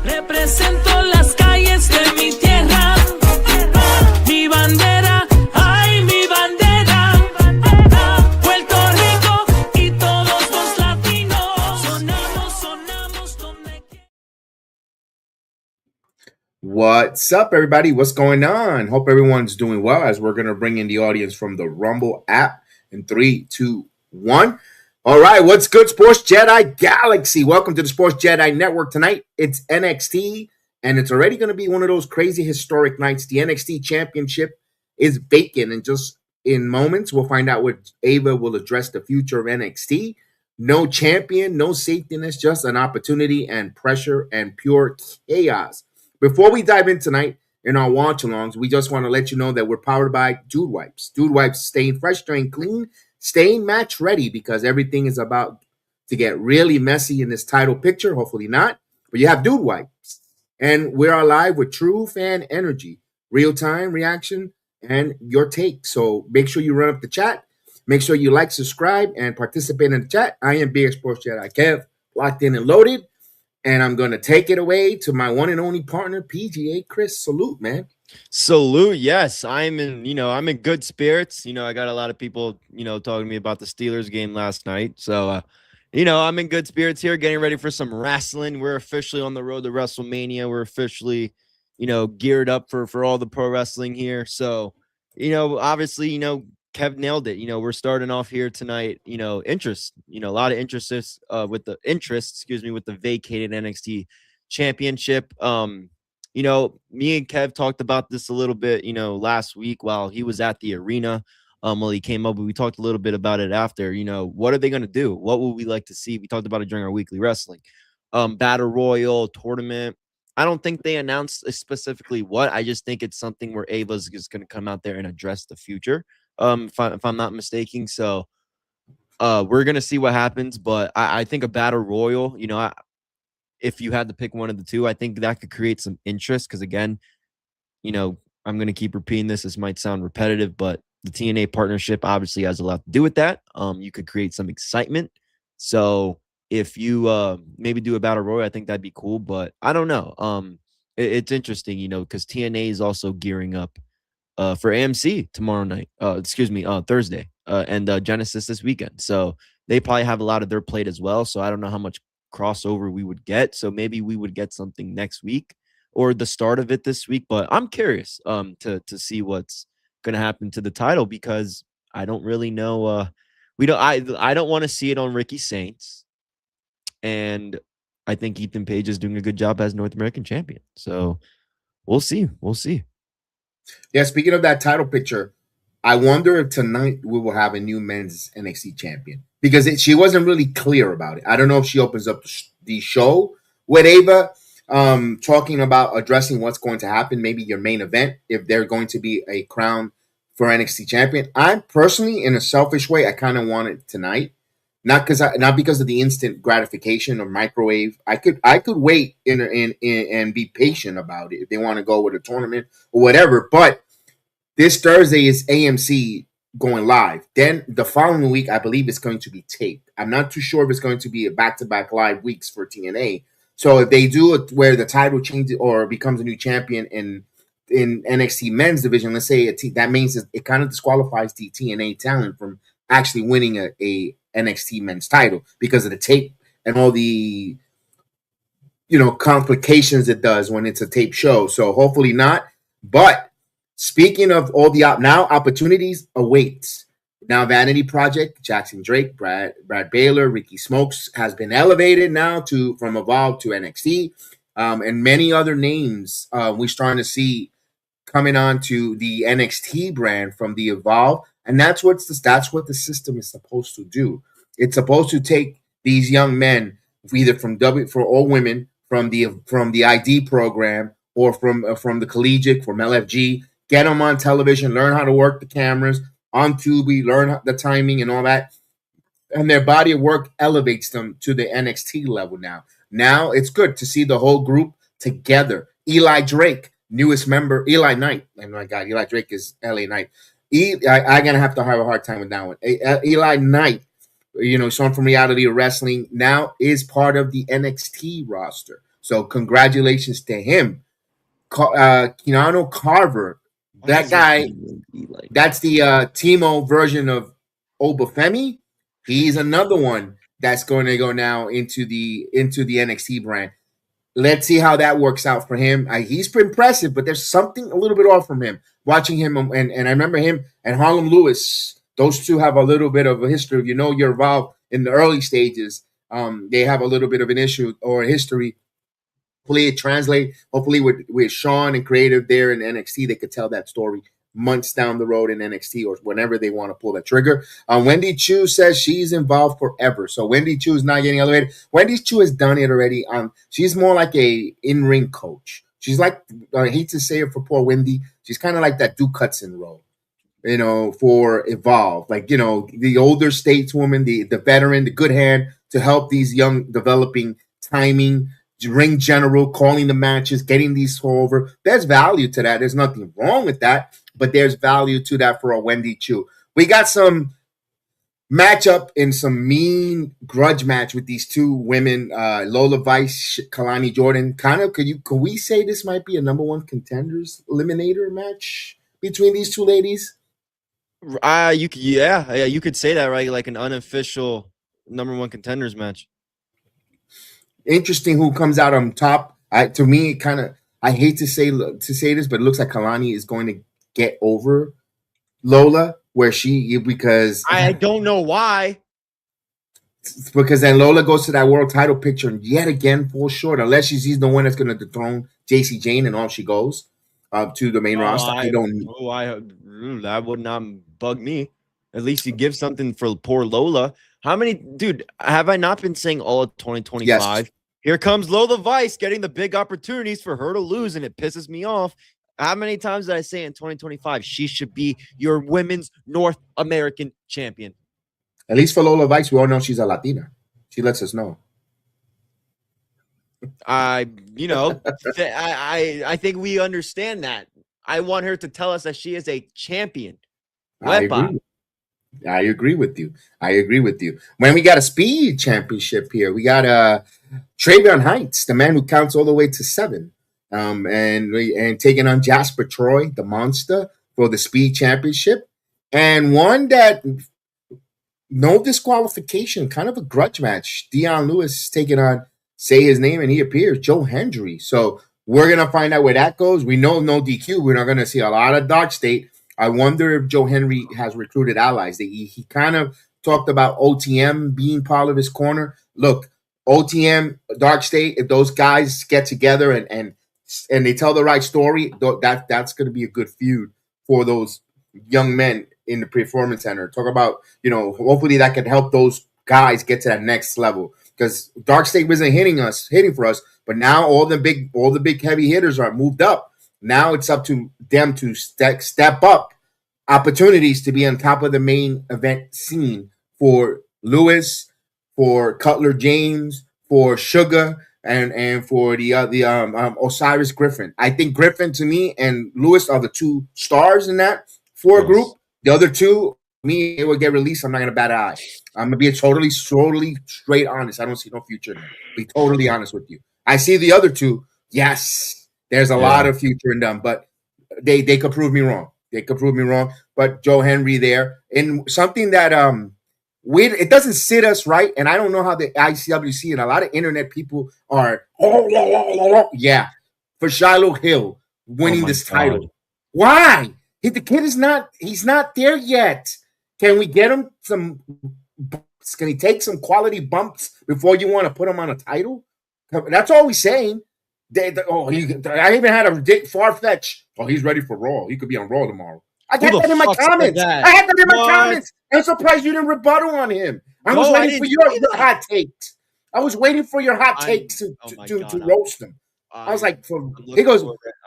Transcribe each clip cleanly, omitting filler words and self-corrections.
Represento las calles de mi tierra. Mi bandera, ay, mi bandera. Puerto Rico y todos los latinos. Sonamos donde quiera. What's up, everybody? What's going on? Hope everyone's doing well as we're going to bring in the audience from the Rumble app in 3, 2, 1. All right, what's good, Sports Jedi Galaxy? Welcome to the Sports Jedi Network. Tonight, it's NXT, and it's already going to be one of those crazy historic nights. The NXT Championship is vacant, and just in moments, we'll find out what Ava will address the future of NXT. No champion, no safety net, just an opportunity and pressure and pure chaos. Before we dive in tonight in our watch-alongs, we just want to let you know that we're powered by Dude Wipes. Dude Wipes, staying fresh, staying clean, staying match ready, because everything is about to get really messy in this title picture. Hopefully not. But you have Dude Wipes. And we're alive with true fan energy, real-time reaction, and your take. So make sure you run up the chat. Make sure you like, subscribe, and participate in the chat. I am Big Sports Jedi Kev, locked in and loaded. And I'm going to take it away to my one and only partner, PGA Chris. Salute, man. Salute. Yes, I'm in good spirits. I got a lot of people, talking to me about the Steelers game last night. So, I'm in good spirits here, getting ready for some wrestling. We're officially on the road to WrestleMania. We're officially, geared up for all the pro wrestling here. So, obviously, Kev nailed it. We're starting off here tonight, interest, a lot of interest with the vacated NXT Championship. Me and Kev talked about this a little bit, last week while he was at the arena. While he came up, we talked a little bit about it after. What are they going to do? What would we like to see? We talked about it during our weekly wrestling, battle royal tournament. I don't think they announced specifically what. I just think it's something where Ava's is going to come out there and address the future. If I'm not mistaken. So, we're going to see what happens, but I think a battle royal, if you had to pick one of the two, I think that could create some interest. Cause again, I'm going to keep repeating this. This might sound repetitive, but the TNA partnership obviously has a lot to do with that. You could create some excitement. So if you, maybe do a battle royal, I think that'd be cool, but I don't know. It's interesting, cause TNA is also gearing up for AMC tomorrow night, Thursday, and Genesis this weekend. So they probably have a lot of their plate as well. So I don't know how much crossover we would get. So maybe we would get something next week or the start of it this week. But I'm curious to see what's going to happen to the title, because I don't really know. I don't want to see it on Ricky Saints. And I think Ethan Page is doing a good job as North American champion. So we'll see. We'll see. Yeah, speaking of that title picture, I wonder if tonight we will have a new men's NXT champion, because she wasn't really clear about it. I don't know if she opens up the show with Ava, talking about addressing what's going to happen, maybe your main event, if they're going to be a crown for NXT champion. I personally, in a selfish way, I kind of want it tonight. Not because of the instant gratification or microwave. I could wait and be patient about it if they want to go with a tournament or whatever. But this Thursday is AMC going live. Then the following week, I believe it's going to be taped. I'm not too sure if it's going to be a back-to-back live weeks for TNA. So if they do it where the title changes or becomes a new champion in NXT men's division, let's say that means it kind of disqualifies the TNA talent from actually winning a NXT men's title because of the tape and all the complications it does when it's a tape show. So hopefully not. But speaking of all the opportunities awaits. Now Vanity Project, Jackson Drake, Brad Baylor, Ricky Smokes has been elevated now from Evolve to NXT, and many other names we're starting to see coming on to the NXT brand from the Evolve. And that's what the system is supposed to do. It's supposed to take these young men, either for all women, from the ID program or from the collegiate, from LFG, get them on television, learn how to work the cameras on Tubi, learn the timing and all that, and their body of work elevates them to the NXT level now. Now it's good to see the whole group together. Eli Drake, newest member, Eli Knight. Oh my God, Eli Drake is LA Knight. I'm going to have a hard time with that one. Eli Knight, someone from Reality Wrestling, now is part of the NXT roster. So congratulations to him. Keanu Carver, that guy, that's the Timo version of Oba Femi. He's another one that's going to go now into the NXT brand. Let's see how that works out for him. He's impressive, but there's something a little bit off from him. Watching him, and I remember him and Harlem Lewis. Those two have a little bit of a history. If you know you're involved in the early stages, they have a little bit of an issue or a history. Hopefully it translate. Hopefully with Sean and creative there in NXT, they could tell that story months down the road in NXT or whenever they want to pull that trigger. Wendy Chu says she's involved forever. So Wendy Chu is not getting elevated. Wendy Chu has done it already. She's more like a in-ring coach. She's like, I hate to say it for poor Wendy, she's kind of like that Duke Hudson role, for Evolve. Like, the older stateswoman, the veteran, the good hand to help these young developing timing, ring general, calling the matches, getting these over. There's value to that. There's nothing wrong with that, but there's value to that for a Wendy Chu. We got some matchup in some mean grudge match with these two women, Lola Vice, Kalani Jordan. Could we say this might be a number one contenders eliminator match between these two ladies? You could say that, right? Like an unofficial number one contenders match. Interesting who comes out on top. To me, I hate to say this, but it looks like Kalani is going to get over Lola, because I don't know why. Because then Lola goes to that world title picture and yet again falls short, unless she's the one that's going to dethrone JC Jane and all she goes to the main roster. That would not bug me. At least you give something for poor Lola. Have I not been saying all of 2025? Yes. Here comes Lola Vice getting the big opportunities for her to lose, and it pisses me off. How many times did I say in 2025 she should be your women's North American champion? At least for Lola Vice, we all know she's a Latina. She lets us know. I think we understand that. I want her to tell us that she is a champion. I agree with you. When we got a speed championship here, we got Tavion Heights, the man who counts all the way to 7, and taking on Jasper Troy, the monster, for the speed championship, and one that no disqualification, kind of a grudge match. Dion Lewis taking on, say his name and he appears, Joe Hendry. So we're gonna find out where that goes. We know no DQ. We're not gonna see a lot of Dark State. I wonder if Joe Hendry has recruited allies. He kind of talked about OTM being part of his corner. Look, OTM, Dark State, if those guys get together and they tell the right story, that's going to be a good feud for those young men in the Performance Center. Talk about, hopefully that can help those guys get to that next level. Because Dark State wasn't hitting for us, but now all the big heavy hitters are moved up. Now it's up to them to step up opportunities to be on top of the main event scene for Lewis, for Cutler James, for Sugar, and for the Osiris Griffin. I think Griffin, to me, and Lewis are the two stars in that group. The other two, they will get released. I'm not going to bat an eye. I'm going to be totally straight honest. I don't see no future in them. Be totally honest with you. I see the other two. Yes. There's a lot of future in them, but they could prove me wrong. But Joe Hendry there, and something that it doesn't sit us right, and I don't know how the ICWC and a lot of internet people are for Shiloh Hill winning this title. Why? The kid he's not there yet. Can we get him some bumps? Can he take some quality bumps before you want to put him on a title? That's all we're saying. I even had a far-fetched. Oh, he's ready for Raw. He could be on Raw tomorrow. I had that in my comments. I'm surprised you didn't rebuttal on him. I was waiting for your hot takes. I was waiting for your hot takes to roast him. I was like, I'm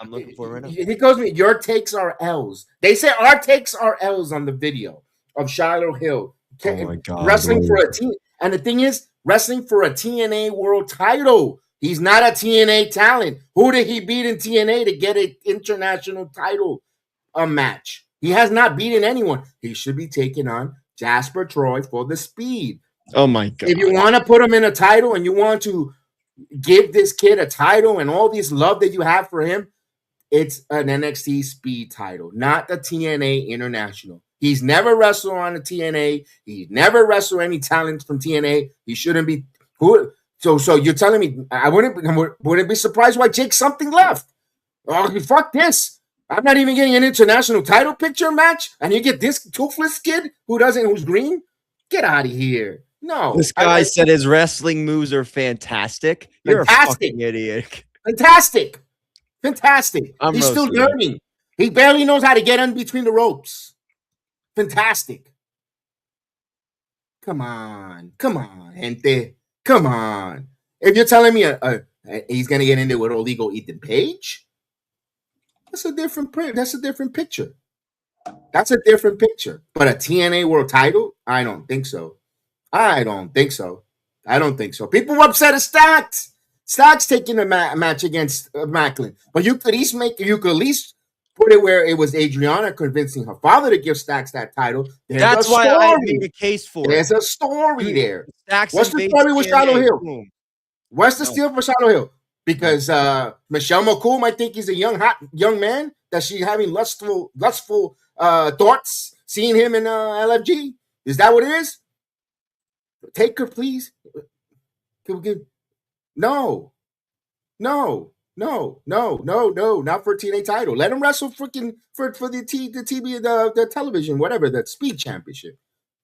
looking for it right now. He goes, your takes are L's. They say our takes are L's on the video of Shiloh Hill. Oh my God. Wrestling for a team. And the thing is, wrestling for a TNA world title. He's not a TNA talent. Who did he beat in TNA to get an international title match? He has not beaten anyone. He should be taking on Jasper Troy for the speed. Oh, my God. If you want to put him in a title and you want to give this kid a title and all this love that you have for him. It's an NXT speed title, not the TNA International. He's never wrestled on the TNA. He's never wrestled any talent from TNA. He shouldn't be. Who? So you're telling me I wouldn't be surprised why Jake something left? Oh, fuck this! I'm not even getting an international title picture match, and you get this toothless kid who's green. Get out of here! No, this guy said his wrestling moves are fantastic. You're a fucking idiot. Fantastic. He's still roasting learning. He barely knows how to get in between the ropes. Fantastic. Come on, gente. Come on. If you're telling me he's gonna get in there with illegal Ethan Page, that's a different picture. That's a different picture. But a TNA World Title, I don't think so. People were upset at Stacks. Stacks taking a match against Macklin, but you could at least put it where it was Adriana convincing her father to give Stacks that title. That's why I made a case for it. There's a story there. Stacks What's the story with Shiloh Hill? What's the steal for Shiloh Hill? Because Michelle McCool might think he's a hot young man that she's having lustful thoughts seeing him in LFG. Is that what it is? Take her, please. No, not for a TNA title. Let him wrestle freaking for the TV, the television, whatever, the Speed Championship.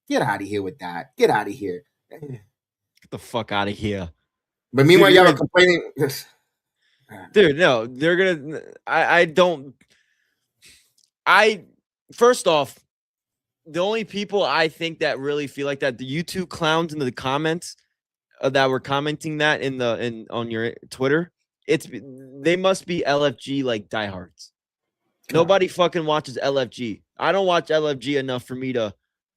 Get out of here with that. Get out of here. Get the fuck out of here. But meanwhile, y'all are complaining. Dude, no, they're gonna. First off, the only people I think that really feel like that, the YouTube clowns in the comments that were commenting that on your Twitter, they must be LFG like diehards. Nobody fucking watches LFG. I don't watch LFG enough for me to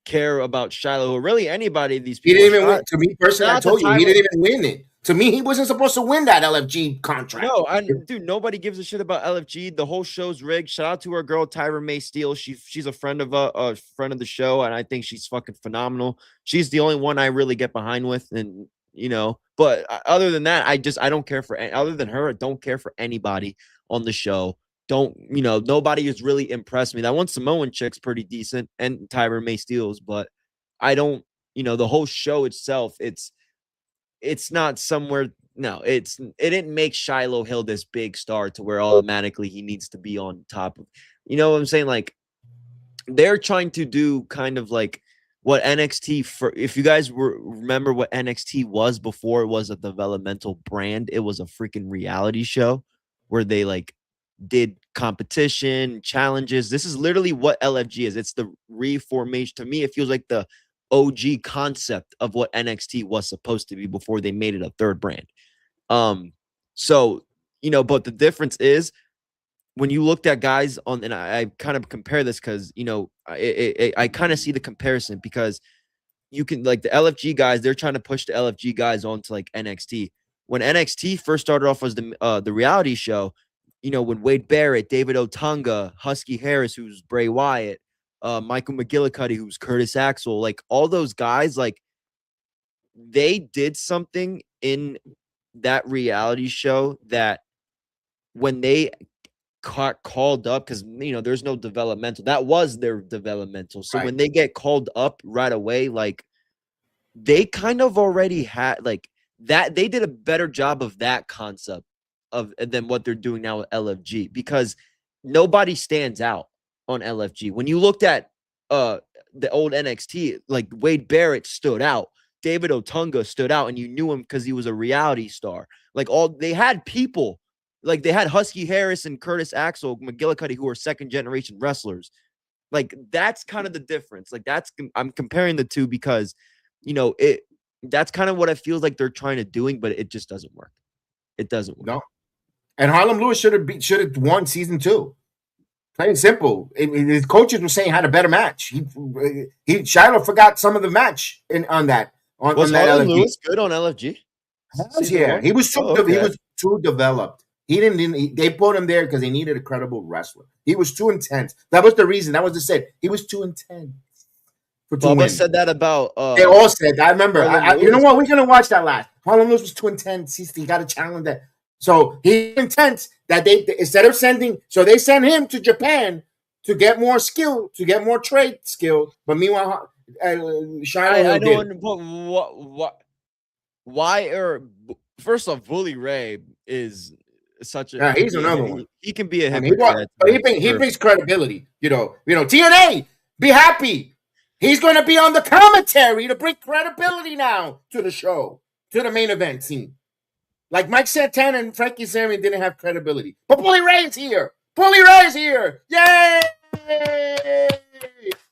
care about Shiloh or really anybody of these people. He didn't even win. To me personally, I told you he didn't even win it. To me, he wasn't supposed to win that LFG contract. No, dude, nobody gives a shit about LFG. The whole show's rigged. Shout out to our girl Tyra May Steele. She's a friend of the show, and I think she's fucking phenomenal. She's the only one I really get behind with, and but other than that, I don't care for other than her. I don't care for anybody on the show. Nobody has really impressed me. That one Samoan chick's pretty decent, and Tyra May Steele's, but I don't. The whole show itself, it's not somewhere. No, it didn't make Shiloh Hill this big star to where automatically he needs to be on top of. You know what I'm saying? Like, they're trying to do kind of like what NXT if you guys remember what NXT was before it was a developmental brand, it was a freaking reality show where they like did competition challenges. This is literally what LFG is. It's the reformation. To me, it feels like the OG concept of what NXT was supposed to be before they made it a third brand. But the difference is when you looked at guys and I kind of compare this because, I kind of see the comparison because you can like the LFG guys, they're trying to push the LFG guys onto like NXT. When NXT first started off as the reality show, when Wade Barrett, David Otunga, Husky Harris, who's Bray Wyatt, Michael McGillicuddy, who's Curtis Axel, like all those guys, like they did something in that reality show that when they got called up, because there's no developmental, that was their developmental. So when they get called up right away, like they kind of already had like that. They did a better job of that concept than what they're doing now with LFG, because nobody stands out on LFG. When you looked at the old NXT, like Wade Barrett stood out, David Otunga stood out, and you knew him because he was a reality star. Like they had people, like they had Husky Harris and Curtis Axel, McGillicuddy, who are second generation wrestlers. Like that's kind of the difference. Like I'm comparing the two because that's kind of what it feels like they're trying to doing, but it just doesn't work. It doesn't work. No. And Harlem Lewis should have won season 2. Plain and simple. His coaches were saying had a better match. Shiloh forgot some of the match on that. Was Harlem Lewis good on LFG? Yeah, he was too developed. They put him there because they needed a credible wrestler. He was too intense. That was the reason. That was the set. He was too intense Bubba said that about. They all said that. I remember. You know what? We're gonna watch that last. Harlem Lewis was too intense. He got a challenge that. So he's intense that they instead of sending, so they send him to Japan to get more skill, to get more trade skill. But meanwhile, I don't. What? Why? First off, Bully Ray is such a. He's another one. He can be a hypocrite. He brings credibility. You know. TNA. Be happy. He's going to be on the commentary to bring credibility now to the show, to the main event scene. Like Mike Santana and Frankie Kazarian didn't have credibility. But Bully Ray is here. Bully Ray is here. Yay!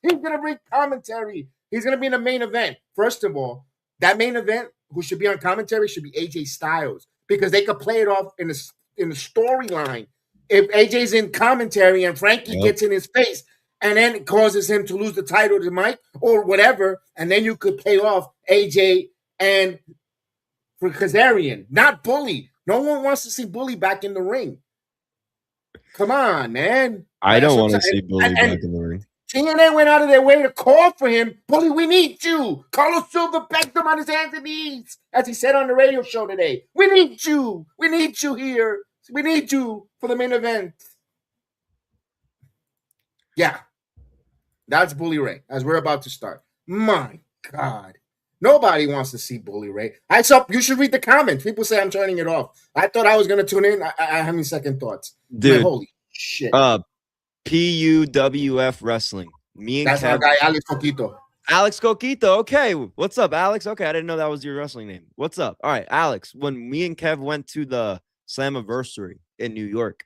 He's going to bring commentary. He's going to be in the main event. First of all, that main event, who should be on commentary, should be AJ Styles. Because they could play it off in the storyline. If AJ's in commentary and Frankie gets in his face, and then it causes him to lose the title to Mike or whatever, and then you could play off AJ and for Kazarian, not Bully. No one wants to see Bully back in the ring. Come on, man. I don't want to see Bully back in the ring. TNA went out of their way to call for him. Bully, we need you. Carlos Silva begged him on his hands and knees, as he said on the radio show today. We need you. We need you here. We need you for the main event. Yeah. That's Bully Ray, as we're about to start. My God. Nobody wants to see Bully Ray. You should read the comments. People say I'm turning it off. I thought I was going to tune in. I have any second thoughts. Dude. Man, holy shit. PUWF Wrestling. That's our guy, Alex Coquito. Alex Coquito. Okay. What's up, Alex? Okay, I didn't know that was your wrestling name. What's up? All right, Alex. When me and Kev went to the Slammiversary in New York,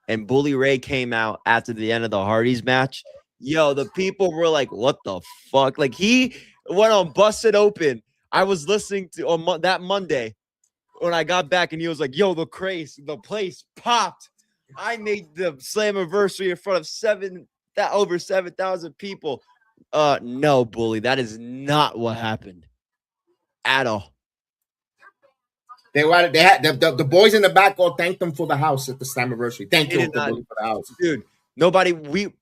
and Bully Ray came out after the end of the Hardys match, yo, the people were like, what the fuck? Like, he went on Busted Open. I was listening to on that Monday when I got back, and he was like, yo, the place popped. I made the Slammiversary in front of over 7,000 people. No, Bully, that is not what happened at all. They had the boys in the back all thanked them for the house at the Slammiversary. Thank you for the house. Dude, nobody, we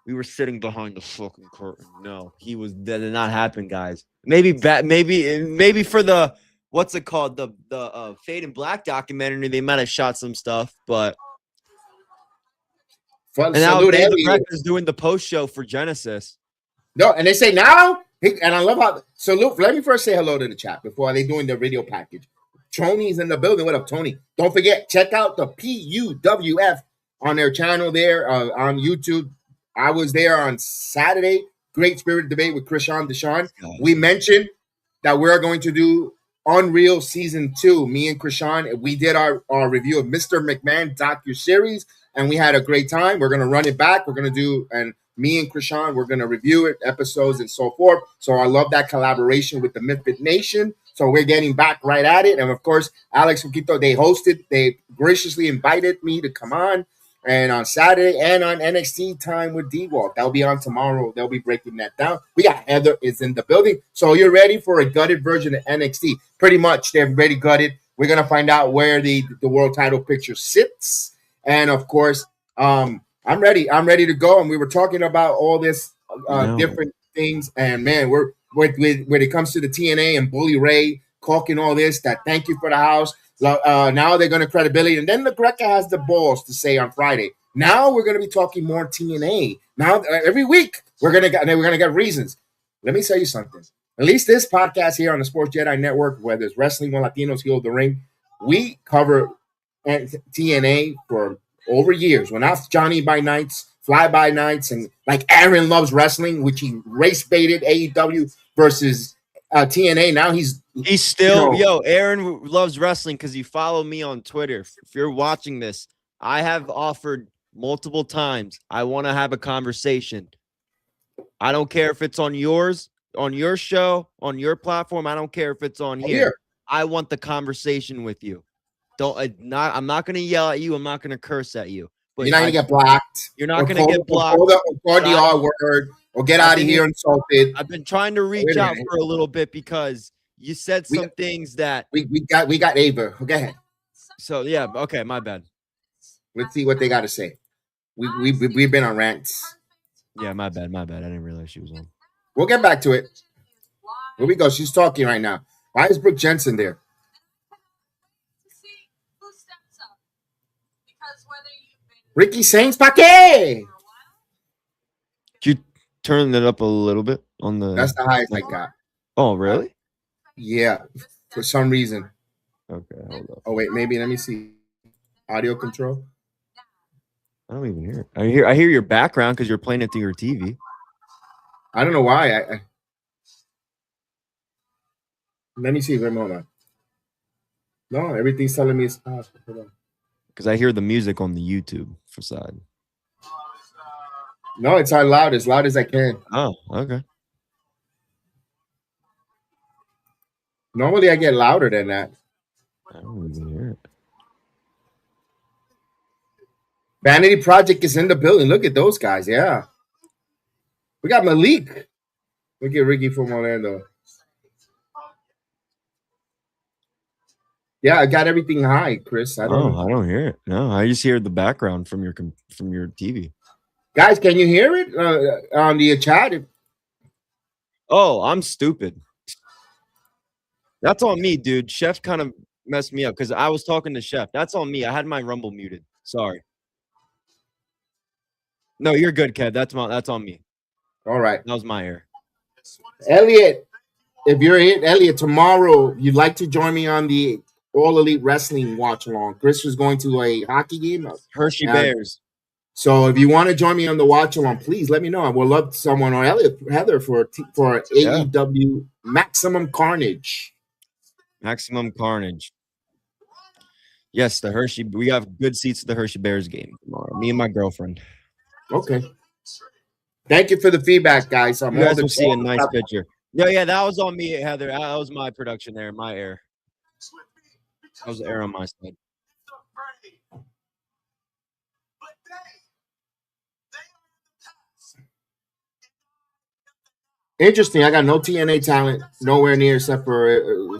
were sitting behind the fucking curtain. No, that did not happen, guys. Maybe for the what's it called, the Fade in Black documentary, they might have shot some stuff, but and now is doing the post show for Genesis. No, and they say now, and I love how. So Luke, let me first say hello to the chat before they doing the video package. Tony's in the building. What up, Tony? Don't forget, check out the PUWF on their channel there on YouTube. I was there on Saturday. Great Spirit Debate with Krishan Deshawn. We mentioned that we're going to do Unreal Season 2. Me and Krishan, we did our review of Mr. McMahon docuseries, and we had a great time. We're going to run it back. We're going to do, and me and Krishan, we're going to review it, episodes and so forth. So I love that collaboration with the Misfit Nation. So we're getting back right at it. And of course, Alex Fuquito, they graciously invited me to come on. And on Saturday and on NXT Time with D-Walk. That'll be on tomorrow. They'll be breaking that down. We got Heather is in the building. So you're ready for a gutted version of NXT. Pretty much, they're already gutted. We're going to find out where the world title picture sits. And, of course, I'm ready. I'm ready to go. And we were talking about all this different things. And, man, when it comes to the TNA and Bully Ray, caulking all this, that thank you for the house. Now they're going to credibility. And then the Greca has the balls to say on Friday, now we're going to be talking more TNA. Now, every week, we're going to get reasons. Let me tell you something. At least this podcast here on the Sports Jedi Network, whether it's Wrestling When Latinos Heal the Ring, we cover TNA for over years. We're not Johnny by nights, fly by nights, and like Aaron loves wrestling, which he race baited AEW versus TNA. Now he's still, Aaron loves wrestling because you follow me on Twitter. If you're watching this, I have offered multiple times. I want to have a conversation. I don't care if it's on yours, on your show, on your platform. I don't care if it's on here. I want the conversation with you. I'm not going to yell at you. I'm not going to curse at you. But you're not going to get blocked. You're not going to get blocked. Or the R word. Or get out of here insulted. I've been trying to reach out for a little bit because you said some things that we got Ava. Go ahead. So yeah, okay, my bad. Let's see what they got to say. We've been on rants. Yeah, my bad. I didn't realize she was on. We'll get back to it. Here we go. She's talking right now. Why is Brooke Jensen there? Ricky Saints, pa qué? Could you turn it up a little bit on the? That's the highest I got. Oh, really? Yeah, for some reason. Okay, hold up. Oh wait, maybe let me see. Audio control. I don't even hear it. I hear your background because you're playing it through your TV. I don't know why. Let me see. Hold on. No, everything's telling me it's possible. Hold on. Because I hear the music on the YouTube for side. No, it's as loud as I can. Oh, okay. Normally I get louder than that. I don't even hear it. Vanity Project is in the building. Look at those guys. Yeah. We got Malik. Look at Ricky from Orlando. Yeah, I got everything high, Chris. I don't hear it. No, I just hear the background from your TV. Guys, can you hear it on the chat? Oh, I'm stupid. That's on me, dude. Chef kind of messed me up because I was talking to Chef. That's on me. I had my Rumble muted. Sorry. No, you're good, Kev. That's on me. All right. That was my error. Elliot, if you're in, Elliot, tomorrow you'd like to join me on the All Elite Wrestling watch along. Chris was going to a hockey game. Hershey Bears. So if you want to join me on the watch along, please let me know. I would love someone or Heather for AEW Maximum Carnage. Maximum Carnage. Yes, the Hershey. We have good seats at the Hershey Bears game tomorrow. Me and my girlfriend. Okay. Thank you for the feedback, guys. You guys will see a nice picture. Yeah, that was on me, Heather. That was my production there, my error. That was the error on my side. Interesting. I got no TNA talent nowhere near except for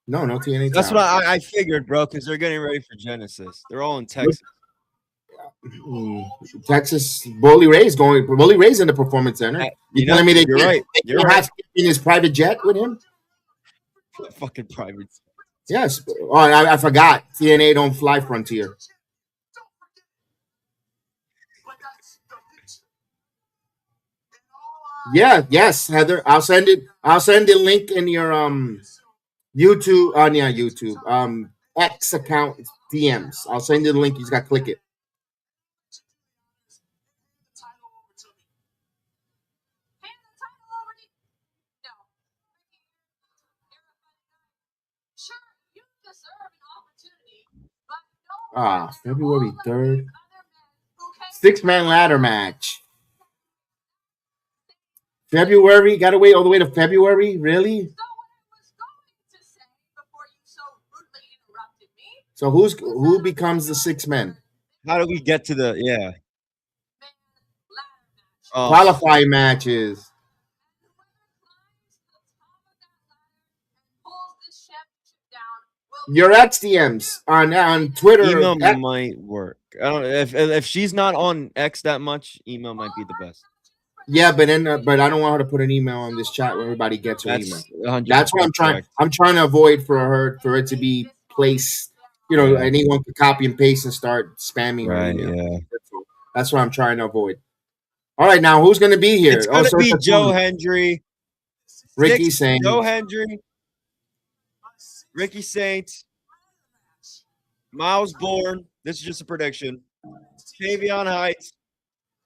no TNA. That's what I figured, bro, because they're getting ready for Genesis. They're all in Texas. Texas. Bully Ray's in the Performance Center. You're telling me you're right. You're right. In his private jet with him. Fucking private. Yes. Oh, I forgot. TNA don't fly Frontier. Yeah. Yes, Heather. I'll send it. I'll send the link in your YouTube. YouTube. X account DMs. I'll send you the link. You just got to click it. February 3rd. 6-man ladder match. February? Got to wait all the way to February? Really? So who becomes the 6 men? How do we get to the qualifying matches? Your XDMs on Twitter. Email might work. I don't know if she's not on X that much. Email might be the best. Yeah, but I don't want her to put an email on this chat where everybody gets her email. That's what I'm trying. Correct. I'm trying to avoid for it to be placed. Anyone can copy and paste and start spamming. Right. Yeah. That's what I'm trying to avoid. All right, now who's going to be here? It's going to be Joe Hendry, Ricky Saints, Joe Hendry, Ricky Saints, Miles Bourne. This is just a prediction. Tavion Heights,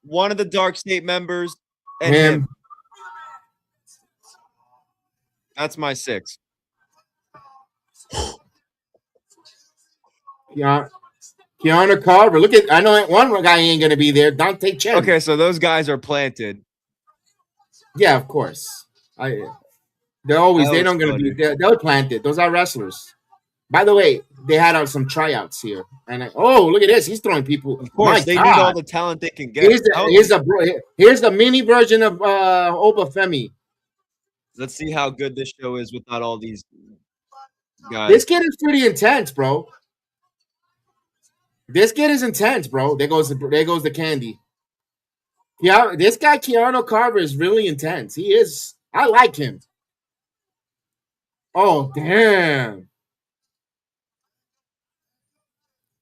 one of the Dark State members, and him. That's my 6. Yeah. Keanu Carver. Look at, I know that one guy ain't going to be there. Dante Chen. Okay, so those guys are planted. Yeah, of course. They're not going to be there. They're planted. Those are wrestlers. By the way, they had some tryouts here. And look at this. He's throwing people. Of course, they need all the talent they can get. Here's the mini version of Oba Femi. Let's see how good this show is without all these guys. This kid is pretty intense, bro. This kid is intense, bro. There goes the candy. Yeah, this guy Keanu Carver is really intense. He is. I like him. Oh damn,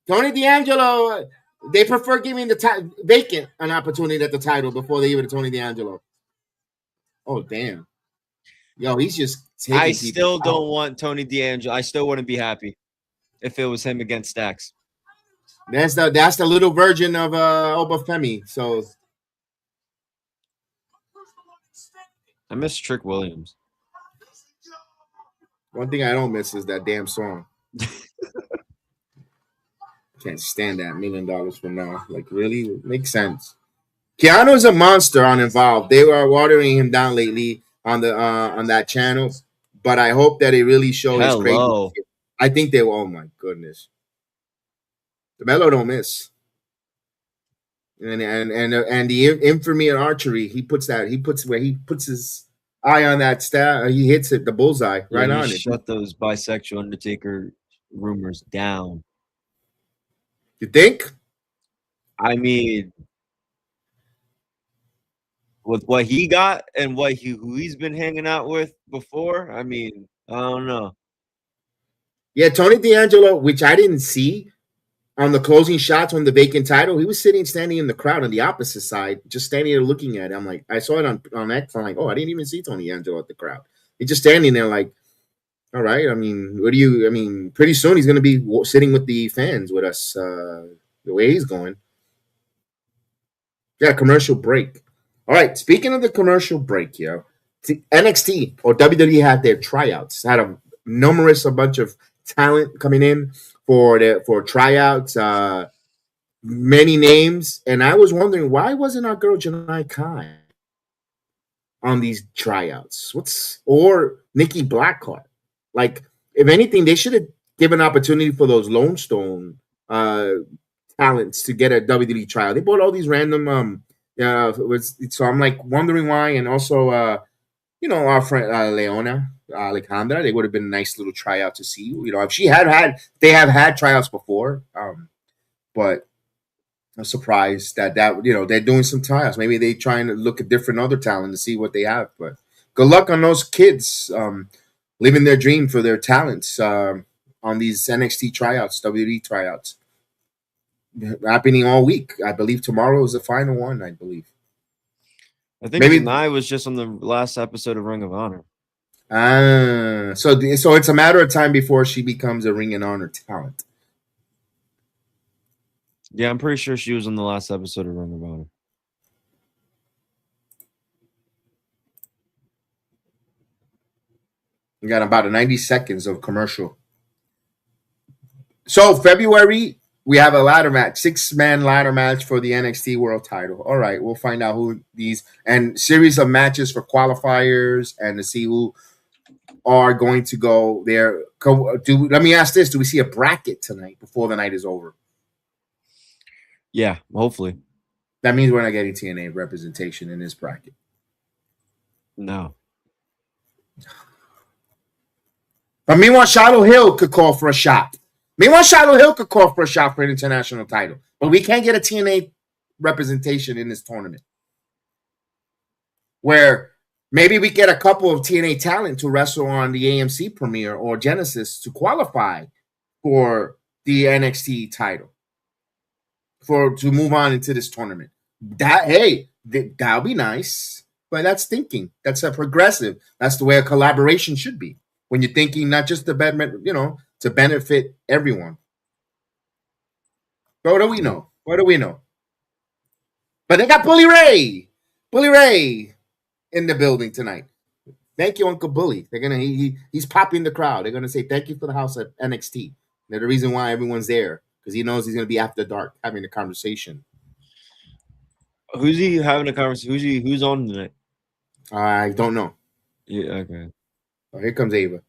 Tony D'Angelo. They prefer giving the vacant an opportunity at the title before they give it to Tony D'Angelo. Oh damn, yo, he's just I taking people still out. don't want Tony D'Angelo. I still wouldn't be happy if it was him against Stacks. That's the little version of Oba Femi. So I miss Trick Williams. one thing I don't miss is that damn song. Can't stand that $1 million from now. Like, really? Makes sense. Keanu's a monster on Involved. They were watering him down lately on that channel, but I hope that it really show his crazy. Hello. I think they will. Oh my goodness, the Mello don't miss, and the infamy in archery. He puts his eye on that stat. He hits it the bullseye right Yeah, on he it. shut those bisexual Undertaker rumors down. You think? I mean, with what he got and who he's been hanging out with before, I mean, I don't know. Yeah, Tony D'Angelo, which I didn't see on the closing shots on the vacant title, he was standing in the crowd on the opposite side, just standing there looking at it. I'm like, I saw it on X. I'm like, oh, I didn't even see Tony D'Angelo at the crowd. He's just standing there like, all right. I mean, pretty soon he's going to be sitting with the fans with us the way he's going. Yeah, commercial break. All right. Speaking of the commercial break, NXT or WWE had their tryouts. Had a bunch of talent coming in for tryouts. Many names, and I was wondering why wasn't our girl Janai Kai on these tryouts? Or Nikki Blackheart? Like, if anything, they should have given opportunity for those Lone Stone talents to get a WWE tryout. They bought all these random so I'm like wondering why, and also our friend Leona Alejandra, they would have been a nice little tryout to see. If she they have had tryouts before, but I'm surprised that they're doing some tryouts. Maybe they trying to look at different other talent to see what they have. But good luck on those kids living their dream for their talents on these NXT tryouts, WWE tryouts happening all week. I believe tomorrow is the final one. I believe. I think Maybe Janai was just on the last episode of Ring of Honor. So it's a matter of time before she becomes a Ring of Honor talent. Yeah, I'm pretty sure she was on the last episode of Ring of Honor. We got about 90 seconds of commercial. So February, we have a ladder match, 6-man ladder match for the NXT World Title. All right, we'll find out who these and series of matches for qualifiers and to see who are going to go there. Let me ask this: do we see a bracket tonight before the night is over? Yeah, hopefully. That means we're not getting TNA representation in this bracket. No. But meanwhile, Charlotte Hill could call for a shot. Charlotte Hill could call for a shot for an international title. But we can't get a TNA representation in this tournament. Where maybe we get a couple of TNA talent to wrestle on the AMC premiere or Genesis to qualify for the NXT title. To move on into this tournament. That'll be nice. But that's thinking. That's a progressive. That's the way a collaboration should be. When you're thinking not just to benefit everyone. What do we know? But they got Bully Ray in the building tonight. Thank you, Uncle Bully. He's popping the crowd. They're gonna say thank you for the house at NXT. They're the reason why everyone's there because he knows he's gonna be after dark having a conversation. Who's he having a conversation? Who's on tonight? I don't know. Yeah, okay. Oh, here comes Ava.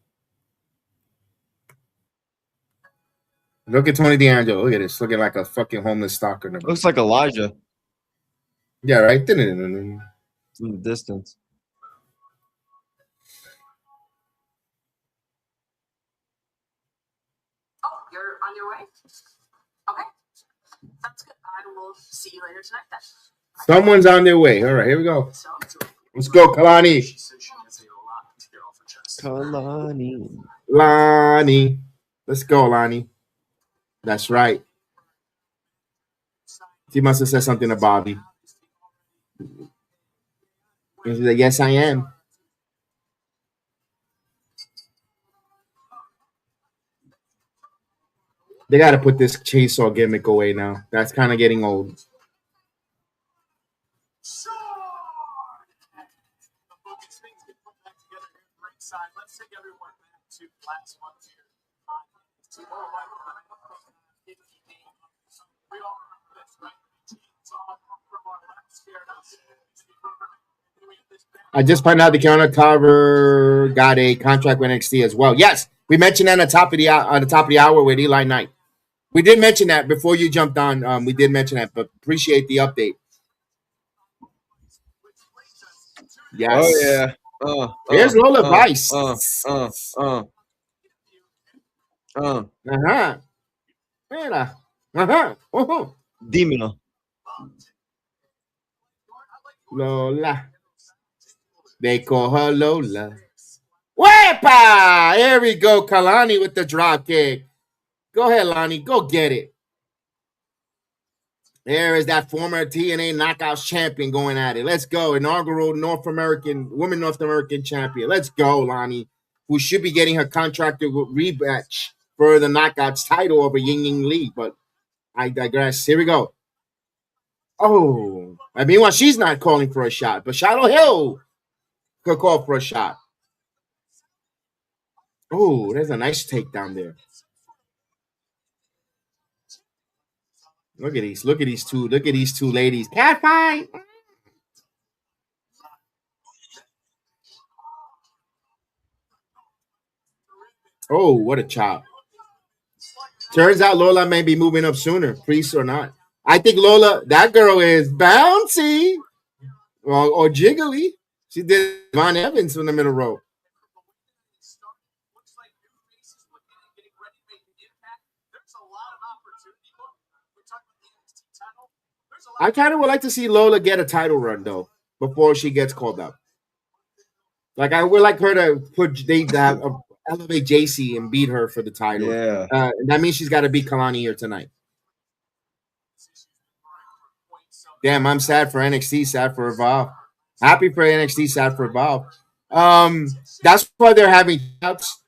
Look at Tony D'Angelo. Look at this. Looking like a fucking homeless stalker. Looks like Elijah. Yeah, right. From the distance. Oh, you're on your way? Okay. That's good. I will see you later tonight then. Someone's on their way. All right, here we go. Let's go, Kalani. Lani. Let's go, Lani. That's right. She must have said something to Bobby. And she's like, yes, I am. They got to put this chainsaw gimmick away now. That's kind of getting old. Let's take everyone back to last month here. I just found out the Keanu Carver got a contract with NXT as well. Yes, we mentioned that on the top of the hour with Eli Knight. We did mention that before you jumped on. We did mention that, but appreciate the update. Yes. Oh yeah. Here's Lola Vice. Mira. Dímelo. Lola. They call her Lola. Wepa! Here we go. Kalani with the drop kick. Go ahead, Lonnie. Go get it. There is that former TNA Knockouts champion going at it. Let's go. Inaugural women North American champion. Let's go, Lonnie, who should be getting her contracted rematch for the Knockouts title over Ying Ying Lee. But I digress. Here we go. Oh, I mean, she's not calling for a shot, but Shadow Hill could call for a shot. Oh, there's a nice takedown there. Look at these two ladies. Cat fight. Oh, what a chop. Turns out Lola may be moving up sooner, priest or not. I think Lola, that girl is bouncy or jiggly. She did Von Evans in the middle row. I kind of would like to see Lola get a title run, though, before she gets called up. Like, I would like her to elevate JC and beat her for the title. Yeah. That means she's got to beat Kalani here tonight. Damn, I'm sad for NXT, sad for Evolve. Happy for NXT, sad for Evolve. That's why they're having ups.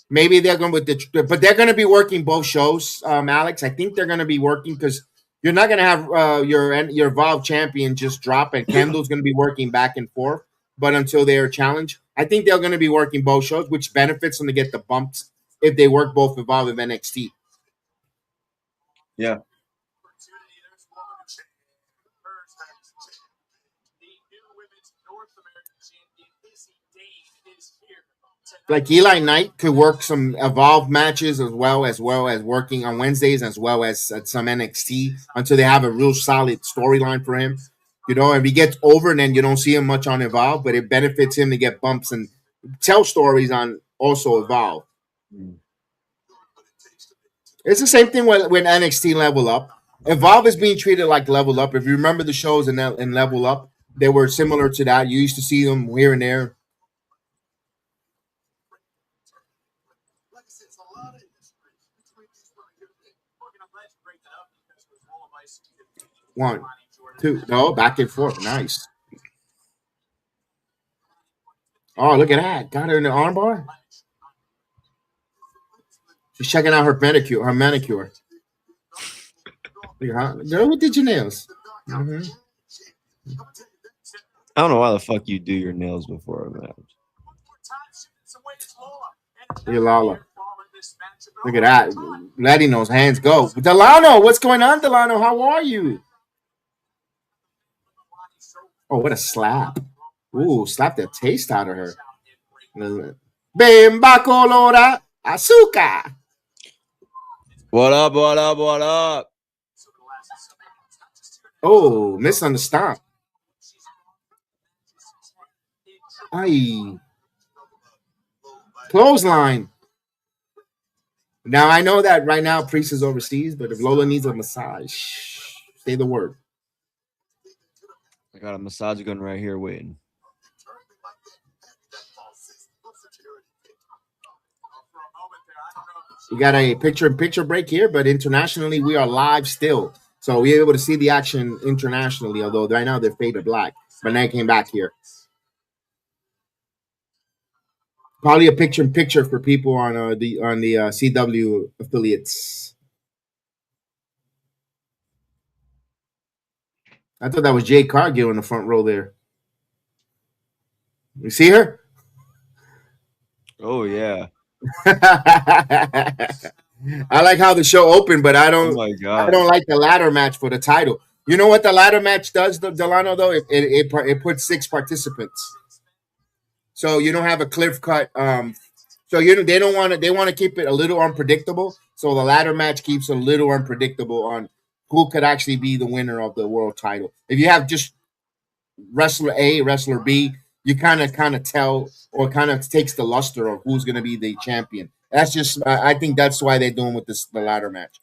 Maybe they're going but they're going to be working both shows, Alex. I think they're going to be working because you're not going to have your Evolve champion just drop, and Kendall's going to be working back and forth. But until they are challenged, I think they're going to be working both shows, which benefits them to get the bumps if they work both Evolve and NXT. Yeah. Like Eli Knight could work some Evolve matches as well as working on Wednesdays as well as at some NXT until they have a real solid storyline for him. You know, if he gets over, then you don't see him much on Evolve, but it benefits him to get bumps and tell stories on also Evolve. It's the same thing with NXT Level Up. Evolve is being treated like Level Up. If you remember the shows in Level Up, they were similar to that. You used to see them here and there. One, two, no, back and forth. Nice. Oh, look at that. Got her in the armbar. She's checking out her manicure. Look at her. Girl, who did your nails? Mm-hmm. I don't know why the fuck you do your nails before a match. Look at Lala. Look at that. Letting those hands go. Delano, what's going on, Delano? How are you? Oh, what a slap. Ooh, slap the taste out of her. Bimba colora azúcar. What up? Oh, missed on the stomp. Aye. Clothesline. Now, I know that right now Priest is overseas, but if Lola needs a massage, say the word. I got a massage gun right here waiting. We got a picture break here, but internationally we are live still. So we're able to see the action internationally, although right now they're faded black. But now I came back here. Probably a picture for people on the CW affiliates. I thought that was Jade Cargill in the front row there. You see her? Oh yeah. I like how the show opened, but I Oh don't. my I god. don't like the ladder match for the title. You know what the ladder match does, Delano? Though it puts 6 participants, so you don't have a cliff cut. So they don't want to. They want to keep it a little unpredictable. So the ladder match keeps a little unpredictable on who could actually be the winner of the world title. If you have just wrestler A, wrestler B, you kind of tell, or kind of takes the luster of who's going to be the champion. That's just I think that's why they're doing with the ladder match.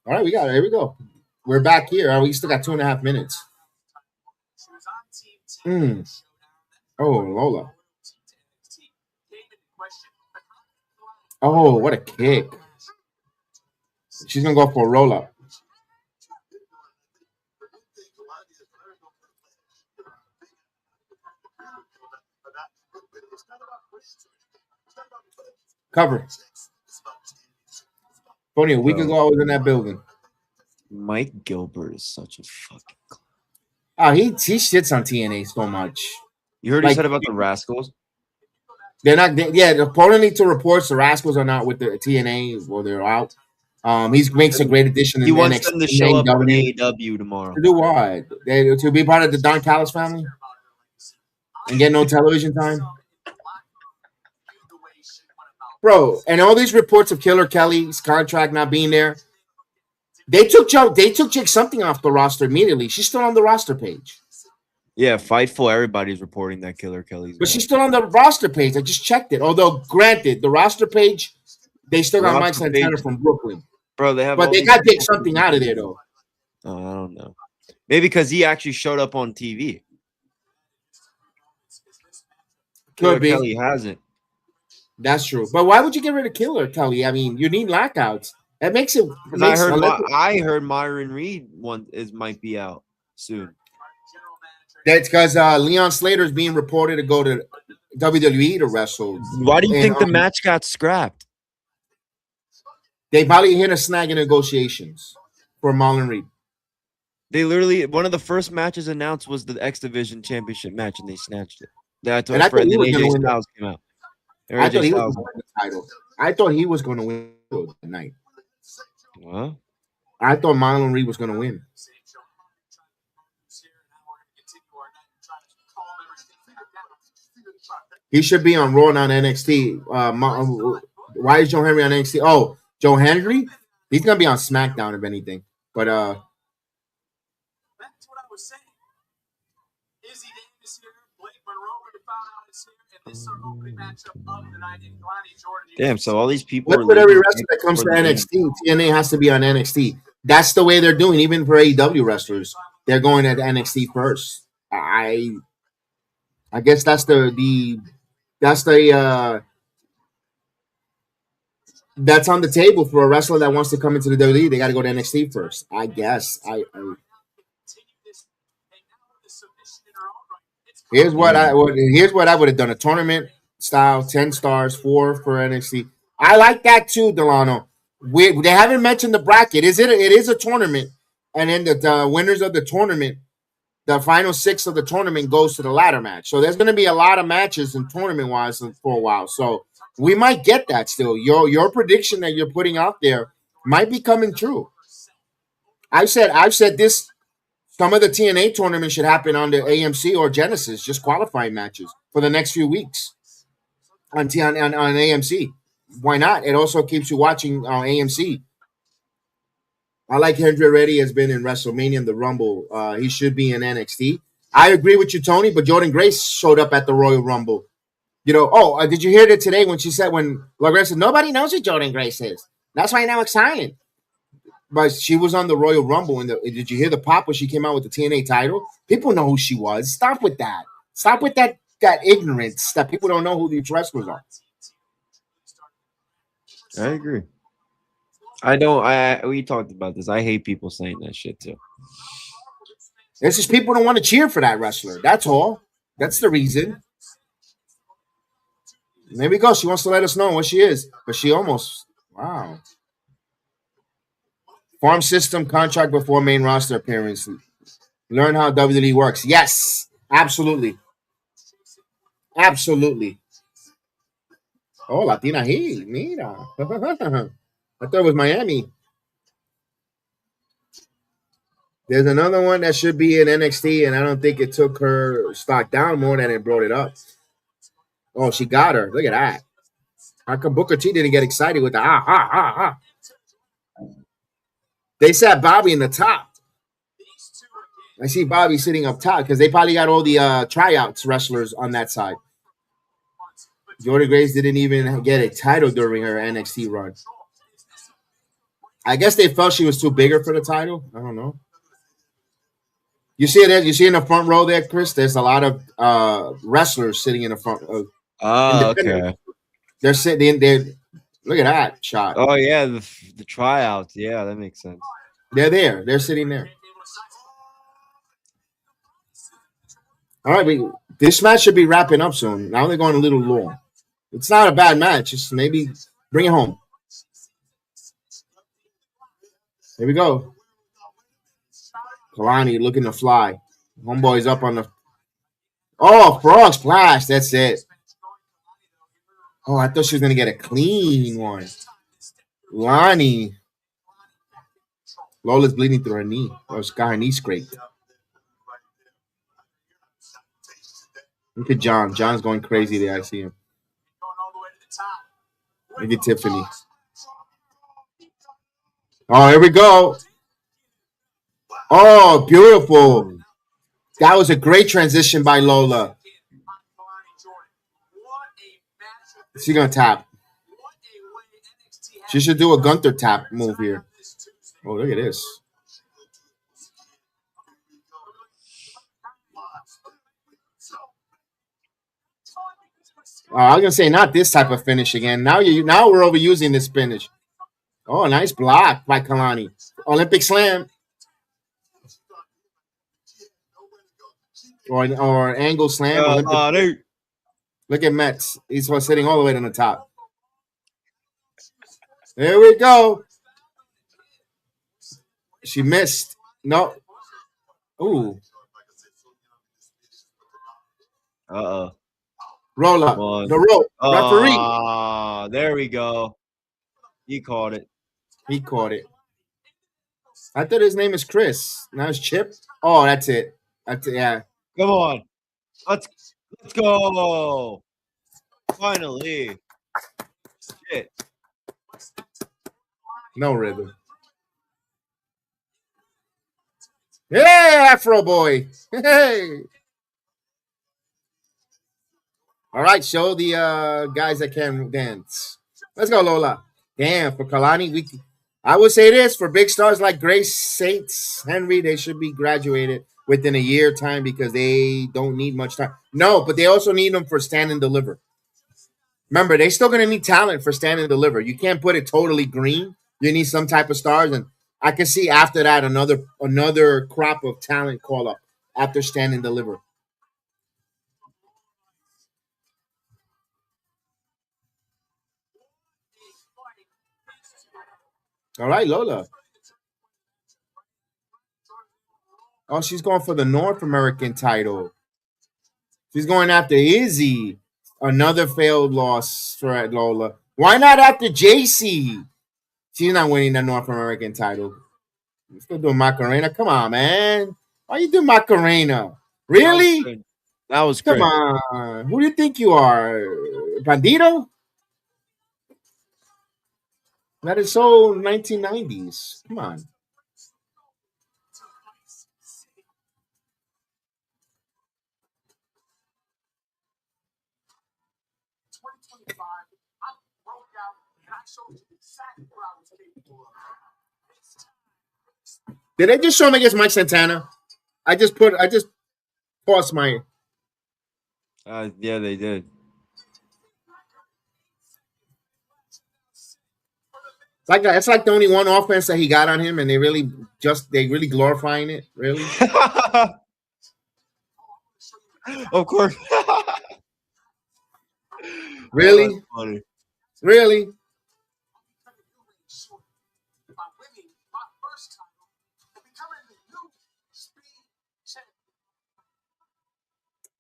All right, here we go. We're back here. We still got 2.5 minutes. Oh, Lola. Oh, what a kick. She's going to go for a roll up. Cover. Funny, a week ago I was in that building. Mike Gilbert is such a fucking. Oh, he shits on TNA so much. You heard he said about the Rascals? They're not. According to reports, the Rascals are not with the TNA, or they're out. He makes a great addition. He wants NXT, them to show up on AEW tomorrow. To do what? To be part of the Don Callis family and get no television time, bro. And all these reports of Killer Kelly's contract not being there, they took Jake something off the roster immediately. She's still on the roster page. Yeah, Fightful. Everybody's reporting that Killer Kelly's. But she's still on the roster page. I just checked it. Although, granted, the roster page, they still got Mike Santana from Brooklyn. Bro, they have. But they got to take something out of there, though. Oh, I don't know. Maybe because he actually showed up on TV. Killer Kelly hasn't. That's true. But why would you get rid of Killer Kelly? I mean, you need lockouts. That makes it. I heard Myron Reed might be out soon. That's because Leon Slater is being reported to go to WWE to wrestle. Why do you think the match got scrapped? They probably hit a snag in negotiations for Marlon Reed. They literally, one of the first matches announced was the X Division Championship match, and they snatched it. I thought AJ Styles came out. I thought he was going to win the title. I thought he was going to win that night. What? I thought Marlon Reed was going to win. He should be on Raw, not NXT. Why is Joe Hendry on NXT? Oh, Joe Hendry? He's going to be on SmackDown, if anything. But, that's what I was saying. Izzy Davis here, Blake Monroe is here, and this is our opening matchup of the night in Jordan. Damn, so all these people Look, with every wrestler that comes to NXT, TNA has to be on NXT. That's the way they're doing, even for AEW wrestlers. They're going at NXT first. I guess that's that's on the table for a wrestler that wants to come into the WWE. They got to go to NXT first. I guess. Here's what I would have done: a tournament style, 10 stars, 4 for NXT. I like that too, Delano. They haven't mentioned the bracket. It is a tournament, and then the winners of the tournament, the final 6 of the tournament, goes to the ladder match. So there's going to be a lot of matches in tournament wise for a while. So we might get that still. Your prediction that you're putting out there might be coming true. I've said this. Some of the TNA tournament should happen on the AMC or Genesis, just qualifying matches for the next few weeks on AMC. Why not? It also keeps you watching on AMC. I like Hendry already has been in WrestleMania and the Rumble. He should be in NXT. I agree with you, Tony, but Jordan Grace showed up at the Royal Rumble. Did you hear that today when she said, when LaGrace said, nobody knows who Jordan Grace is. That's why now it's silent. but she was on the Royal Rumble. Did you hear the pop when she came out with the TNA title? People know who she was. Stop with that. Stop with that ignorance that people don't know who these wrestlers are. I agree. We talked about this. I hate people saying that shit too. It's just people don't want to cheer for that wrestler. That's all. That's the reason. There we go. She wants to let us know what she is. But she almost, wow. Farm system contract before main roster appearance. Learn how WWE works. Yes, absolutely. Absolutely. Oh, Latina Heat. Mira. I thought it was Miami. There's another one that should be in NXT, and I don't think it took her stock down more than it brought it up. Oh, she got her. Look at that. How come Booker T didn't get excited with the They sat Bobby in the top. I see Bobby sitting up top because they probably got all the tryouts wrestlers on that side. Jordynne Grace didn't even get a title during her NXT run. I guess they felt she was too bigger for the title. I don't know. You see it? You see in the front row there, Chris? There's a lot of wrestlers sitting in the front. Okay. They're sitting there. Look at that shot. Oh yeah, the tryouts. Yeah, that makes sense. They're there. They're sitting there. All right, this match should be wrapping up soon. Now they're going a little long. It's not a bad match. Just maybe bring it home. Here we go. Kalani looking to fly. Homeboy's up on the. Oh, frog splash. That's it. Oh, I thought she was going to get a clean one. Lonnie. Lola's bleeding through her knee. Oh, she got her knee scraped. Look at John. John's going crazy there. I see him. Look at Tiffany. Oh, here we go. Oh, beautiful. That was a great transition by Lola. She's going to tap. She should do a Gunther tap move here. Oh, look at this. I was gonna say not this type of finish again. Now we're overusing this finish. Oh, nice block by Kalani. Olympic slam. Or angle slam. Look at Metz. He's sitting all the way to the top. There we go. She missed. No. Ooh. Roll up. The rope. Referee. There we go. He caught it. I thought his name is Chris. Now it's Chip. Oh, that's it. Yeah. Come on. Let's go. Finally. Shit. No rhythm. Hey, Afro boy. Hey. All right, show the guys that can dance. Let's go, Lola. Damn, for Kalani, I would say this, for big stars like Grace, Saints, Hendry, they should be graduated within a year time because they don't need much time. No, but they also need them for stand and deliver. Remember, they're still going to need talent for stand and deliver. You can't put it totally green. You need some type of stars, and I can see after that another crop of talent call up after stand and deliver. All right, Lola. Oh, she's going for the North American title. She's going after Izzy. Another failed loss for Lola. Why not after JC? She's not winning the North American title. Let's go do Macarena. Come on, man. Why you do Macarena? Really? That was Come on. Who do you think you are? Bandito? That is so 1990s. Come on. Did they just show him against Mike Santana? I just paused my. Yeah, they did. It's like the only one offense that he got on him, and they really glorifying it. Really, of course. Really, funny. Really.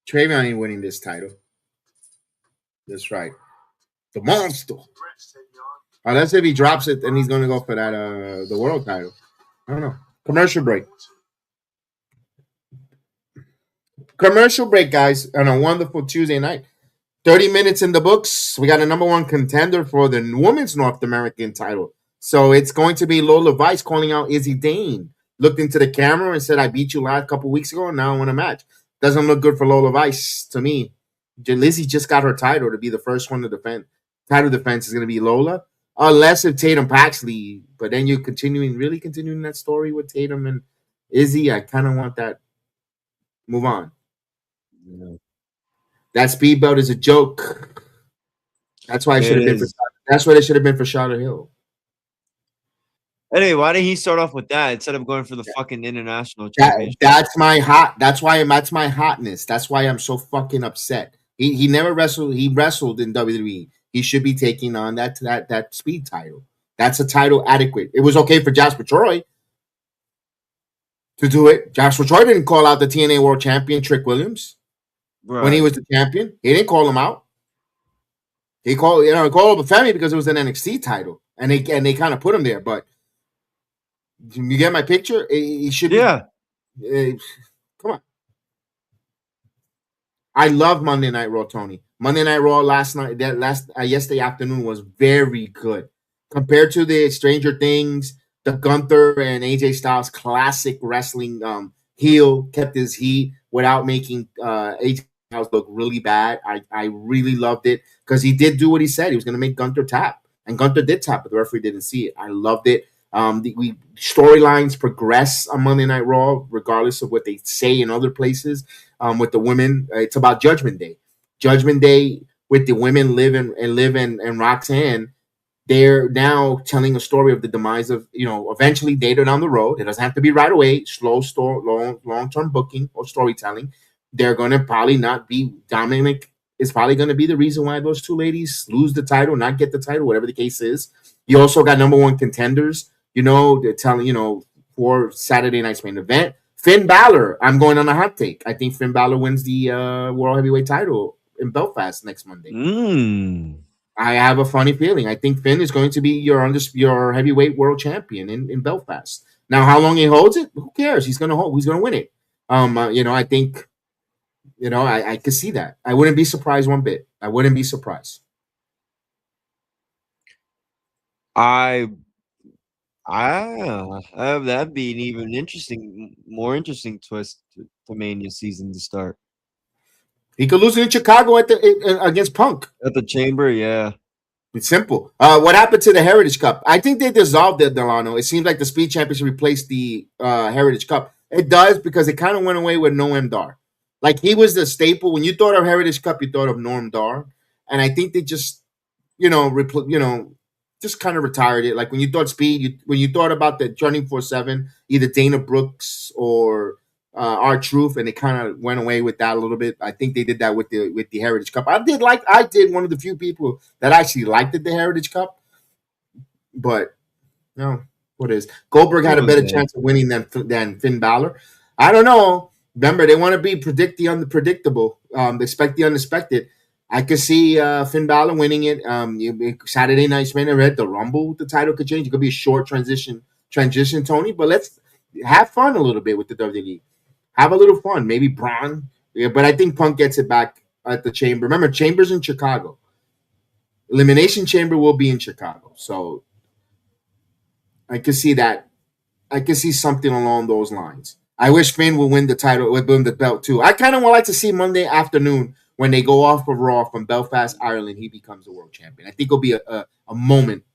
Tavion ain't winning this title. That's right. The monster. Unless if he drops it, then he's going to go for that the world title. I don't know. Commercial break. Commercial break, guys, on a wonderful Tuesday night. 30 minutes in the books. We got a number one contender for the women's North American title. So it's going to be Lola Vice calling out Izzy Dane. Looked into the camera and said, I beat you last couple weeks ago, and now I want a match. Doesn't look good for Lola Vice to me. Lizzie just got her title to be the first one to defend. Title defense is going to be Lola. Unless if Tatum Paxley, but then you're continuing that story with Tatum and Izzy. I kind of want that. Move on. Yeah. That speed belt is a joke. That's why it should have been. That's what it should have been for Charlotte Hill. Anyway, why didn't he start off with that instead of going for the fucking international championship? That's my hotness. That's why I'm so fucking upset. He never wrestled. He wrestled in WWE. He should be taking on that speed title. That's a title adequate. It was okay for Jasper Troy to do it. Jasper Troy didn't call out the TNA World Champion Trick Williams when he was the champion. He didn't call him out. He called Oba Femi because it was an NXT title, and they kind of put him there. But you get my picture? He should. Yeah. Come on. I love Monday Night Raw, Tony. Monday Night Raw yesterday afternoon was very good compared to the Stranger Things, the Gunther and AJ Styles classic wrestling. Heel kept his heat without making AJ Styles look really bad. I really loved it because he did do what he said. He was going to make Gunther tap, and Gunther did tap, but the referee didn't see it. I loved it. The storylines progress on Monday Night Raw, regardless of what they say in other places. With the women, it's about Judgment Day. Judgment Day with the women, Liv and Roxanne. They're now telling a story of the demise of, eventually later down the road. It doesn't have to be right away. Slow long-term booking or storytelling. They're going to probably not be. Dominic is probably going to be the reason why those two ladies lose the title, not get the title, whatever the case is. You also got number one contenders. They're telling, for Saturday night's main event. Finn Balor, I'm going on a hot take. I think Finn Balor wins the World Heavyweight title in Belfast next Monday. I have a funny feeling. I think Finn is going to be your heavyweight world champion in Belfast. Now, how long he holds it, who cares? He's going to win it. I think, I could see that. I wouldn't be surprised one bit. I wouldn't be surprised. That'd be an even more interesting twist to Mania season to start. He could lose it in Chicago against Punk at the Chamber. Yeah, it's simple. What happened to the Heritage Cup? I think they dissolved it, Delano. It seems like the Speed Championship replaced the Heritage Cup. It does because it kind of went away with Noam Dar. Like he was the staple. When you thought of Heritage Cup, you thought of Noam Dar, and I think they just, just kind of retired it. Like when you thought Speed, when you thought about the 24/7, either Dana Brooks or R-Truth, and it kind of went away with that a little bit. I think they did that with the Heritage Cup. I did one of the few people that actually liked the Heritage Cup, but what is Goldberg had a better chance of winning than Finn Balor. I don't know. Remember, they want to predict the unpredictable, expect the unexpected. I could see Finn Balor winning it. Saturday night's main event, the Rumble, the title could change. It could be a short transition, Tony. But let's have fun a little bit with the WWE. Have a little fun. Maybe Braun. Yeah, but I think Punk gets it back at the Chamber. Remember, Chamber's in Chicago. Elimination Chamber will be in Chicago. So I could see that. I could see something along those lines. I wish Finn would win the title, would win the belt too. I kind of would like to see Monday afternoon when they go off of Raw from Belfast, Ireland, he becomes a world champion. I think it'll be a moment.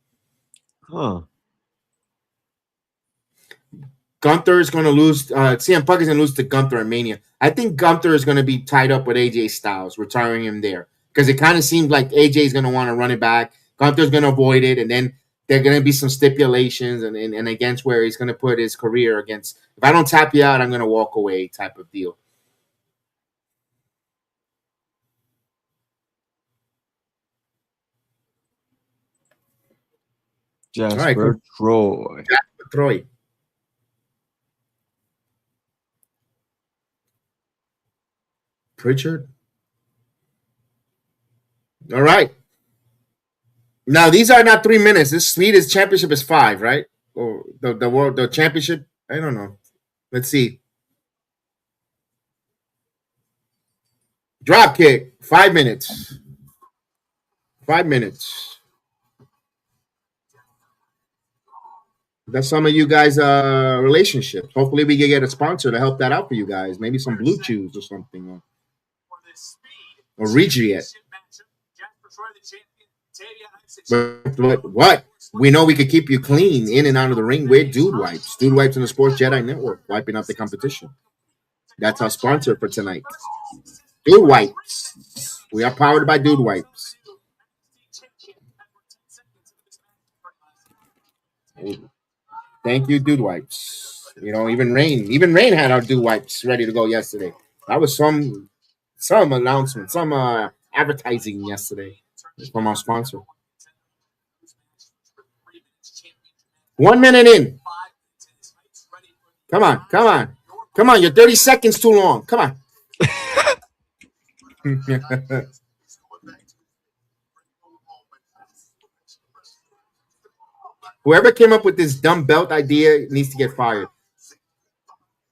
Gunther is going to lose. CM Punk is going to lose to Gunther at Mania. I think Gunther is going to be tied up with AJ Styles, retiring him there. Because it kind of seems like AJ is going to want to run it back. Gunther's going to avoid it. And then there are going to be some stipulations and against where he's going to put his career against. If I don't tap you out, I'm going to walk away type of deal. Jasper All right, cool. Troy. Jasper Troy. Pritchard. All right. Now these are not 3 minutes. This Swedish championship is 5, right? Or the championship? I don't know. Let's see. Drop kick. 5 minutes. 5 minutes. That's some of you guys' relationships. Hopefully, we can get a sponsor to help that out for you guys. Maybe some Blue Chews or something, or Regiet. But what? We know we could keep you clean in and out of the ring with Dude Wipes. Dude Wipes on the Sports Jedi Network, wiping out the competition. That's our sponsor for tonight. Dude Wipes. We are powered by Dude Wipes. Thank you, Dude Wipes. You know, even Rain had our Dude Wipes ready to go yesterday. That was some announcement, some advertising yesterday from our sponsor. 1 minute in. Come on. You're 30 seconds too long. Come on. Whoever came up with this dumb belt idea needs to get fired.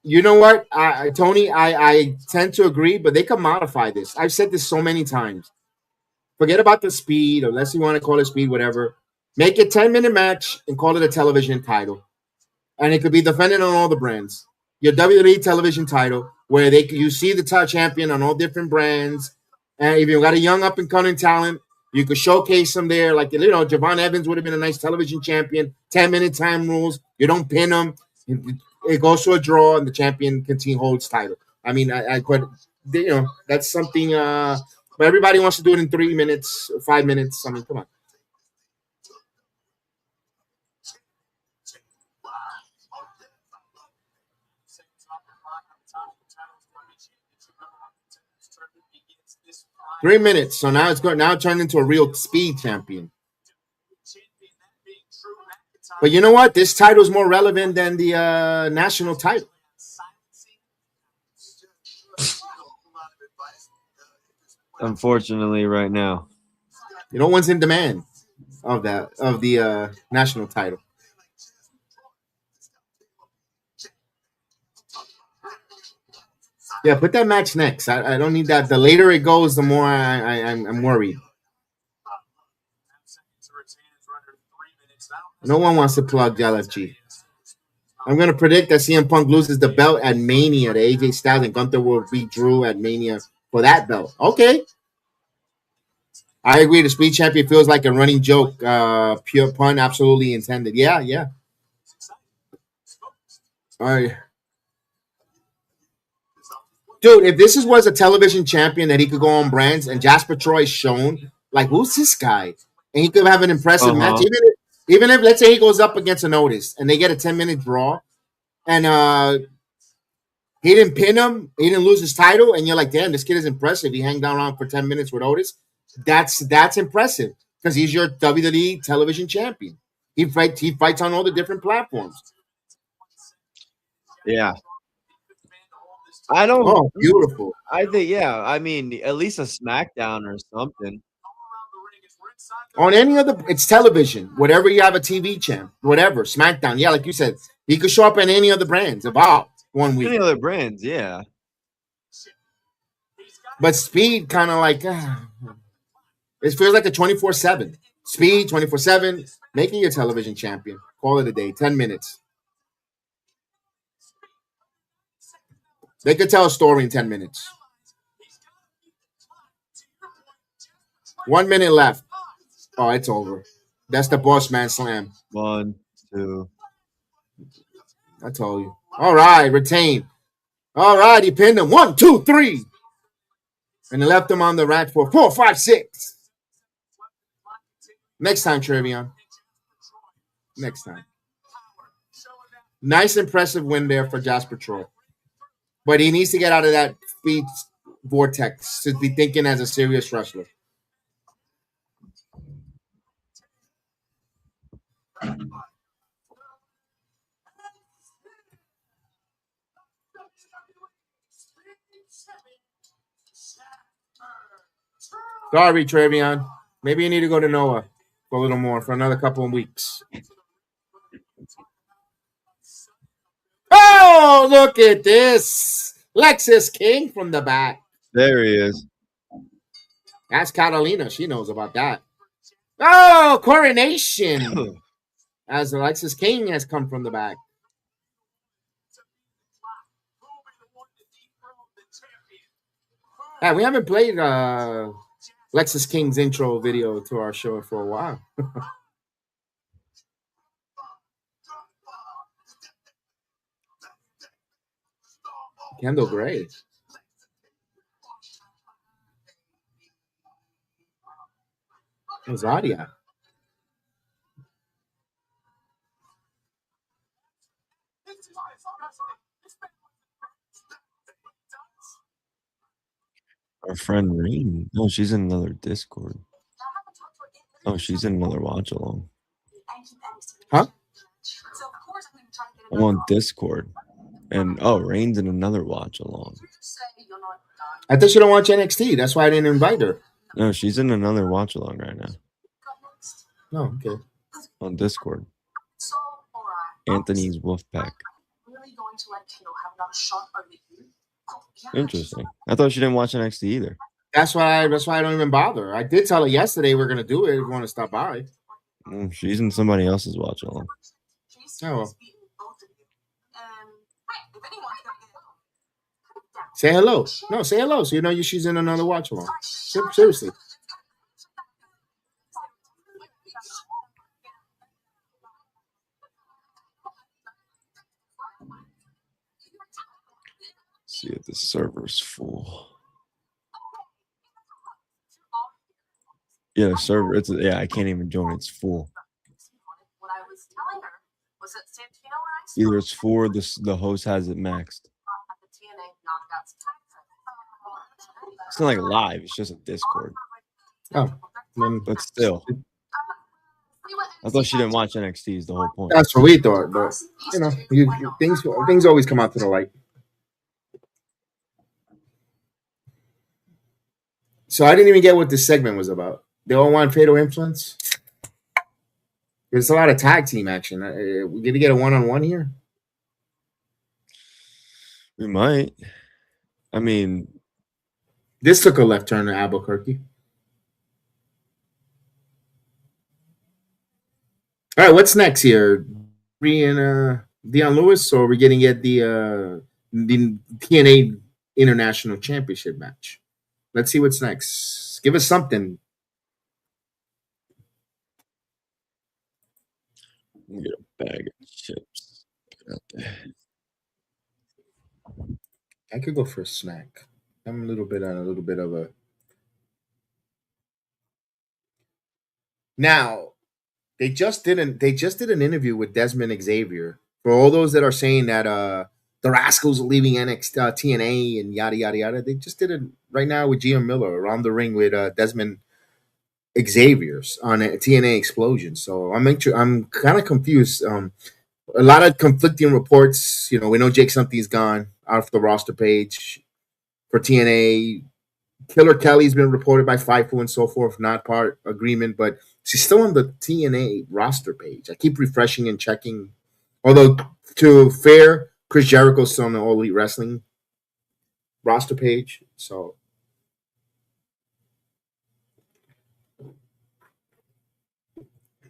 You know what, Tony? I tend to agree, but they can modify this. I've said this so many times. Forget about the speed, unless you want to call it speed, whatever. Make it 10-minute match and call it a television title. And it could be defended on all the brands. Your WWE television title, where you see the top champion on all different brands. And if you've got a young up-and-coming talent, you could showcase them there. Like, Javon Evans would have been a nice television champion. 10-minute time rules. You don't pin them. It goes to a draw, and the champion holds title. I mean, that's something. But everybody wants to do it in 3 minutes, 5 minutes. I mean, come on. Three minutes. So now it turned into a real speed champion. But you know what? This title is more relevant than the national title. Unfortunately, right now. No one's in demand of the national title. Yeah, put that match next. I don't need that. The later it goes, the more I'm worried. No one wants to plug LFG. I'm going to predict that CM Punk loses the belt at Mania. The AJ Styles and Gunther will beat Drew at Mania for that belt. Okay. I agree. The speed champion feels like a running joke. Pure pun, absolutely intended. Yeah. All right. Dude, if this was a television champion that he could go on brands and Jasper Troy's shown, like, who's this guy? And he could have an impressive match. Even if, let's say, he goes up against an Otis and they get a 10-minute draw and he didn't pin him, he didn't lose his title, and you're like, damn, this kid is impressive. He hanged around for 10 minutes with Otis. That's impressive because he's your WWE television champion. He fights on all the different platforms. Yeah. I don't. Oh, beautiful. I think, yeah. I mean, at least a SmackDown or something. On any other, it's television. Whatever you have a TV champ, whatever SmackDown. Yeah, like you said, he could show up in any other brands. About 1 week. Any other brands, yeah. But speed, kind of like it feels like a 24/7 speed, 24/7. Making your television champion. Call it a day. 10 minutes. They could tell a story in 10 minutes. 1 minute left. Oh, it's over. That's the boss man slam. 1, 2. I told you. All right, retain. All right, he pinned him. 1, 2, 3. And he left him on the rack for 4, 5, 6. Next time, Tavion. Next time. Nice, impressive win there for Jasper Troy. But he needs to get out of that speed vortex to be thinking as a serious wrestler. Sorry, Tavion. Maybe you need to go to Noah for a little more, for another couple of weeks. Oh, look at this. Lexus King from the back. There he is. That's Catalina. She knows about that. Oh, coronation. As Alexis King has come from the back. Yeah, we haven't played Lexus King's intro video to our show for a while. Kendall Gray. Zadia. Our friend Rain. No, she's in another Discord. Oh, she's in another watch along. Huh? I'm on Discord. And Rain's in another watch along. I thought she don't watch NXT. That's why I didn't invite her. No, she's in another watch along right now. Oh, okay. On Discord. Anthony's Wolfpack. Interesting. I thought she didn't watch NXT either. That's why I don't even bother. I did tell her yesterday we're gonna do it if you want to stop by. She's in somebody else's watch along. Oh, well. Say hello. No, say hello. So you know she's in another watch along. Seriously. See if the server's full. Yeah, the server. I can't even join. It's full. Either it's full or the host has it maxed. It's not like live. It's just a Discord. Oh, but still. I thought she didn't watch NXT is the whole point. That's what we thought, but things always come out to the light. So I didn't even get what this segment was about. They all want Fatal Influence. There's a lot of tag team action. We're going to get a one-on-one here? We might. I mean, this took a left turn to Albuquerque. All right, what's next here? And Dion Lewis, or are we getting at the TNA International Championship match? Let's see what's next. Give us something. Get a bag of chips. I could go for a snack. I'm a little bit of a. Now, they just did an interview with Desmond Xavier. For all those that are saying that the Rascals are leaving NXT TNA and yada yada yada, they just did it right now with Gio Miller around the ring with Desmond Xavier's on a TNA Explosion. So I'm kind of confused. A lot of conflicting reports. You know, we know Jake Something's gone off the roster page for TNA. Killer Kelly's been reported by FIFO and so forth, not part agreement, but she's still on the TNA roster page. I keep refreshing and checking. Although, to fair, Chris Jericho's still on the All Elite Wrestling roster page. So,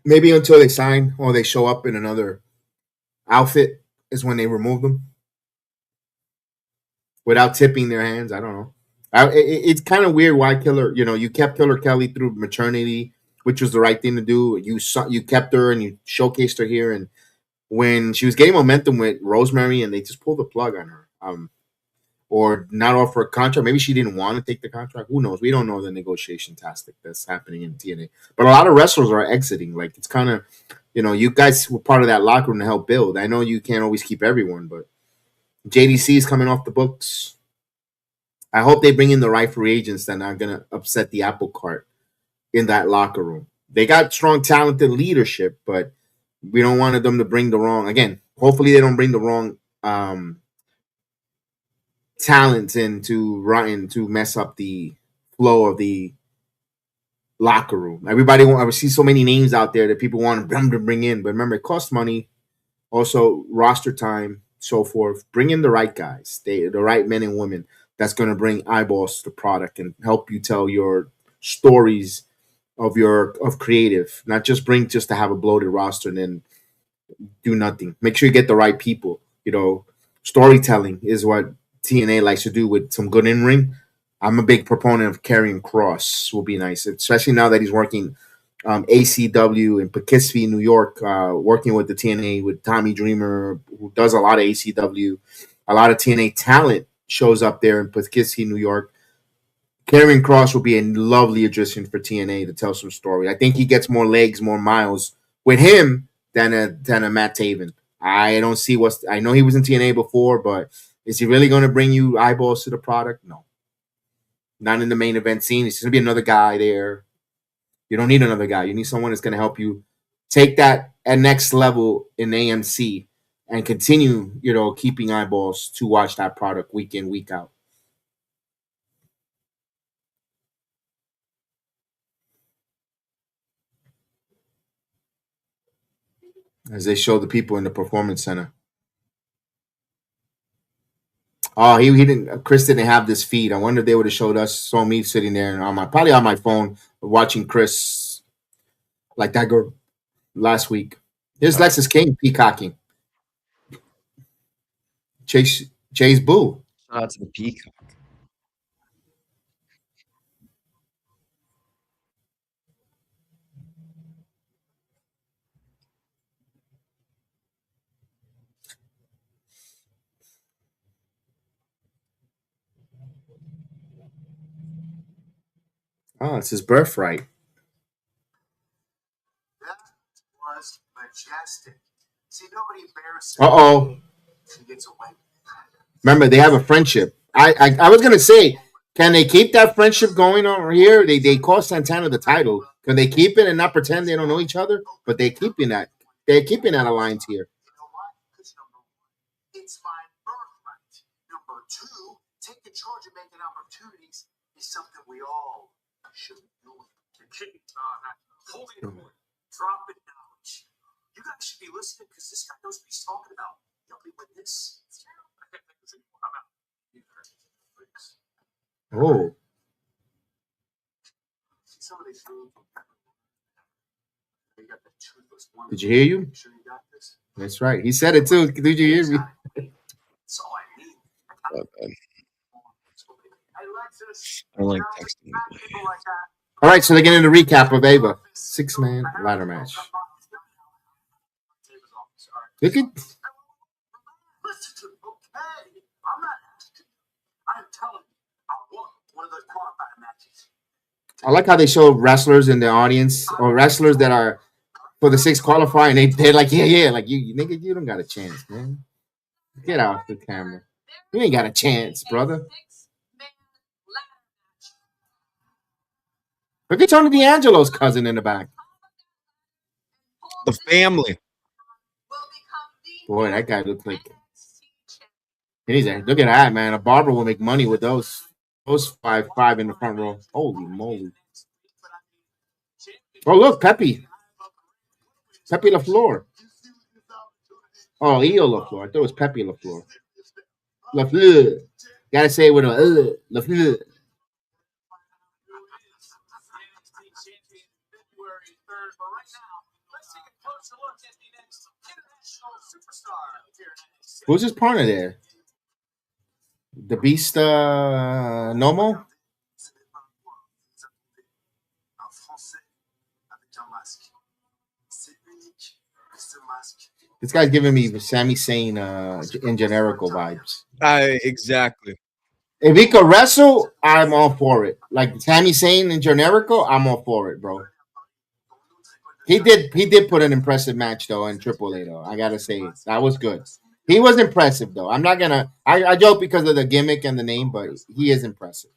maybe until they sign or they show up in another outfit is when they remove them. Without tipping their hands. I don't know. It's kind of weird why you kept Killer Kelly through maternity, which was the right thing to do. You kept her and you showcased her here, and when she was getting momentum with Rosemary, and they just pulled the plug on her. Or not offer a contract. Maybe she didn't want to take the contract. Who knows? We don't know the negotiation tactic that's happening in TNA. But a lot of wrestlers are exiting. Like, it's kind of, you guys were part of that locker room to help build. I know you can't always keep everyone, but JDC is coming off the books. I hope they bring in the right free agents that are not going to upset the apple cart in that locker room. They got strong, talented leadership, but we don't want them to bring the wrong. Again, hopefully they don't bring the wrong talent to mess up the flow of the locker room. I see so many names out there that people want them to bring in, but remember, it costs money. Also, roster time, so forth. Bring in the right guys, the right men and women that's going to bring eyeballs to the product and help you tell your stories of creative. Not just to have a bloated roster and then do nothing. Make sure you get the right people. Storytelling is what TNA likes to do with some good in-ring. I'm a big proponent of Karrion Kross. Will be nice, especially now that he's working ACW in Poughkeepsie, New York, working with the TNA with Tommy Dreamer, who does a lot of ACW. A lot of TNA talent shows up there in Poughkeepsie, New York. Karrion Kross will be a lovely addition for TNA to tell some story. I think he gets more legs, more miles with him than a Matt Taven. I don't see I know he was in TNA before, but is he really going to bring you eyeballs to the product? No. Not in the main event scene. It's going to be another guy there. You don't need another guy. You need someone that's going to help you take that at next level in AMC and continue, keeping eyeballs to watch that product week in, week out. As they show the people in the performance center. Oh, he didn't. Chris didn't have this feed. I wonder if they would have saw me sitting there and probably on my phone watching Chris like that girl last week. Here's Lexus King peacocking. Chase Boo. Shout out to the peacock. Oh, it's his birthright. That was majestic. See, nobody embarrasses. Uh-oh. She gets away. Remember, they have a friendship. I was gonna say, can they keep that friendship going over here? They cost Santana the title. Can they keep it and not pretend they don't know each other? But they're keeping that alliance here. You know why? Because number one, it's my birthright. Number two, taking charge of making opportunities is something we all should be doing. Holding the dropping knowledge. You guys should be listening because this guy knows what he's talking about. Help me with this. Oh. Some of these Did you hear you? Sure you got this? That's right. He said it too. Did you hear me? That's all I need. I don't like texting. All right, so they're getting a recap of Ava. 6-man ladder match. Look at. Listen to me, okay? I'm not asking. I'm telling you, I want one of those qualified matches. I like how they show wrestlers in the audience or wrestlers that are for the 6 qualifying. They're like, yeah, like you nigga, you don't got a chance, man. Get off the camera. You ain't got a chance, brother. Look at Tony D'Angelo's cousin in the back. The family. Boy, that guy looks like. Look at that, man. A barber will make money with those five in the front row. Holy moly! Oh, look, Pepe LaFleur. Oh, Io LaFleur. I thought it was Pepe LaFleur. LaFleur. Gotta say it with a LaFleur. Who's his partner there? The Beast Nomo? This guy's giving me Sami Zayn in Generico vibes. Exactly. If he could wrestle, I'm all for it. Like Sami Zayn in Generico, I'm all for it, bro. He did put an impressive match though in AAA though. I gotta say that was good. He was impressive though. I'm not gonna. I joke because of the gimmick and the name, but he is impressive.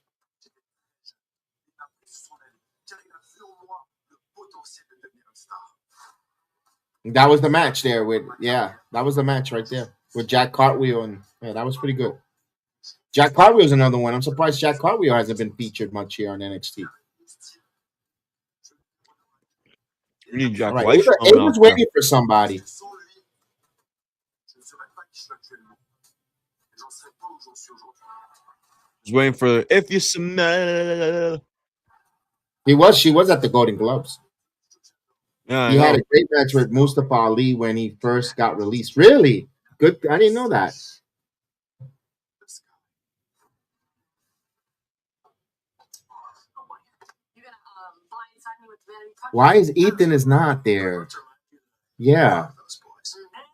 That was the match there with that was the match right there with Jack Cartwheel and that was pretty good. Jack Cartwheel's another one. I'm surprised Jack Cartwheel hasn't been featured much here on NXT. You need Jack Right. White. Ava's waiting for somebody. He's waiting for if you smell. She was at the Golden Gloves. Yeah, he had a great match with Mustafa Ali when he first got released. Really? Good. I didn't know that. Why is Ethan is not there? Yeah.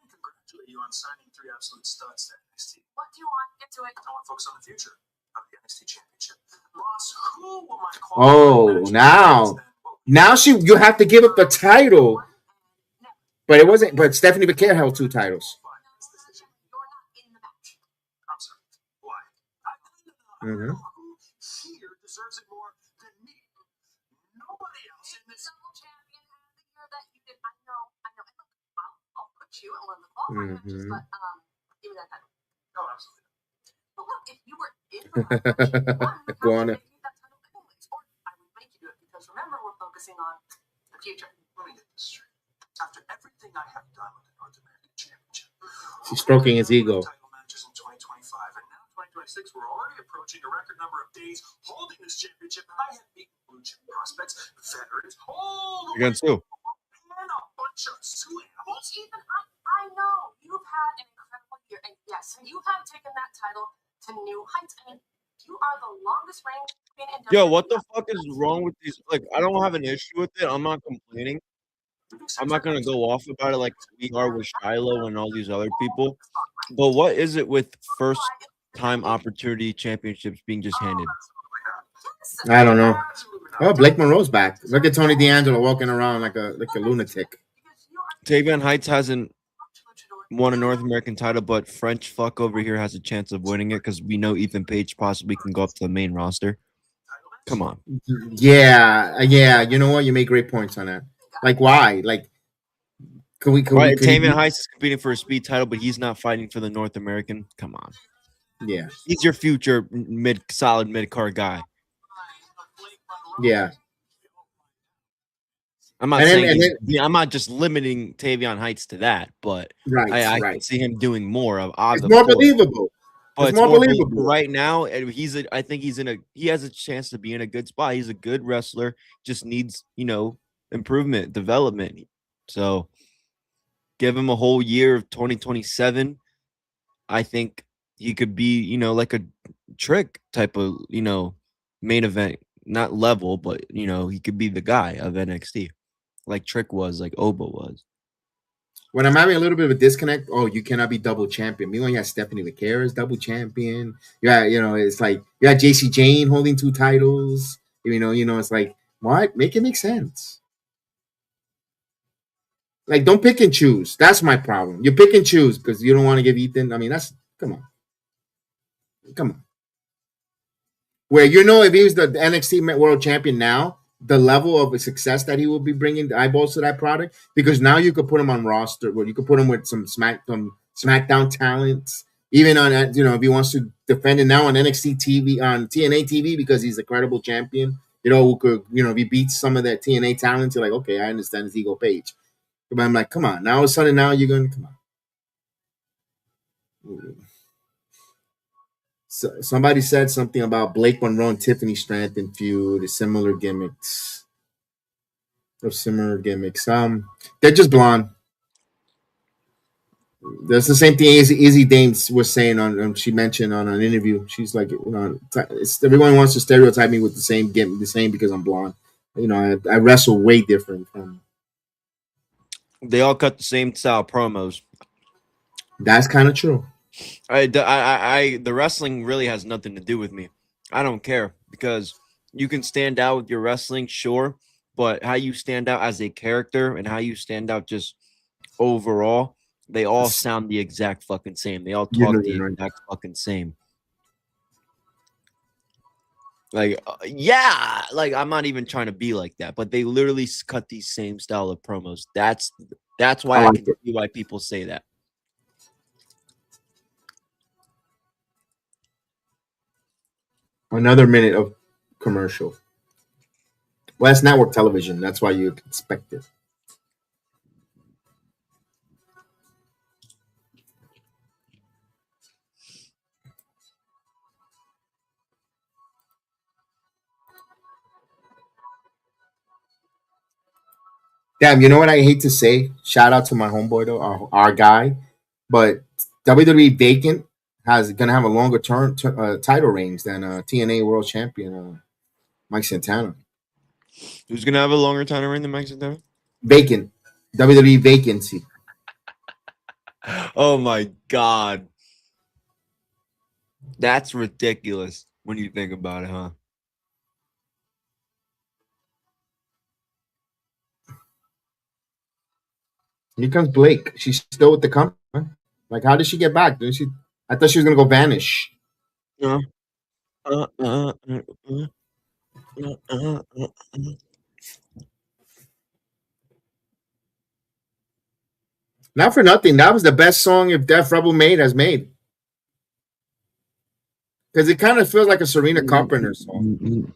Congratulate you on signing 3 absolute studs to NXT. What do you want? Get to it. I want to focus on the future of the NXT Championship. Ross, who will my call? Oh, now you have to give up the title. But it wasn't. But Stephanie Vaquer held 2 titles. I'm sorry. Why? Mm-hmm. Here deserves it more than me. Nobody else in this. Champion had the year that you did. I know. I'll put you in one of the qualifying matches, but give me that title. Oh, absolutely. But look, if you were in the match, Go on. that title anyways, or I would make you do it because remember we're focusing on the future. Let me get this straight. After everything I have done with the North American Championship, She's stroking his ego. title matches in 2025, and now 2026, we're already approaching a record number of days holding this championship. I have beaten blue chip prospects, veterans, all the way Against who? and a bunch of swivels. Ethan, I know you've had an incredible year, and yes, you have taken that title to new heights. I mean, you are the longest reigning in Yo, what the fuck is wrong with these? Like, I don't have an issue with it. I'm not complaining. I'm not gonna go off about it like we are with Shiloh and all these other people. But what is it with first time opportunity championships being just handed? I don't know. Oh, Blake Monroe's back. Look at Tony D'Angelo walking around like a lunatic. Tavion Heights hasn't won a North American title, but French fuck over here has a chance of winning it because we know Ethan Page possibly can go up to the main roster. Come on. Yeah. You know what? You make great points on that. Like, why? Like, can we? Tavion Heights is competing for a speed title, but he's not fighting for the North American. Come on. Yeah. He's your future solid mid-card guy. Yeah. I'm not I'm not just limiting Tavion Heights to that, but I can see him doing more of. It's more believable. But it's more believable right now. And he has a chance to be in a good spot. He's a good wrestler. Just needs improvement, development. So give him a whole year of 2027. I think he could be like a Trick type of main event, not level, but he could be the guy of NXT. Like Trick was, like Oba was. When I'm having a little bit of a disconnect, you cannot be double champion. Meanwhile, you have Stephanie Vaquer as double champion. Yeah, it's like you got JC Jane holding 2 titles. It's like, what? Make it make sense. Like, don't pick and choose. That's my problem. You pick and choose because you don't want to give Ethan. I mean, come on. Where if he was the NXT World Champion now, the level of success that he will be bringing the eyeballs to that product, because now you could put him on roster, where you could put him with some SmackDown talents, even on if he wants to defend it now on NXT TV, on TNA TV, because he's a credible champion. Who could if he beats some of that TNA talent, you're like, okay, I understand his ego Page, but I'm like, come on, now all of a sudden now you're going to come on. So somebody said something about Blake Monroe and Tiffany Stratton feud, similar gimmicks. They're just blonde. That's the same thing Izzy Dames was saying she mentioned on an interview. She's like, everyone wants to stereotype me with the same because I'm blonde. I wrestle way different from. They all cut the same style promos. That's kind of true. The wrestling really has nothing to do with me. I don't care because you can stand out with your wrestling, sure, but how you stand out as a character and how you stand out just overall, they all sound the exact fucking same. They all talk the exact fucking same. Like, yeah, like I'm not even trying to be like that, but they literally cut these same style of promos. That's why I can see why people say that. Another minute of commercial. Well, that's network television. That's why you expect it. Damn, you know what I hate to say? Shout out to my homeboy though, our guy. But WWE Vacant gonna have a longer title range than TNA World Champion Mike Santana. Who's gonna have a longer title reign than Mike Santana? Vacant. WWE Vacancy. Oh my god. That's ridiculous when you think about it, huh? Here comes Blake. She's still with the company. Like, how did she get back? Didn't she? I thought she was gonna go vanish. Not for nothing. That was the best song if Def Rebel has made. Because it kind of feels like a Serena Carpenter song.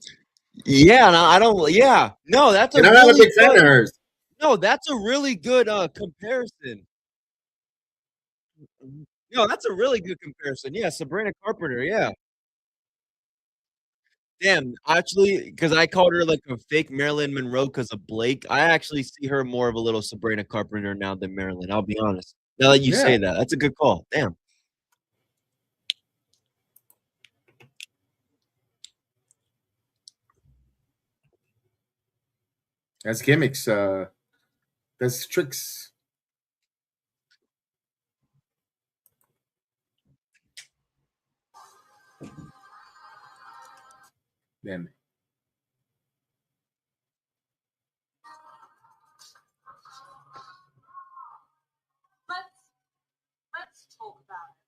Yeah, no, I don't. Yeah, no, that's a And I'm really not a big fan good, of hers. no, that's a really good comparison. No, that's a really good comparison. Yeah, Sabrina Carpenter. Yeah. Damn, actually, because I called her like a fake Marilyn Monroe because of Blake. I actually see her more of a little Sabrina Carpenter now than Marilyn. I'll be honest. Now that you say that, that's a good call. Damn. That's gimmicks. That's tricks. Damn. Let's talk about it.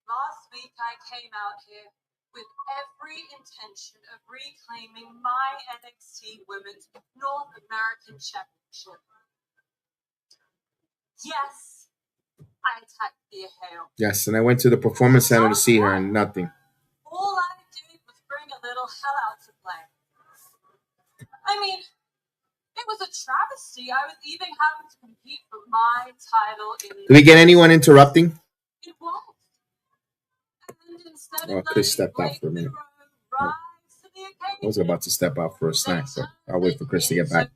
Last week I came out here with every intention of reclaiming my NXT Women's North American Championship. Yes, I attacked Thea Hale. Yes, and I went to the Performance Center to see her, and nothing. All I did was bring a little hell out to play. I mean, it was a travesty. I was even having to compete for my title in. Do we get anyone interrupting? It was. And instead Oh, Chris stepped out for a minute. I was about to step out for a snack, but I'll wait for Chris to get back.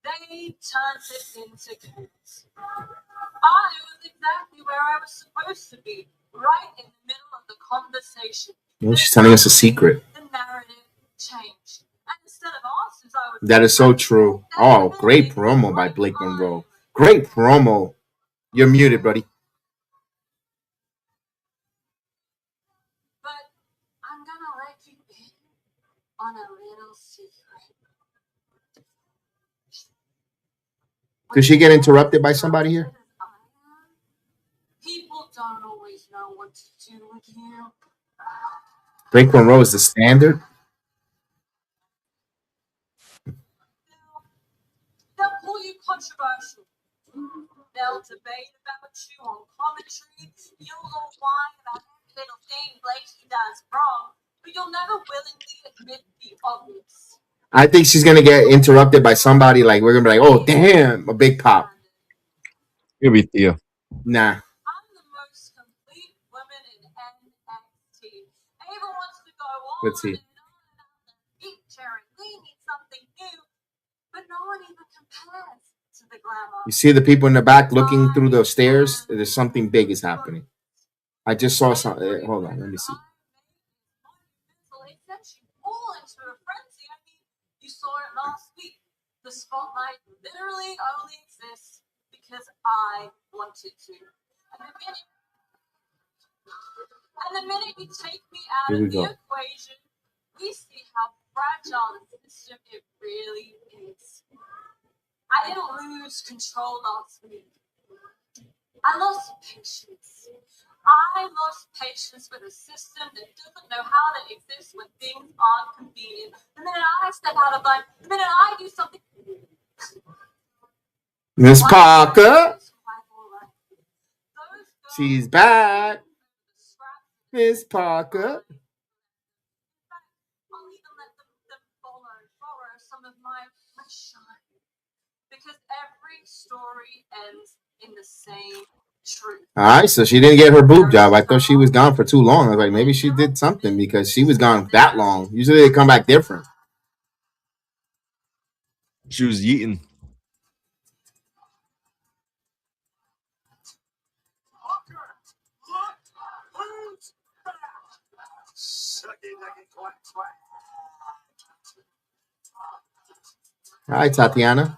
They turned it into chaos. I was exactly where I was supposed to be, right in the middle of the conversation. Well, she's telling us a secret. The narrative changed. And instead of answers, I was. That is so true. Oh, great promo by Blake Monroe. Great promo. You're muted, buddy. But I'm gonna let you in on a little secret. Did she get interrupted by somebody here? People don't always know what to do with you. Blake Monroe is the standard. They'll call you controversial. They'll debate about you on commentary. You'll all whine about every little thing Blakey does wrong, but you'll never willingly admit the obvious. I think she's gonna get interrupted by somebody. Like we're gonna be like, "Oh, damn, a big pop." It'll be Theo. Nah. I'm the most complete woman in NXT. Ava wants to go on Let's see. and on picture, and we need something new, but no one even compares to the glamour. You see the people in the back looking through the stairs. There's something big is happening. I just saw something. Hold on, let me see. It sent you all into a frenzy. I mean, you saw it last week. The spotlight literally only exists because I wanted to. And the minute you take me out Here we of the go. equation, we see how fragile the system it really is. I didn't lose control last week. I lost patience. I lost patience with a system that doesn't know how to exist when things aren't convenient. The minute I step out of line, the minute I do something. Miss Parker, she's back. Miss Parker. I'll even let them borrow some of my shine. Because every story ends in the same truth. All right, so she didn't get her boob job. I thought she was gone for too long. I was like, maybe she did something because she was gone that long. Usually they come back different. She was eating. Hi, Tatiana.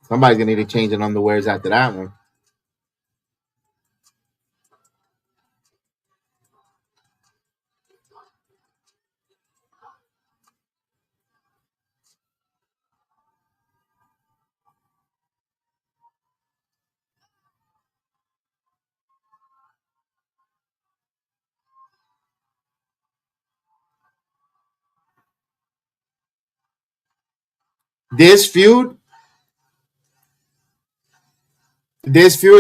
Somebody's gonna need to change the underwears after that one. This feud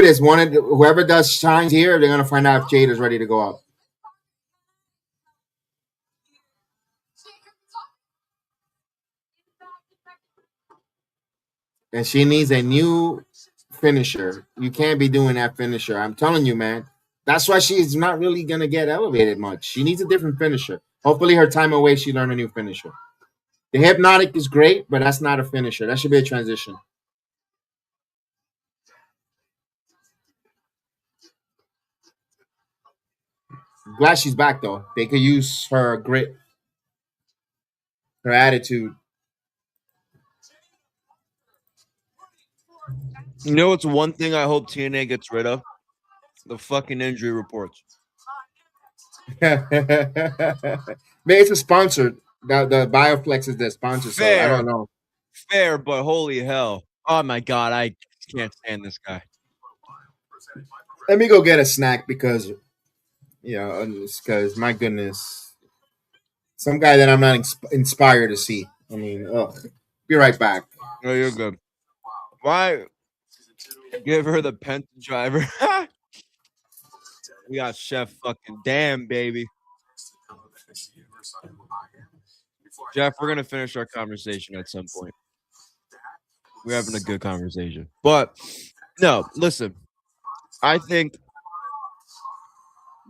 is one of whoever does shines here. They're gonna find out if Jade is ready to go up, and she needs a new finisher. You can't be doing that finisher. I'm telling you, man. That's why she's not really gonna get elevated much. She needs a different finisher. Hopefully, her time away, she learned a new finisher. The hypnotic is great, but that's not a finisher. That should be a transition. Glad she's back though. They could use her grit, her attitude. You know what's one thing I hope TNA gets rid of? The fucking injury reports. Maybe it's a sponsored. The Bioflex is the sponsor, so I don't know. Fair, but holy hell. Oh my god, I can't stand this guy. Let me go get a snack because, my goodness, some guy that I'm not inspired to see. I mean, be right back. No, you're good. Why give her the Penta driver? We got Chef fucking damn, baby. Jeff, we're gonna finish our conversation at some point. We're having a good conversation. But no, listen. I think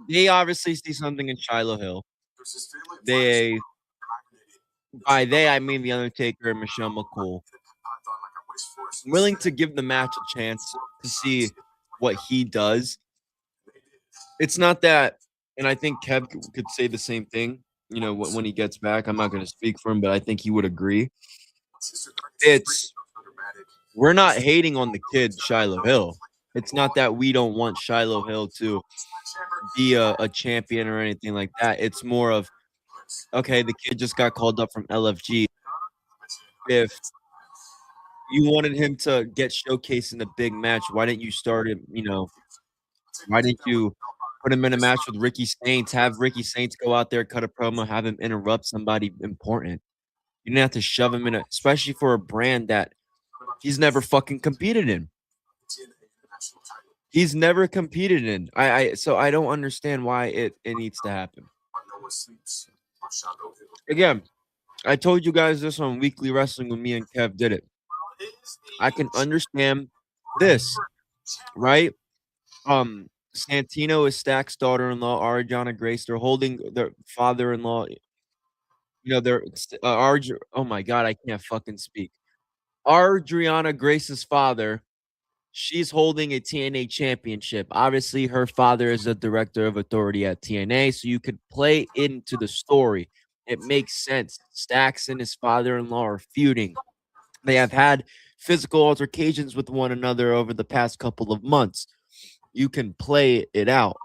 they obviously see something in Shiloh Hill. By they, I mean The Undertaker and Michelle McCool. Willing to give the match a chance to see what he does. It's not that, and I think Kev could say the same thing, when he gets back. I'm not going to speak for him, but I think he would agree. We're not hating on the kid, Shiloh Hill. It's not that we don't want Shiloh Hill to be a champion or anything like that. It's more of, okay, the kid just got called up from LFG. If you wanted him to get showcased in a big match, why didn't you start him, why didn't you put him in a match with Ricky Saints, have Ricky Saints go out there, cut a promo, have him interrupt somebody important? You didn't have to shove him in especially for a brand that he's never fucking competed in. He's never competed in. So I don't understand why it needs to happen. Again, I told you guys this on Weekly Wrestling when me and Kev did it. I can understand this, right? Santino is Stack's daughter-in-law, Ariana Grace. They're holding their father-in-law. They're oh my god, I can't fucking speak. Adriana Grace's father she's holding a TNA championship. Obviously, her father is a director of authority at TNA, so you could play into the story. It makes sense. Stacks and his father-in-law are feuding. They have had physical altercations with one another over the past couple of months. You can play it out.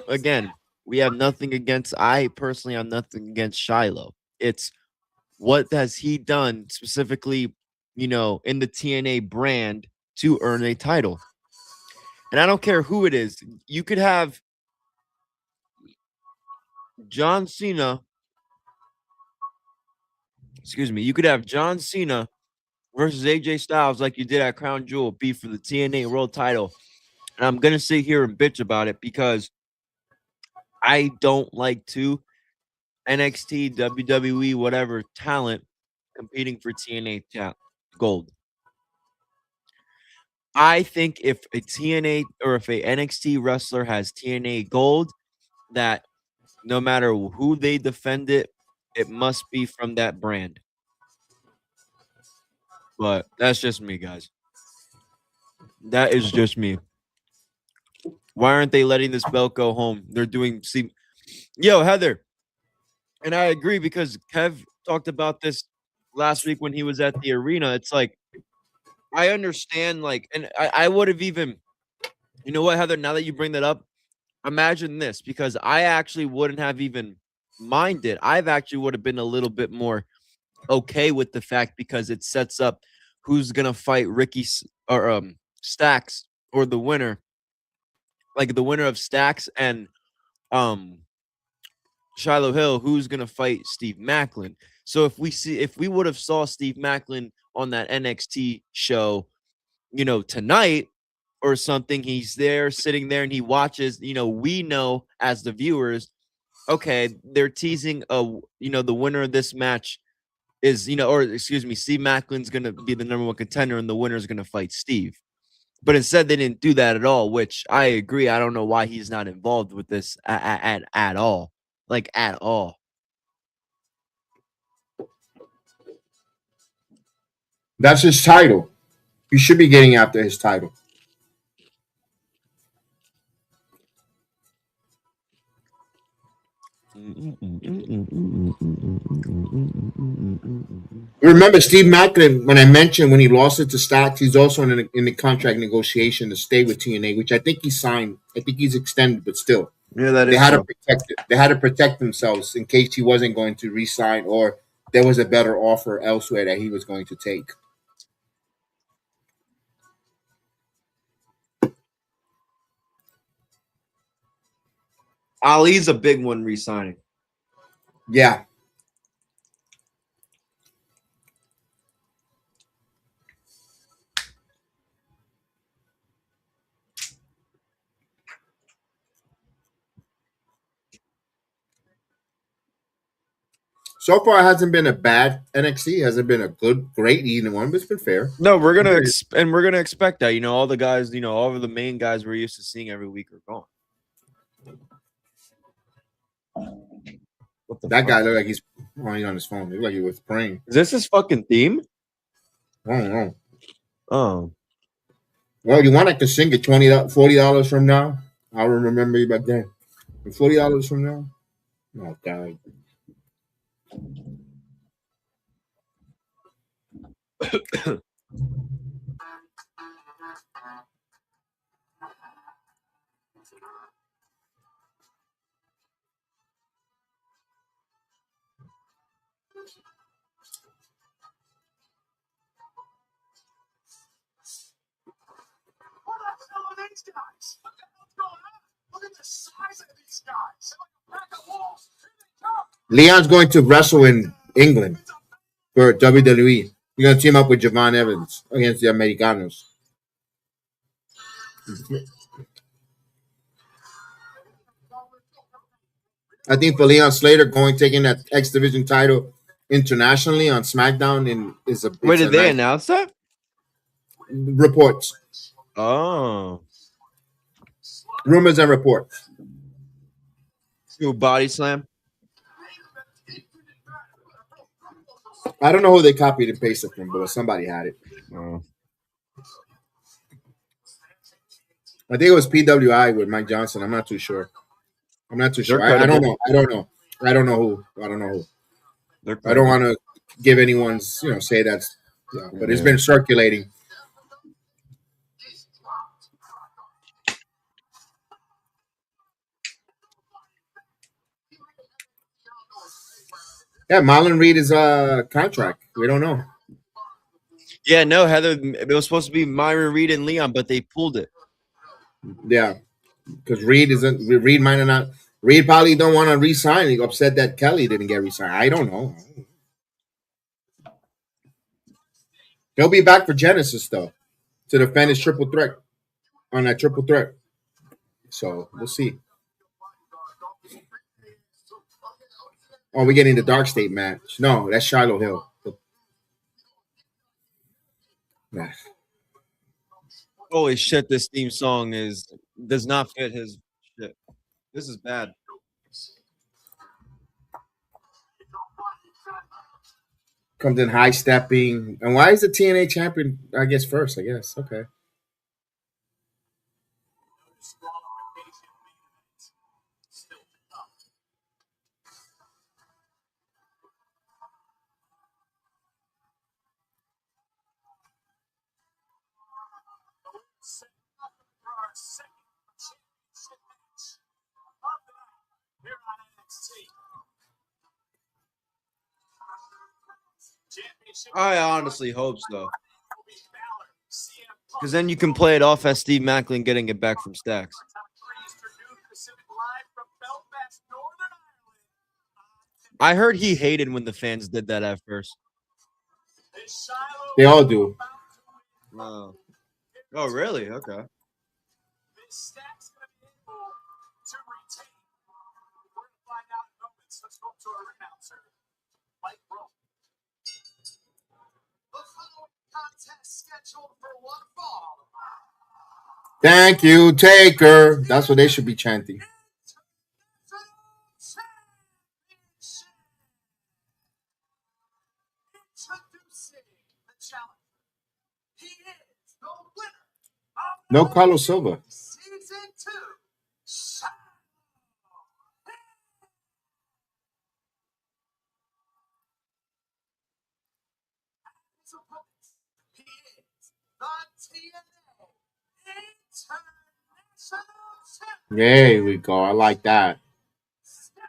Again, I personally have nothing against Shiloh. It's what has he done specifically, in the TNA brand to earn a title? And I don't care who it is. You could have John Cena, you could have John Cena versus AJ Styles like you did at Crown Jewel be for the TNA World title. And I'm going to sit here and bitch about it because I don't like NXT, WWE, whatever talent competing for TNA gold. I think if a TNA or if a NXT wrestler has TNA gold, that no matter who they defend it, it must be from that brand. But that's just me, guys. That is just me. Why aren't they letting this belt go home? They're doing Yo, Heather. And I agree because Kev talked about this last week when he was at the arena. It's like, I understand, and I would have even, you know what, Heather, now that you bring that up, imagine this, because I actually wouldn't have even minded. I've actually would have been a little bit more okay with the fact because it sets up who's going to fight Ricky or Stacks, or the winner, like the winner of Stacks and Shiloh Hill, who's going to fight Steve Macklin. So if we would have saw Steve Macklin on that NXT show, tonight or something, he's there sitting there and he watches, we know as the viewers, okay, they're teasing the winner of this match is, Steve Macklin's going to be the number one contender and the winner is going to fight Steve. But instead they didn't do that at all, which I agree. I don't know why he's not involved with this at all. Like at all. That's his title. He should be getting after his title. Remember, Steve Macklin, when I mentioned when he lost it to Stacks, he's also in the contract negotiation to stay with TNA, which I think he signed. I think he's extended, but still. Yeah, that they had to protect it. They had to protect themselves in case he wasn't going to re-sign or there was a better offer elsewhere that he was going to take. Ali's a big one re-signing. Yeah. So far, it hasn't been a bad NXT. It hasn't been a great either one, but it's been fair. No, we're gonna expect that. All the guys, all of the main guys we're used to seeing every week are gone. That guy looked like he's on his phone. He looked like he was praying. Is this his fucking theme? I don't know. Oh. Well, you want I could sing it $40 from now? I'll remember you back then. $40 from now? Oh, God. What the hell are these guys? What the hell's going on? Look at the size of these guys. They're like a pack of wolves. Here they come. Leon's going to wrestle in England for WWE. He's going to team up with Javon Evans against the Americanos. I think for Leon Slater taking that X Division title internationally on SmackDown Wait, did they announce that? Reports. Oh. Rumors and reports. Ooh, body slam. I don't know who they copied and pasted from, but somebody had it. Oh. I think it was PWI with Mike Johnson. I'm not too sure. They're I don't credible. know. I don't know. I don't know who. They're I don't credible. want to give anyone's, say that's, but it's Yeah. been circulating. Yeah, Marlon Reed is a contract. We don't know. Yeah, no, Heather. It was supposed to be Myron Reed and Leon, but they pulled it. Yeah, because Reed might not. Reed probably don't want to re-sign. He upset that Kelly didn't get re-signed. I don't know. He'll be back for Genesis though to defend his triple threat on that triple threat. So we'll see. Oh, we're getting the Dark State match. No, that's Shiloh Hill. Yeah. Holy shit! This theme song does not fit his shit. This is bad. Comes in high stepping. And why is the TNA champion, I guess, first? I guess. Okay. For our second championship match of the night here on NXT. Championship I honestly hope so, will be Balor, CM Punk, because then you can play it off as Steve Macklin getting it back from Stacks. time 3 Eastern noon Pacific live from Belfast, Northern Ireland. I heard he hated when the fans did that at first. Is Shiloh They all do. about to win? Oh, really? Okay. This Stack's going to be able to retain. We're going to find out in moments. Let's go to our ring announcer, Mike Rowe. The following contest scheduled for one fall. Thank you, Taker. That's what they should be chanting. Introducing the challenger. He is the winner of No Carlos Silva. Season 2. Shiloh. His opponent, he is the TNA International Champion. There we go. I like that. See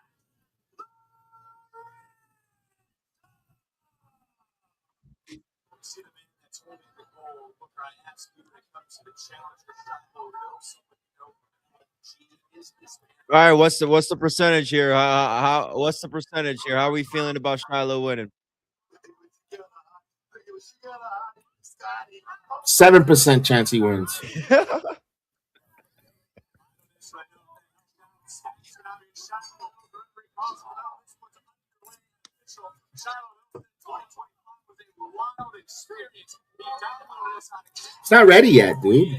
the man that's holding the gold. Look, I ask you when it comes to the challenger, Shiloh Hill, so you know she is this man. All right. What's the percentage here? What's the percentage here? How are we feeling about Shiloh winning? 7% chance he wins. It's not ready yet, dude.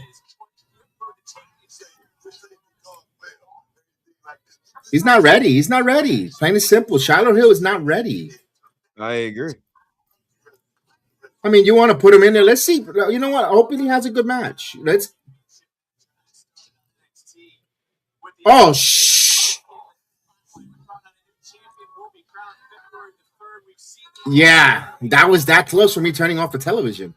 He's not ready. He's not ready. Plain and simple. Shiloh Hill is not ready. I agree. I mean, you want to put him in there? Let's see. You know what? Hopefully, he has a good match. Let's. Oh, shh. Yeah, that was that close for me turning off the television.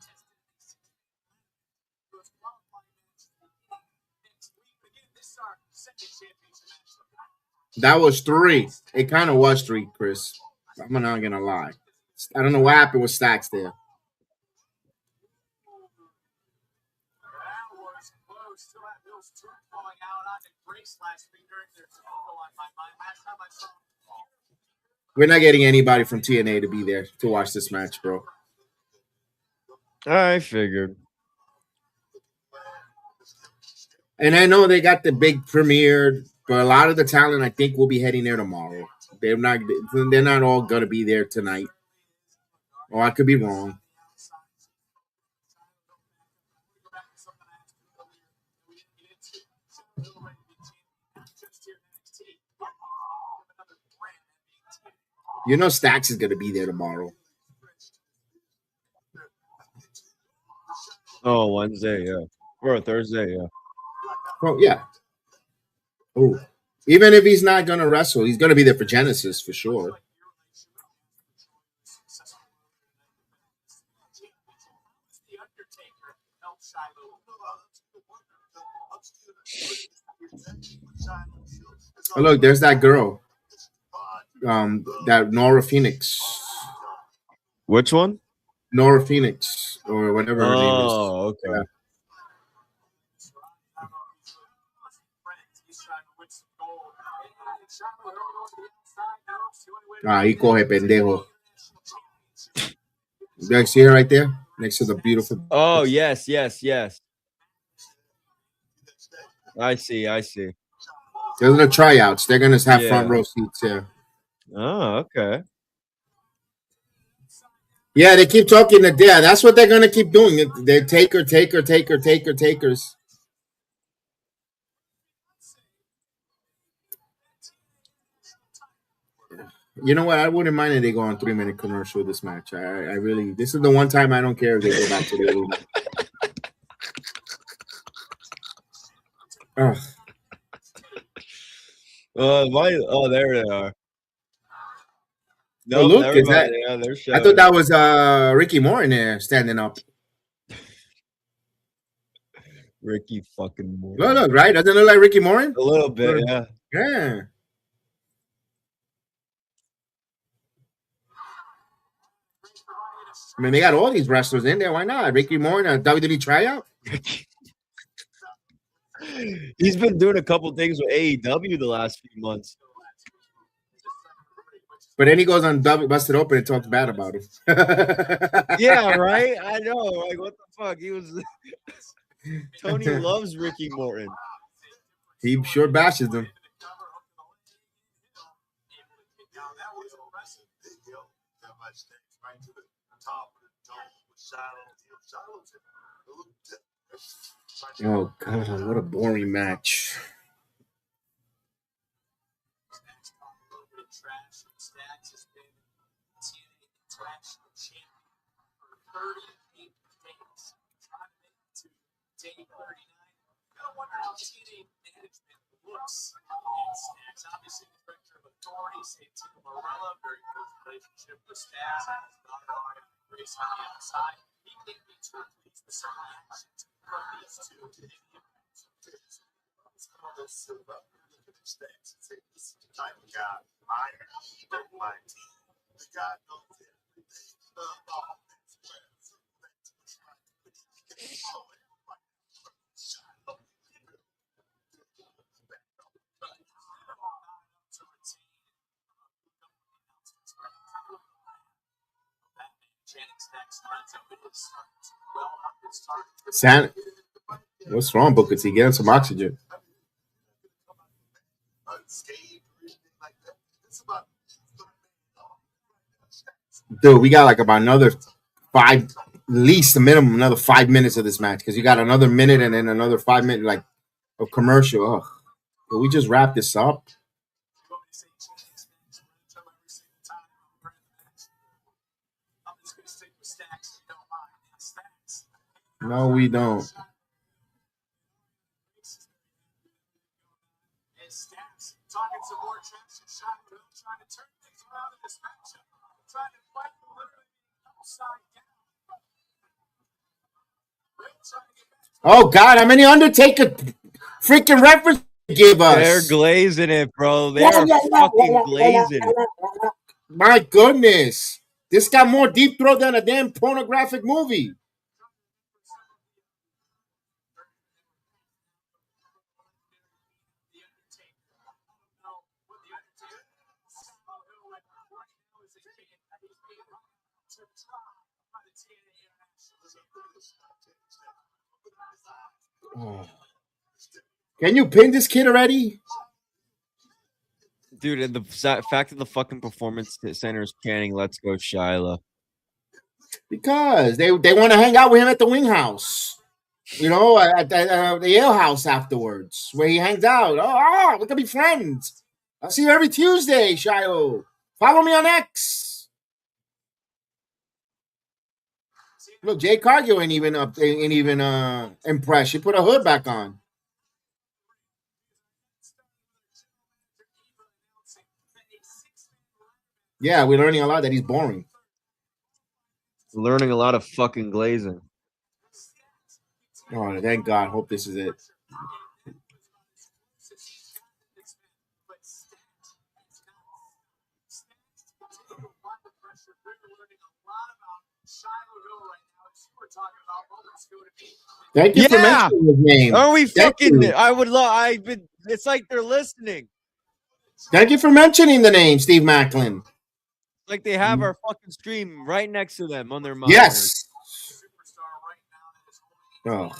That was 3. It kind of was 3, Chris. I'm not gonna lie. I don't know what happened with Stacks there. We're not getting anybody from TNA to be there to watch this match, bro. I figured. And I know they got the big premiere, but a lot of the talent I think will be heading there tomorrow. They're not all gonna be there tonight. Oh, I could be wrong. You know Stacks is gonna be there tomorrow. Oh, Wednesday, yeah. Or Thursday, yeah. Well, yeah. Oh, even if he's not gonna wrestle, he's gonna be there for Genesis for sure. Oh, look, there's that girl. That Nora Phoenix. Which one? Nora Phoenix or whatever her name is. Oh, okay. Yeah. Ahí coge pendejo. Do you see her right there next to the beautiful? Oh, yes. I see. Those are the tryouts. They're gonna have front Yeah. row seats. Yeah. Oh, okay. Yeah, they keep talking to yeah. That's what they're gonna keep doing. They takers. You know what? I wouldn't mind if they go on 3-minute commercial with this match. I really. This is the one time I don't care if they go back to the arena. Ugh. Oh, there they are. No, Oh, look, is that? Yeah, they're I showing. thought that was Ricky Morton there standing up. Ricky fucking Morton. Look, right? Doesn't it look like Ricky Morton? A little bit, yeah. Yeah. I mean, they got all these wrestlers in there. Why not? Ricky Morton, a WWE tryout? He's been doing a couple things with AEW the last few months. But then he goes on Busted Open and talks bad about him. Yeah, right? I know. Like, what the fuck? He was. Tony loves Ricky Morton. He sure bashes them. Oh, God, what a boring match. Obviously, the director of authority, Santino Marella, very good relationship with staff. Grace on the outside. He can be too pleased with some reactions from these two to the Silva. Look at his stats. Say, this is the type of guy I even my team. The guy knows everything about What's wrong, Booker T? Get him some oxygen. Dude, we got like about another 5, at least a minimum, another 5 minutes of this match because you got another minute and then another 5 minutes like of commercial. Ugh. Can we just wrap this up? No, we don't. Oh, God, how many Undertaker freaking references give us? They're glazing it, bro. They're fucking glazing it. My goodness. This got more deep throat than a damn pornographic movie. Oh. Can you pin this kid already? Dude, and the fact that the fucking performance center is chanting, "Let's go, Shyla." Because they want to hang out with him at the Wing House. You know, at the ale house afterwards, where he hangs out. Oh, we can be friends. I'll see you every Tuesday, Shiloh. Follow me on X. Look, Jay Cargill ain't even impressed. She put her hood back on. Yeah, we're learning a lot that he's boring. Learning a lot of fucking glazing. Oh, thank God. Hope this is it. Thank you for Yeah! mentioning his name. Are we Thank fucking? you. I would love. I've been. It's like they're listening. Thank you for mentioning the name, Steve Macklin. Like they have our fucking stream right next to them on their monitors. Yes. Oh.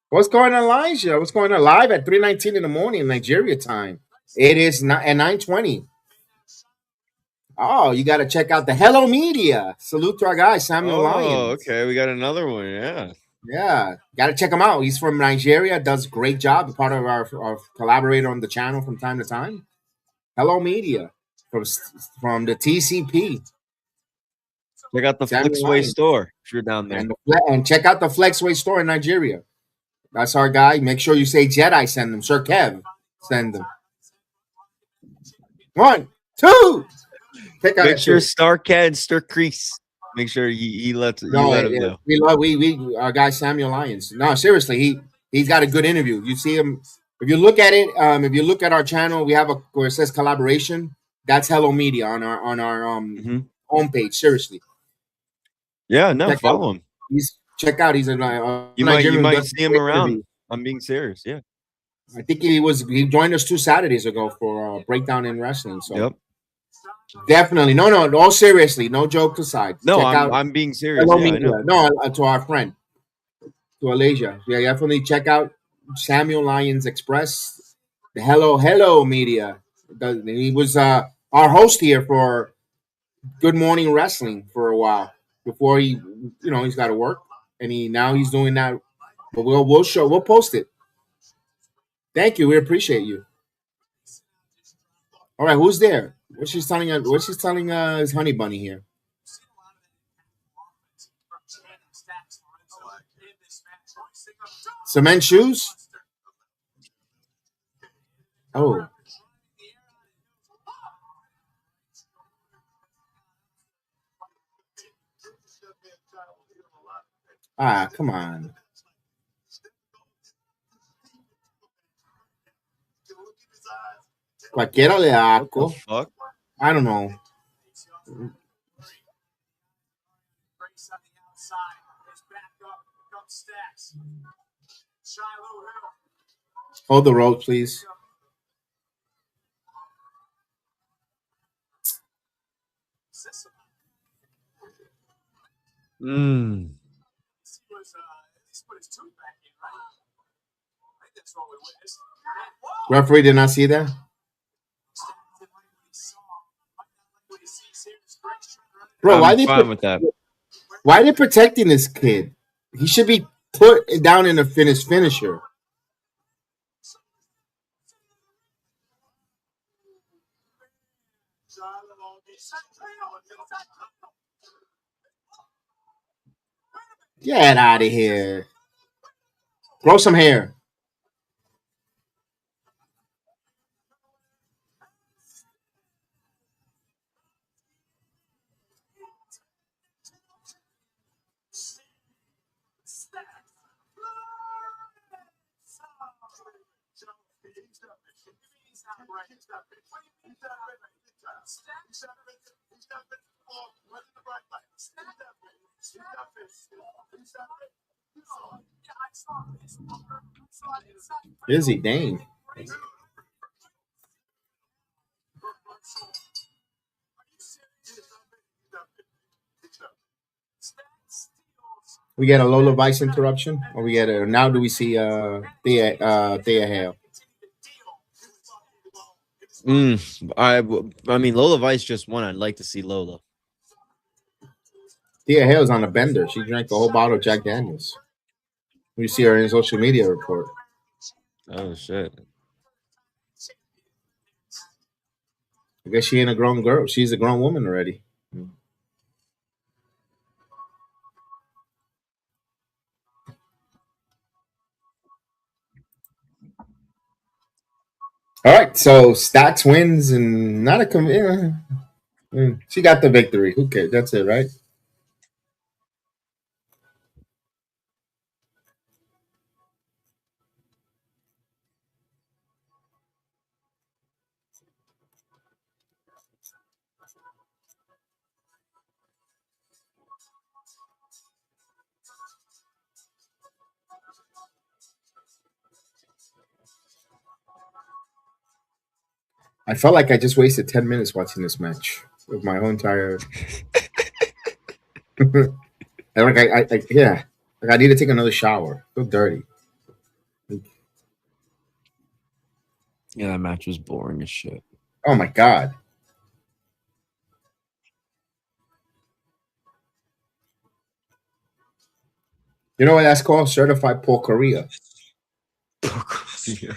What's going on, Elijah? What's going on live at 3:19 in the morning, Nigeria time? It is not at 9:20. Oh, you got to check out the Hello Media. Salute to our guy Samuel Lyons. Oh, okay. We got another one. Yeah. Yeah, got to check him out. He's from Nigeria. Does a great job. Part of our collaborator on the channel from time to time. Hello Media from the TCP. Check out the Samuel Flixway Lyons. store if you're down there. And check out the Flexway store in Nigeria. That's our guy. Make sure you say Jedi send them. Sir Kev, send them. 1, 2. Make sure Starcat and Stir Crease. Make sure he lets you let him know. We our guy Samuel Lyons. No, seriously, he's got a good interview. You see him if you look at it. If you look at our channel, we have where it says collaboration. That's Hello Media on our homepage. Seriously. Yeah, no, follow him. Check out. He's a you might see him around. Interview. I'm being serious. Yeah, I think he joined us 2 Saturdays ago for Breakdown in Wrestling. So yep. Definitely. No, all seriously. No jokes aside. No, I'm being serious. Hello Media. No, to our friend, to Alasia. Yeah, definitely check out Samuel Lyons Express, the Hello Media. He was our host here for Good Morning Wrestling for a while before he's got to work, and he's doing that. But we'll post it. Thank you. We appreciate you. All right, who's there? What's she telling his honey bunny here? Cement shoes? Oh. Ah, come on. Cualquiera le da asco. Fuck? I don't know. Hold the road, please. Referee did not see that? Bro, why are they protecting this kid? He should be put down in a finisher. Get out of here. Grow some hair. Busy, dang. We get a Lola Vice interruption, or we get a now? Do we see Thea Hale? I mean, Lola Vice just won. I'd like to see Lola. Thea Hale's on a bender. She drank a whole bottle of Jack Daniels. We see her in social media report. Oh shit! I guess she ain't a grown girl. She's a grown woman already. All right, so stats wins and not a she got the victory. Who cares? That's it, right? I felt like I just wasted 10 minutes watching this match with my whole entire. Like yeah, like I need to take another shower. I feel dirty. Yeah, that match was boring as shit. Oh my god. You know what that's called? Certified porqueria. Yeah.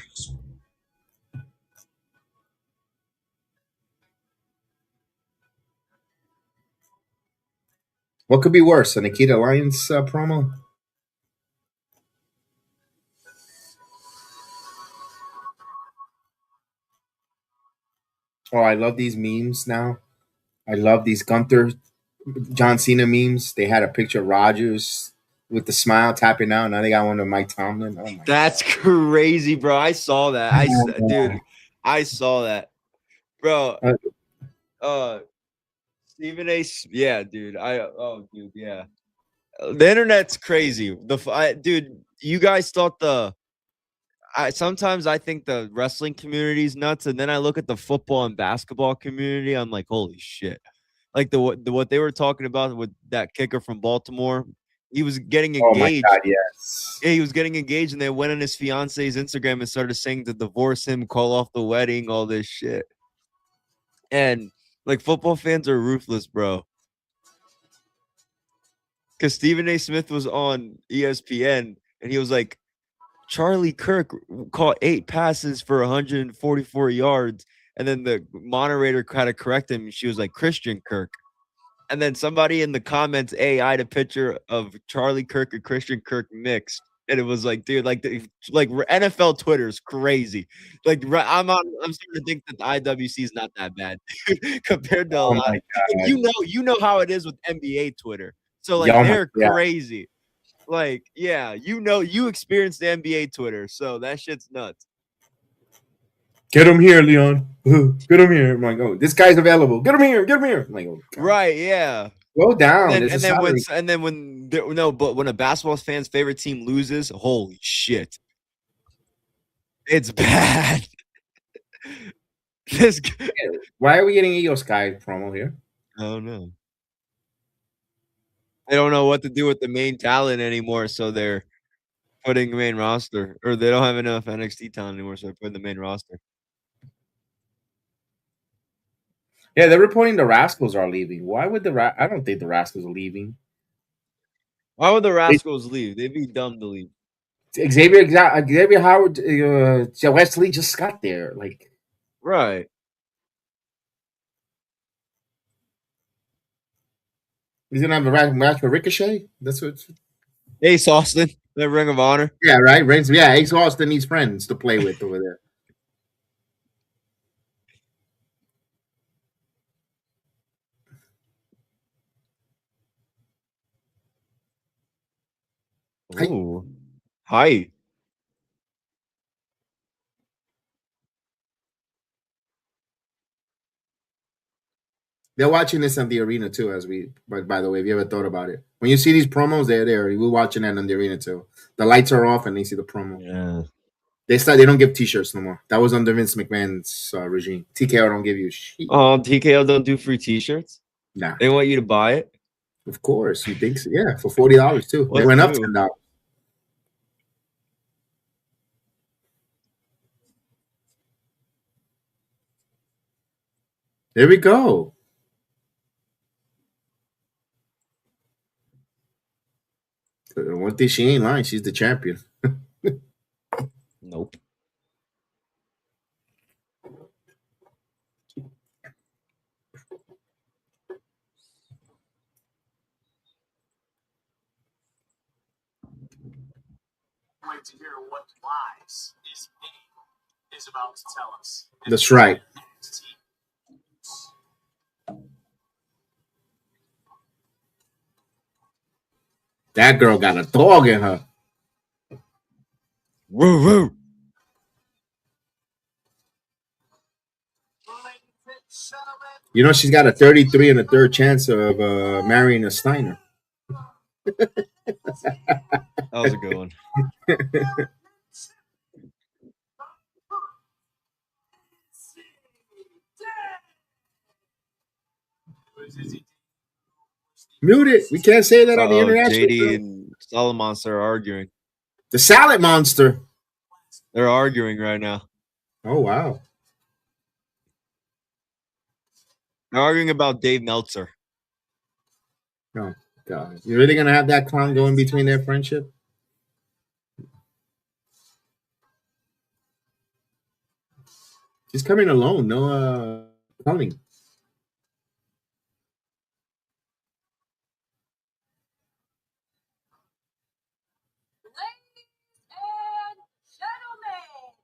What could be worse, a Nikita Lyons promo? Oh, I love these memes now. I love these Gunther, John Cena memes. They had a picture of Rogers with the smile tapping out. Now they got one of Mike Tomlin. Oh my That's crazy, bro. I saw that. Dude, I saw that, bro. Stephen A. Yeah, dude. Dude, yeah. The internet's crazy. Dude, you guys thought sometimes I think the wrestling community is nuts, and then I look at the football and basketball community. I'm like, holy shit! Like what they were talking about with that kicker from Baltimore. He was getting Oh my engaged. god, yes. Yeah, he was getting engaged, and they went on his fiance's Instagram and started saying to divorce him, call off the wedding, all this shit. And like football fans are ruthless, bro. Because Stephen A. Smith was on ESPN, and he was like, Charlie Kirk caught 8 passes for 144 yards. And then the moderator kind of corrected him. She was like, Christian Kirk. And then somebody in the comments AI'd a picture of Charlie Kirk and Christian Kirk mixed. And it was like, dude, like NFL Twitter is crazy. Like I'm starting to think that the IWC is not that bad compared to a lot. My god. You know how it is with NBA Twitter. So like they're crazy. Like, yeah, you experienced the NBA Twitter, so that shit's nuts. Get him here, Leon. Get him here. I'm like, oh, this guy's available. Get him here. Get him here. I'm like, oh, God. Right, yeah. Slow down. But when a basketball fan's favorite team loses, holy shit, it's bad. Why are we getting Ego Sky promo here? I don't know. They don't know what to do with the main talent anymore, so they're putting the main roster, or they don't have enough NXT talent anymore, so they're putting the main roster. Yeah, they're reporting the Rascals are leaving. Why would I don't think the Rascals are leaving. Why would the Rascals leave? They'd be dumb to leave. Xavier Howard, Wesley just got there. Like, right. He's gonna have a match with Ricochet. That's what. Ace Austin, the Ring of Honor. Yeah, right. Yeah, Ace Austin needs friends to play with over there. Ooh. Hi. They're watching this on the arena too, by the way, if you ever thought about it. When you see these promos, they're there. We're watching that on the arena too. The lights are off and they see the promo. Yeah. They don't give t-shirts no more. That was under Vince McMahon's regime. TKO don't give you shit. Oh, TKO don't do free t-shirts? Nah. They want you to buy it? Of course. You think so? Yeah, for $40 too. They went up $10. There we go. One thing, she ain't lying. She's the champion. Nope. wait to hear what lies his name is about to tell us. That's right. That girl got a dog in her. Woo woo. You know, she's got a 33 and a third chance of marrying a Steiner. That was a good one. Mute it. We can't say that on the Uh-oh, international. JD and Salamonster are arguing. The salad monster. They're arguing right now. Oh, wow. They're arguing about Dave Meltzer. Oh, God. You really going to have that clown go in between their friendship? She's coming alone. No clowning. Ladies and gentlemen,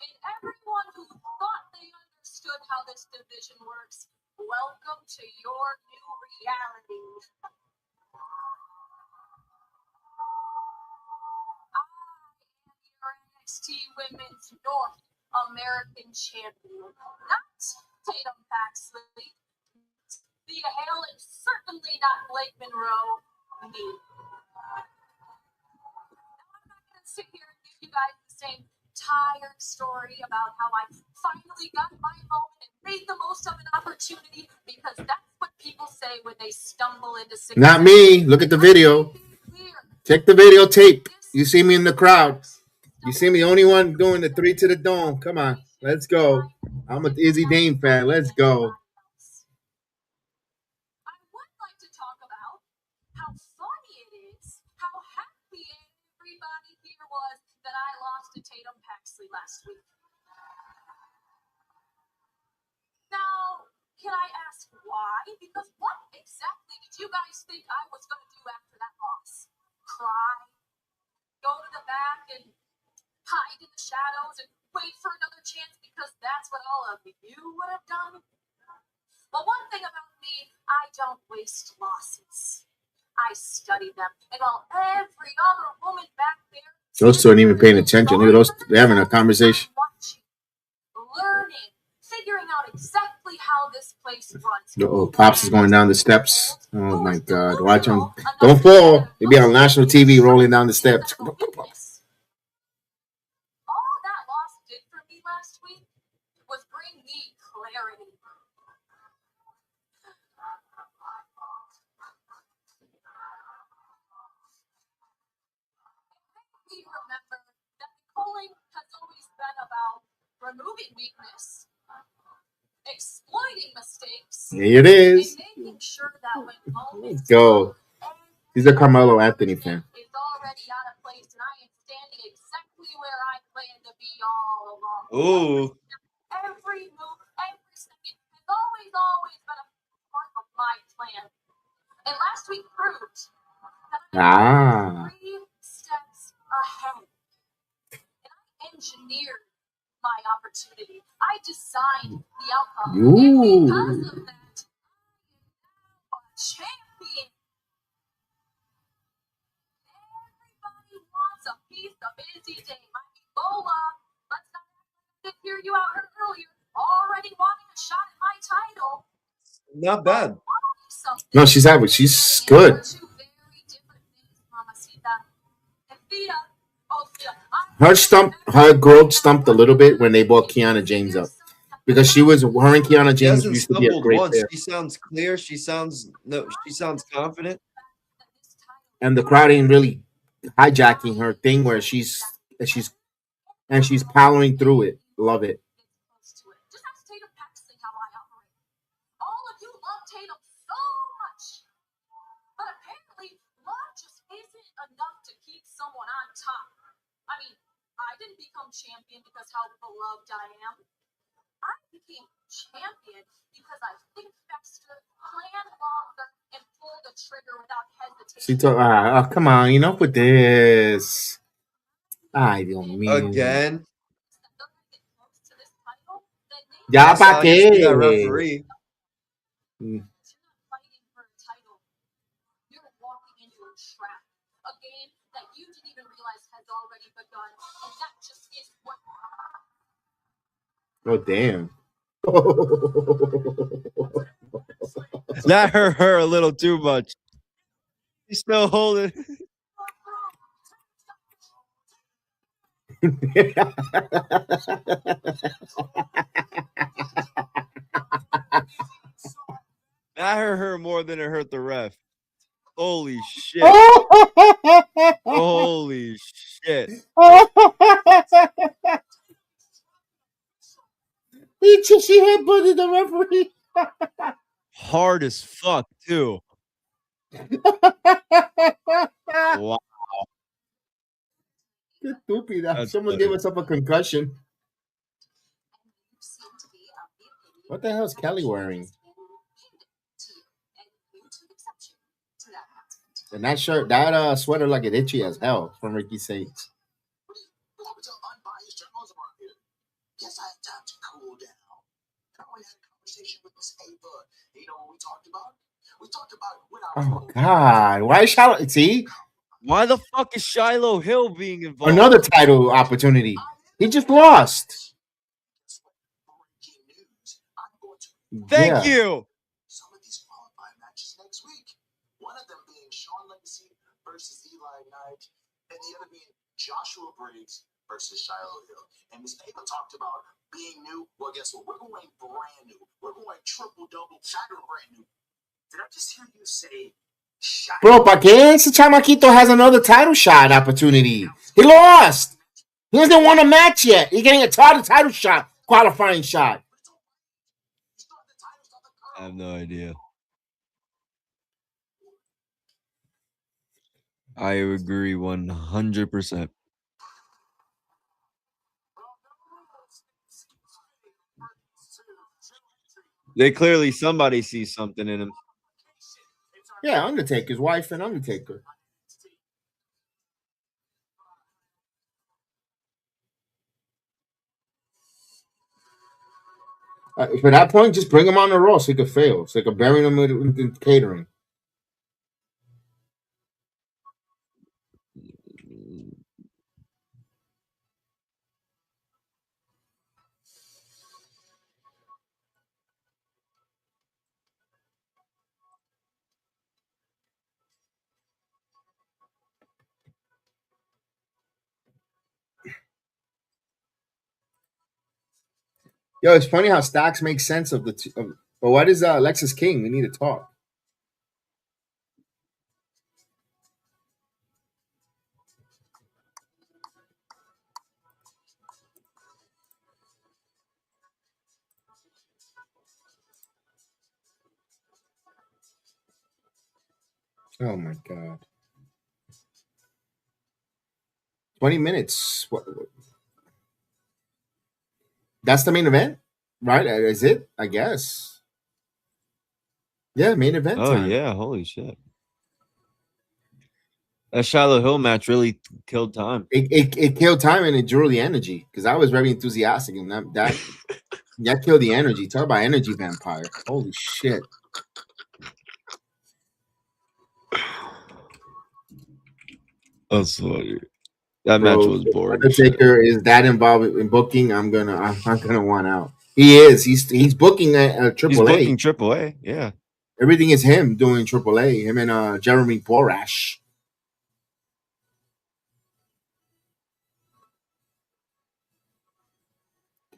and everyone who thought they understood how this division works, welcome to your new reality. I am your NXT Women's North American Champion, not Tatum Paxley, Thea Hale, and certainly not Blake Monroe, me. I'm not going to sit here and give you guys the same tired story about how I finally got my moment and made the most of an opportunity, because that's what people say when they stumble into success. Not me. Look at the video. Check the videotape. You see me in the crowd. You see me, the only one doing the 3 to the dome. Come on. Let's go. I'm an Izzy Dame fan. Let's go. I would like to talk about how funny it is, how happy everybody here was that I lost to Tatum Paxley last week. Now, can I ask why? Because what exactly did you guys think I was going to do after that loss? Cry? Go to the back and hide in the shadows and wait for another chance because that's what all of you would have done? Well, one thing about me, I don't waste losses. I study them. And while every other woman back there... Those two aren't even paying attention. Look at those. They're having a conversation. Watching, learning, figuring out exactly how this place runs. Oh, Pops is going down the steps. Oh, my God. Watch him. Don't fall. He'll be on national TV rolling down the steps. All that loss did for me last week was bring me clarity. We remember that the calling has always been about removing weakness, exploiting mistakes, Here it is. and making sure that when moments Let's go. He's a Carmelo Anthony fan. is already out of place, and I am standing exactly where I plan to be all along. Ooh. Every move, every second has always been a part of my plan. And last week proved that I'm 3 steps ahead. And I engineered my opportunity. I designed the outcome. Ooh. And because of that, I am now a champion. Everybody wants a piece of Izzy Dame. I mean, Lola, let's not hear you out earlier, already wanting a shot at my title. Not bad. No, she's average. She's good. Her growth stumped a little bit when they brought Kiana James up, because her and Kiana She James hasn't used to be a stumbled great once. pair. She sounds clear. She sounds confident. And the crowd ain't really hijacking her thing where she's powering through it. Love it. Just ask Tatum Paxley how I operate. All of you love Tatum so much. But apparently, love just isn't enough to keep someone on top. I mean, I didn't become champion because how beloved I am. I became champion because I think faster, plan longer, and pull the the trigger without hesitation. She told, oh, come on, enough with this. Ay, Dios mío. Again. Ya That's pa' how you see that qué. referee. Mm. You're not fighting for a title. You're walking into a trap. A game that you didn't even realize has already begun. And that just is what. Oh, damn. That hurt her a little too much. He's still holding. That hurt her more than it hurt the ref. Holy shit. Holy shit. She headbutted the referee. Hard as fuck, too. Wow. Qué estúpida. That's Someone funny. gave us up a concussion. What the hell is Kelly wearing? And that shirt, that sweater, like it itchy as hell from Ricky Saints. Yes, I had time to cool down. I only had a conversation with Miss Ava. You know what we talked about? We talked about what Oh God! Why is Charlotte? See, Why the fuck is Shiloh Hill being involved? another title opportunity. He just lost. Thank you. Some of these qualifying matches next week. One of them being Shawn Legacy versus Eli Knight, and the other being Joshua Briggs versus Shiloh Hill. And Miss Ava talked about being new. Well, guess what? We're going brand new. We're going triple double, shatter brand new. Did I just hear you say shatter? Bro, ¿para qué ese chamaquito has another title shot opportunity? He lost. He hasn't won a match yet. He's getting a title shot, qualifying shot. I have no idea. I agree 100%. They clearly, somebody sees something in him. Yeah, Undertaker's wife and Undertaker. For that point, just bring him on the Raw so he could fail. So he could bury him in catering. Yo, it's funny how Stacks makes sense of the two. But what is Lexus King? We need to talk. Oh my God. 20 minutes. What? That's the main event, right? Is it? I guess. Yeah, main event Oh, time. yeah. Holy shit. That Shiloh Hill match really killed time. It killed time and it drew the energy because I was very enthusiastic and that killed the energy. Talk about energy vampire. Holy shit. That's funny. That match was boring. Undertaker is that involved in booking. I'm gonna want out. He is. He's booking at He's AAA. booking AAA. Yeah. Everything is him doing AAA. Him and Jeremy Borash.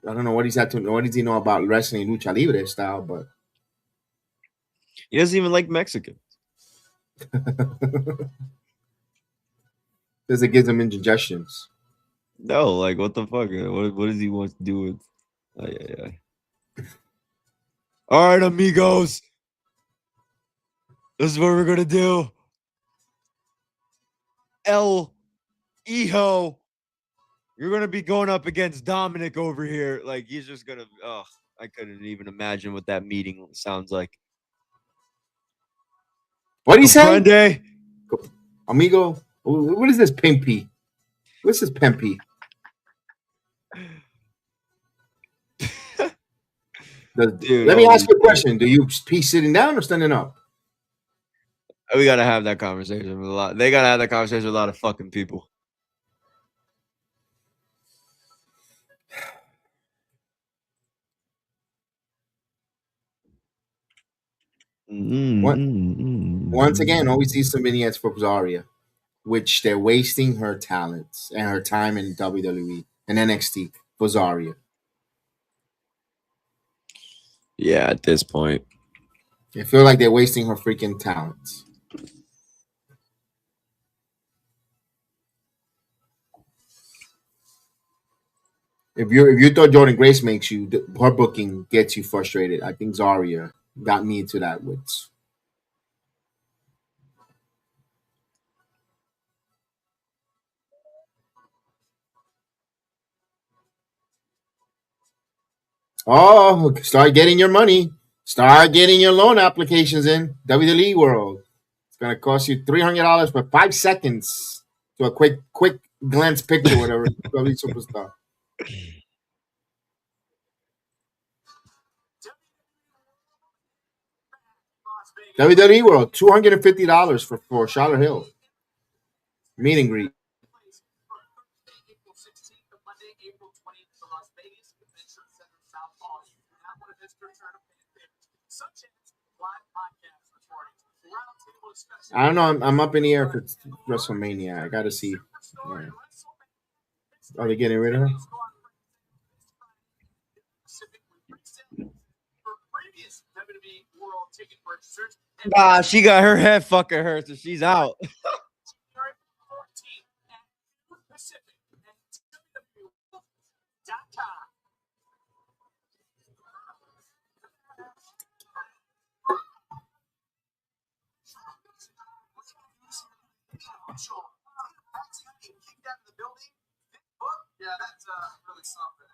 I don't know what he's had to. What does he know about wrestling lucha libre style? But He doesn't even like Mexican. because it gives him indigestions. No, like what the fuck? What does he want to do with? All right, amigos. This is what we're gonna do. El Hijo, you're gonna be going up against Dominic over here. Like he's just gonna. Oh, I couldn't even imagine what that meeting sounds like. What do you say? Comprende? Amigo, what is this pimpy? What's this pimpy? Dude, Let me ask you a holy question. Do you pee sitting down or standing up? shit. We gotta have that conversation with a lot. They gotta have that conversation with a lot of fucking people. Once again, always see some vignettes for Zarya, which they're wasting her talents and her time in WWE and NXT for Zarya. Yeah, at this point. I feel like they're wasting her freaking talents. If you thought Jordan Grace makes you, her booking gets you frustrated. I think Zarya got me into that with. Oh, start getting your money. Start getting your loan applications in WWE World. It's gonna cost you $300 for 5 seconds to a quick glance picture, whatever. WWE Superstar. WWE World, $250 for Charlotte Hill. Meet and greet. I don't know. I'm up in the air for WrestleMania. I gotta see. Yeah. Are they getting rid of her? She got her head fucking hurt, so she's out. Yeah, that's really something.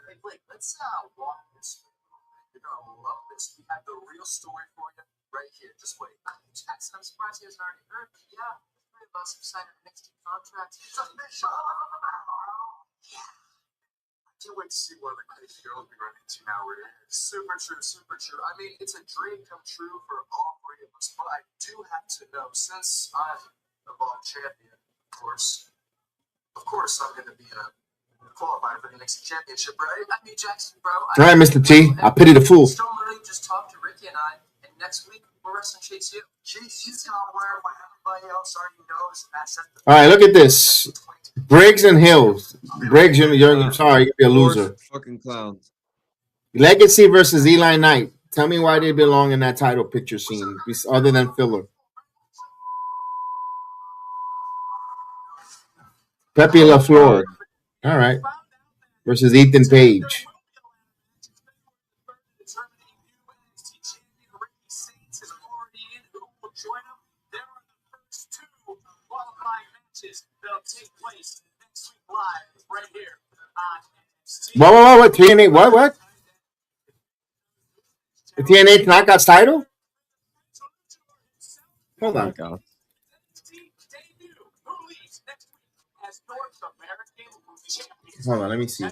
Hey, Blake, let's walk this. You're gonna love this. We have the real story for you right here. Just wait. Jackson, I'm surprised he hasn't already heard. Yeah, three of us have signed an NXT contract. It's official. Yeah. I can't wait to see what the crazy girls we run into now. We're super true, super true. I mean, it's a dream come true for all three of us. But I do have to know, since I'm the ball champion, of course, I'm going to be qualified for the NXT Championship, right? I mean, Jackson, bro. All right, Mr. T. I pity the fool. Still literally just talk to Ricky and I, and next week we're wrestling Chase U. Chase U's going to wear what everybody else already knows. All right, look at this. Briggs and Hills. Briggs, you're sorry, you'd be a loser. Fucking clowns. Legacy versus Eli Knight. Tell me why they belong in that title picture scene, other than filler. Pepe LaFleur. All right. Versus Ethan Page. What? TNA, what? The TNA Knockouts title? Hold on. Hold on, let me see.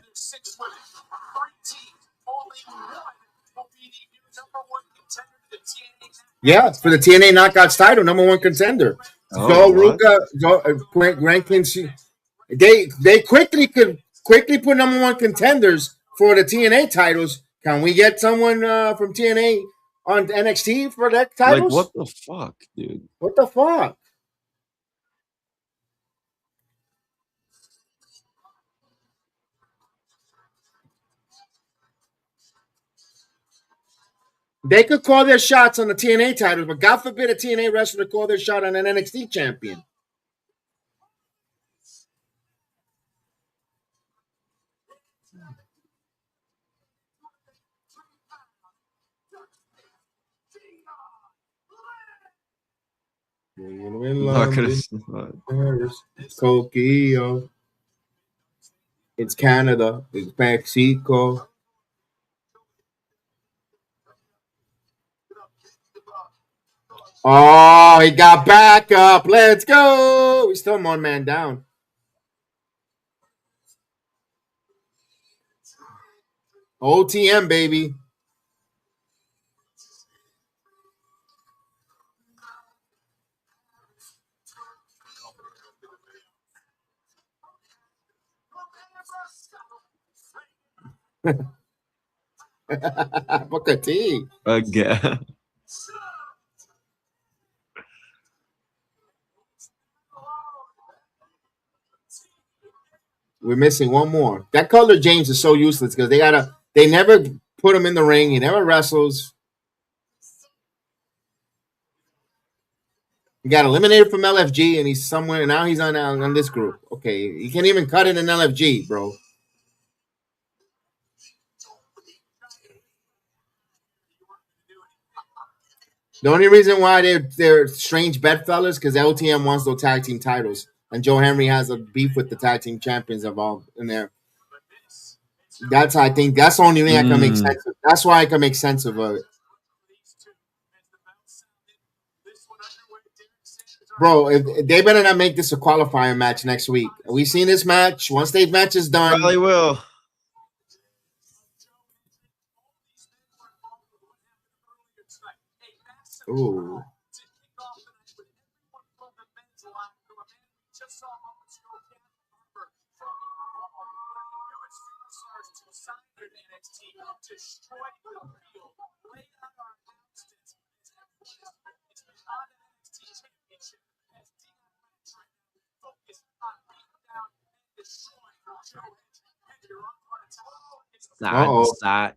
Yeah, for the TNA Knockouts title, number one contender. They quickly could put number one contenders for the TNA titles. Can we get someone from TNA on NXT for that titles? Like, what the fuck, dude? What the fuck? They could call their shots on the TNA titles, but God forbid a TNA wrestler call their shot on an NXT champion. Paris, Tokyo. It's Canada. It's Mexico. Oh, he got back up. Let's go. He's still 1 man down. OTM, baby. Booker T. Again. We're missing one more. That color James is so useless because they never put him in the ring. He never wrestles. He got eliminated from LFG and he's somewhere now. He's on this group. Okay, he can't even cut it in LFG, bro. The only reason why they're strange bedfellas because LTM wants those tag team titles, and Joe Henry has a beef with the tag team champions involved in there. I think that's the only thing I can make sense of. That's why I can make sense of it. Bro, if they better not make this a qualifying match next week. We seen this match. Once the match is done, Probably will. Ooh.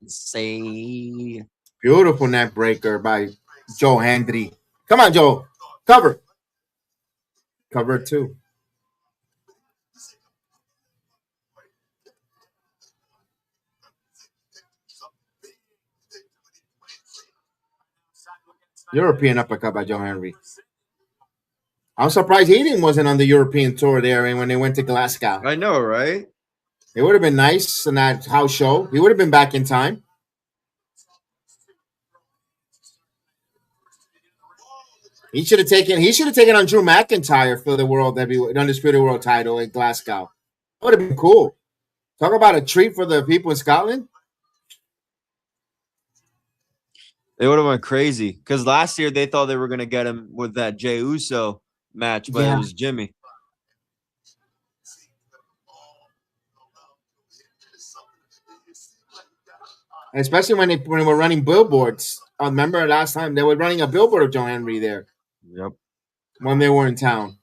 Say. Beautiful neck breaker by Joe Hendry. Come on, Joe. Cover. Cover 2. European uppercut by Joe Henry. I'm surprised Hayden wasn't on the European tour there when they went to Glasgow. I know, right? It would have been nice in that house show. He would have been back in time. He should have taken on Drew McIntyre for the undisputed world title in Glasgow. That would have been cool. Talk about a treat for the people in Scotland. They would have went crazy because last year they thought they were going to get him with that Jey Uso match, but it was Jimmy. Especially when they were running billboards. I remember last time they were running a billboard of Joe Henry there. Yep. When they were in town.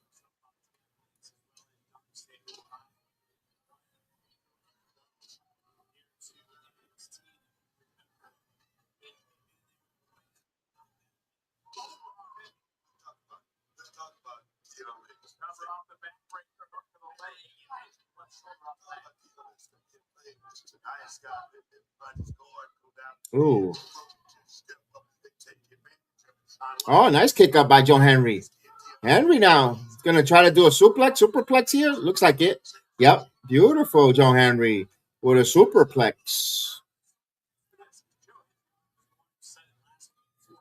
Ooh. Oh, nice kick up by Joe Henry. Henry now is going to try to do a superplex here. Looks like it. Yep. Beautiful, Joe Henry with a superplex.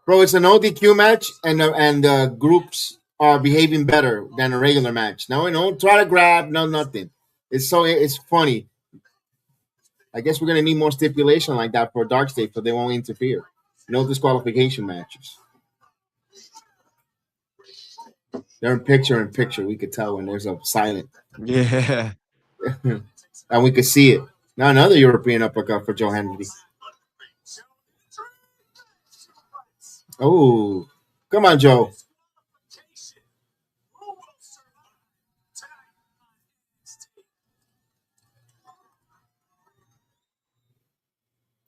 Bro, it's an ODQ match, and the groups are behaving better than a regular match. No, don't try to grab, no nothing. It's funny. I guess we're gonna need more stipulation like that for Dark State, so they won't interfere. No disqualification matches. They're in picture. We could tell when there's a silent. Yeah. And we could see it. Now another European uppercut for Joe Henry. Oh, come on, Joe.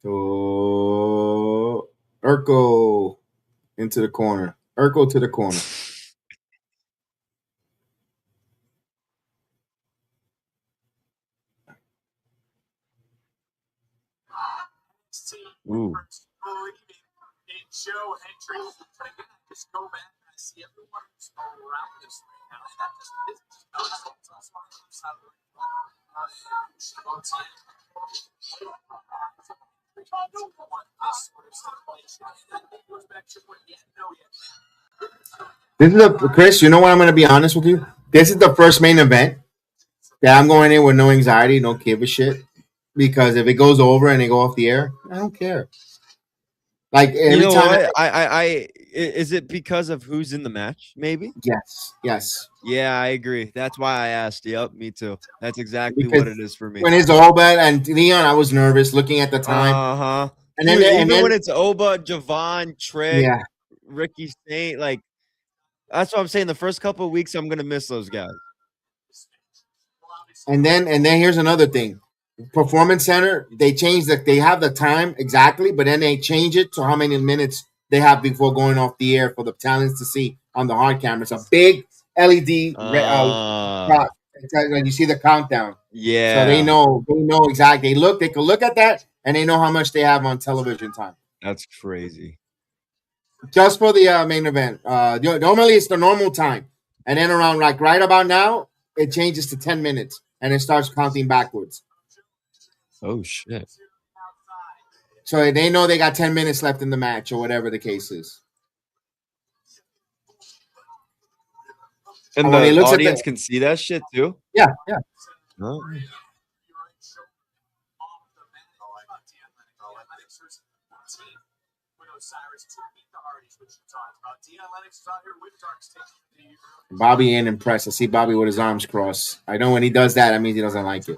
Oh, Urkel into the corner. Urkel to the corner. Ooh. Joe Hendry. But again, I just go back and I see everyone who's around this right now. And that just This is Chris. You know what? I'm gonna be honest with you. This is the first main event that I'm going in with no anxiety, no give a shit. Because if it goes over and they go off the air, I don't care. Like You every know time, what? Is it because of who's in the match? Maybe. yes. Yeah, I agree. That's why I asked. Yep, me too. That's exactly Because what it is for me. when it's Oba and Dion, I was nervous looking at the time, Uh-huh. and Dude, then even when it's Oba, Javon, Trick, yeah, Ricky Saint, like that's what I'm saying. The first couple of weeks, I'm gonna miss those guys. and then here's another thing. Performance Center, they change they have the time exactly, but then they change it to how many minutes they have before going off the air for the talents to see on the hard camera. It's a big LED clock. When you see the countdown. Yeah. So they know exactly. They can look at that and they know how much they have on television time. That's crazy. Just for the main event. Normally it's the normal time. And then around like right about now, it changes to 10 minutes and it starts counting backwards. Oh shit. So they know they got 10 minutes left in the match or whatever the case is. And the audience can see that shit too? Yeah. Oh. Bobby ain't impressed. I see Bobby with his arms crossed. I know when he does that means he doesn't like it.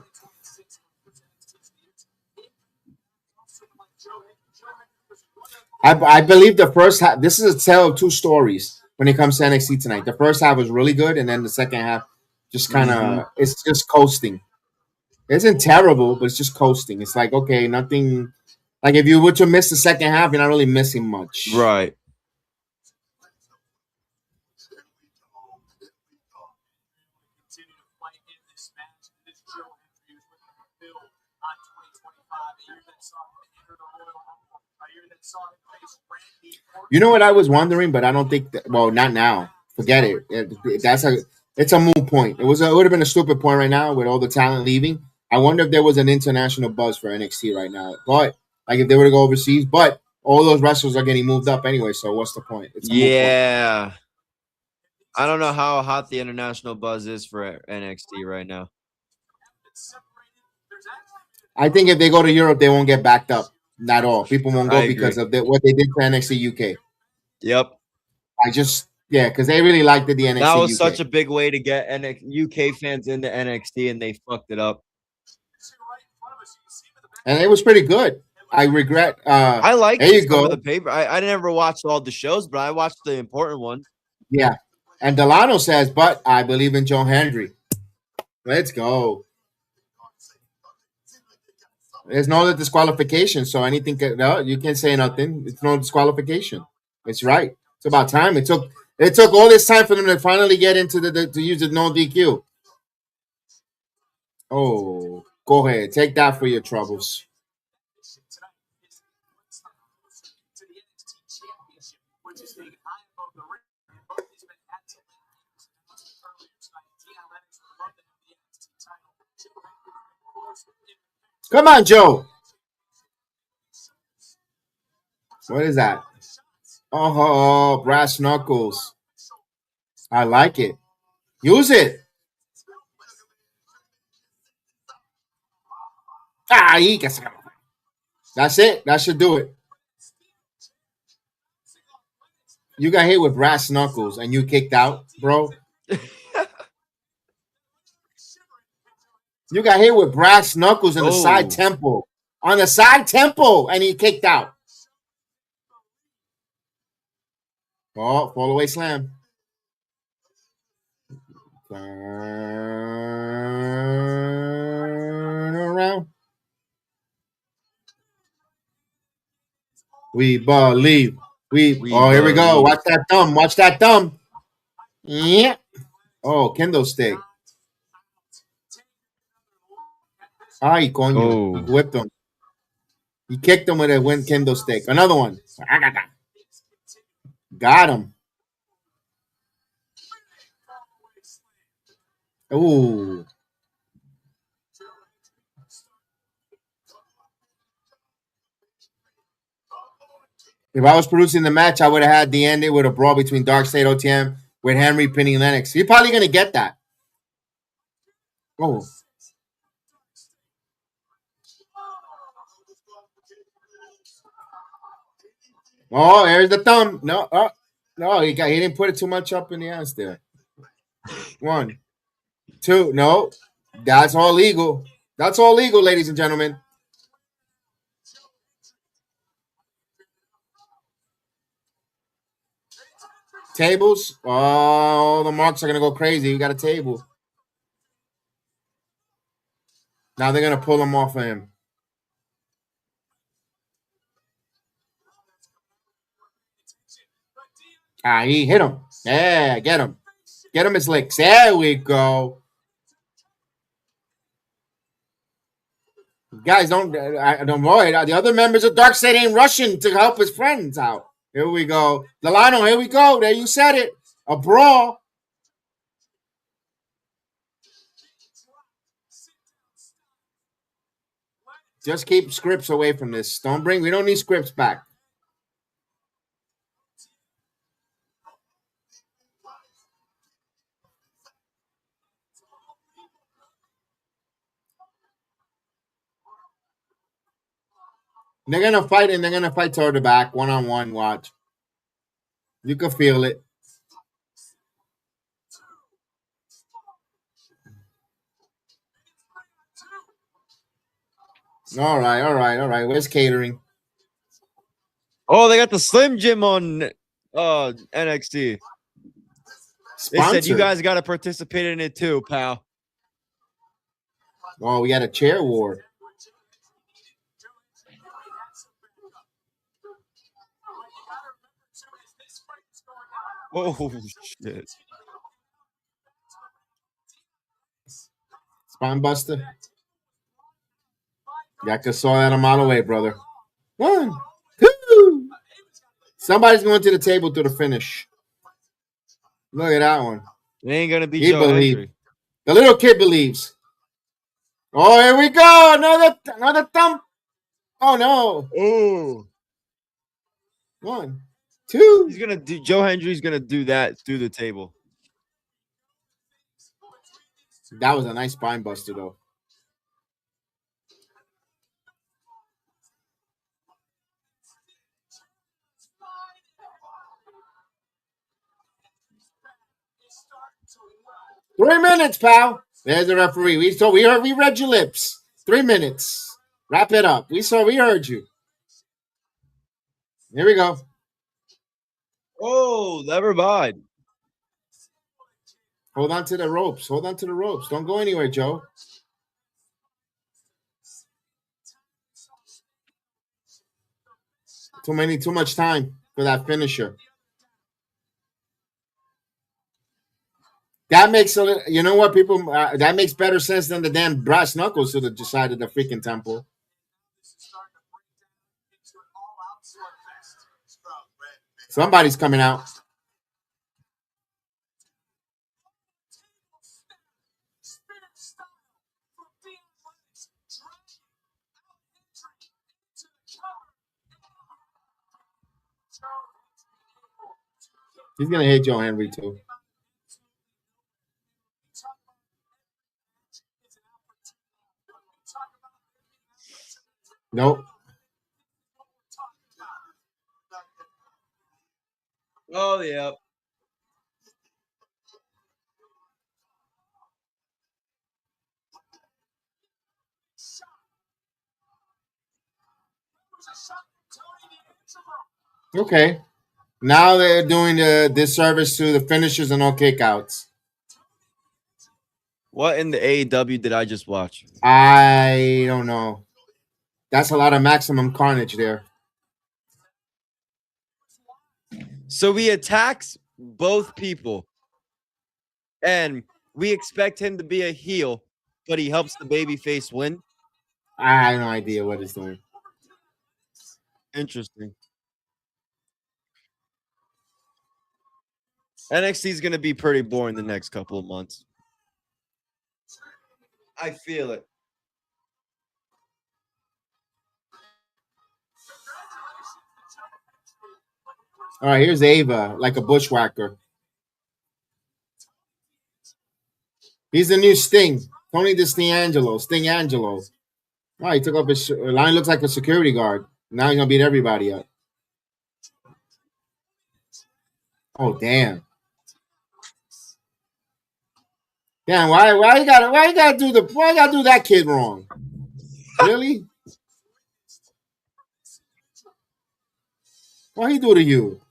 I believe the first half, this is a tale of two stories when it comes to NXT tonight. The first half was really good, and then the second half just kind of, it's just coasting. It isn't terrible, but it's just coasting. It's like, okay, nothing, like if you were to miss the second half, you're not really missing much. Right. You know what I was wondering, but I don't think that, well, not now. Forget it. It's a moot point. It would have been a stupid point right now with all the talent leaving. I wonder if there was an international buzz for NXT right now. But like if they were to go overseas, but all those wrestlers are getting moved up anyway, so what's the point? It's a moot point. I don't know how hot the international buzz is for NXT right now. I think if they go to Europe, they won't get backed up at all. People won't go because of what they did to NXT UK. Yep. Because they really liked the NXT. That was UK. such a big way to get UK fans into NXT, and they fucked it up. And it was pretty good. I regret. I like the paper. I never watched all the shows, but I watched the important ones. Yeah. And Delano says, but I believe in Joe Hendry. Let's go. There's no disqualification, so anything you can't say nothing. It's no disqualification. It's right. It's about time. It took all this time for them to finally get into to use the no DQ. Oh, go ahead. Take that for your troubles. Come on, Joe. What is that? Oh, brass knuckles. I like it. Use it. That's it. That should do it. You got hit with brass knuckles and you kicked out, bro. You got hit with brass knuckles in the side temple. On the side temple, and he kicked out. Oh, fall away slam. Turn around. We believe. Here we go. Watch that thumb. Watch that thumb. Yeah. Oh, kendo stick. Ay, coño. He whipped him. He kicked him with a kendo stick. Another one. Got him. Ooh. If I was producing the match, I would have had the ending with a brawl between Dark State OTM with Hendry pinning Lennox. He's probably going to get that. Oh. Oh, there's the thumb. No, no, he didn't put it too much up in the ass there. 1, 2, no. That's all legal. That's all legal, ladies and gentlemen. Tables. Oh, the marks are going to go crazy. You got a table. Now they're going to pull him off of him. Ah, he hit him. Yeah, get him. Get him his licks. There we go. Guys, don't worry. The other members of Dark Side ain't rushing to help his friends out. Here we go. Delano, here we go. There you said it. A brawl. Just keep scripts away from this. We don't need scripts back. They're going to fight, and they're going to fight toward the back, one-on-one. Watch. You can feel it. All right. Where's catering? Oh, they got the Slim Jim on NXT. They said you guys got to participate in it too, pal. Oh, we got a chair war. Oh, shit. Spine buster. Ya que saw that a mile away, brother. 1, 2. Somebody's going to the table to the finish. Look at that one. It ain't going to be He Joe believes. Hendry. The little kid believes. Oh, here we go. Another thump. Oh, no. Oh. 1, 2. He's going to do, Joe Hendry's going to do that through the table. That was a nice spine buster, though. Three minutes, pal. There's the referee. We read your lips. 3 minutes. Wrap it up. We heard you. Here we go. Oh, never mind. Hold on to the ropes. Don't go anywhere, Joe. Too much time for that finisher. That makes you know what, people? That makes better sense than the damn brass knuckles to the side of the freaking temple. Somebody's coming out. He's gonna hit Joe Hendry too. Nope. Oh, yeah. Okay. Now they're doing the disservice to the finishers and no kickouts. What in the AEW did I just watch? I don't know. That's a lot of maximum carnage there. So he attacks both people, and we expect him to be a heel, but he helps the babyface win. I have no idea what he's doing. Interesting. NXT is going to be pretty boring the next couple of months. I feel it. All right, here's Ava, like a bushwhacker. He's the new Sting. Tony the Sting Angelo. Oh, he took off his shirt. Line looks like a security guard. Now he's gonna beat everybody up. Oh damn. Damn, why you gotta do that kid wrong? Really? What he do to you?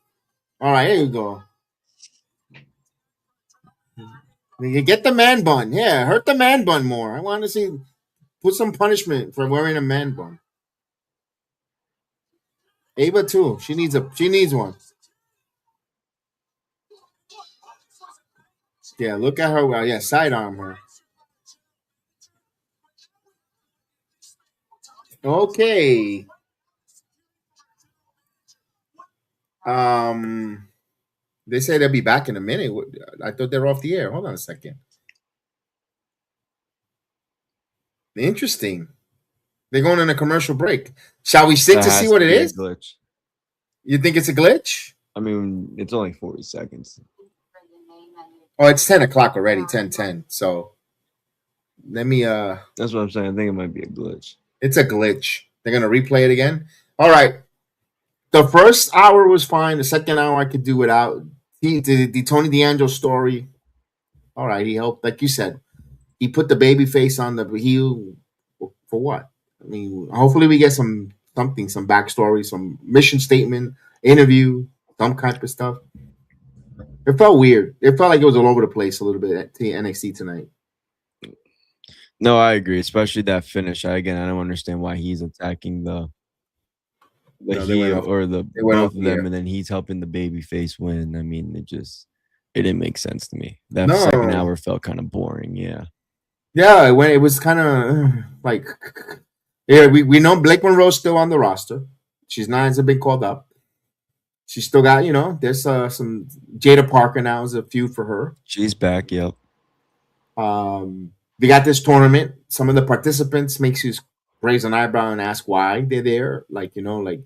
All right, here you go. You get the man bun. Yeah, hurt the man bun more. I want to see, put some punishment for wearing a man bun. Ava too. She needs one. Yeah, look at her. Well, yeah, sidearm her. Okay. They say they'll be back in a minute. I thought they were off the air. Hold on a second. Interesting. They're going on a commercial break. Shall we sit to see what it is? Glitch. You think it's a glitch? I mean, it's only 40 seconds. Oh, it's 10 o'clock already. 10:10. So let me. That's what I'm saying. I think it might be a glitch. It's a glitch. They're gonna replay it again. All right. The first hour was fine. The second hour I could do without. The Tony D'Angelo story. All right, he helped, like you said. He put the baby face on the heel for what? I mean, hopefully we get some backstory, some mission statement, interview, some kind of stuff. It felt weird. It felt like it was all over the place a little bit at NXT tonight. No, I agree, especially that finish. I don't understand why he's attacking the heel or the both of them, and then he's helping the baby face win. I mean, it didn't make sense to me. That second hour felt kind of boring. Yeah. Yeah, when it was kind of like, yeah, we know Blake Monroe's still on the roster. She's not as a big called up. She's still got, there's some Jada Parker now is a feud for her. She's back, yep. We got this tournament. Some of the participants makes you raise an eyebrow and ask why they're there. Like, like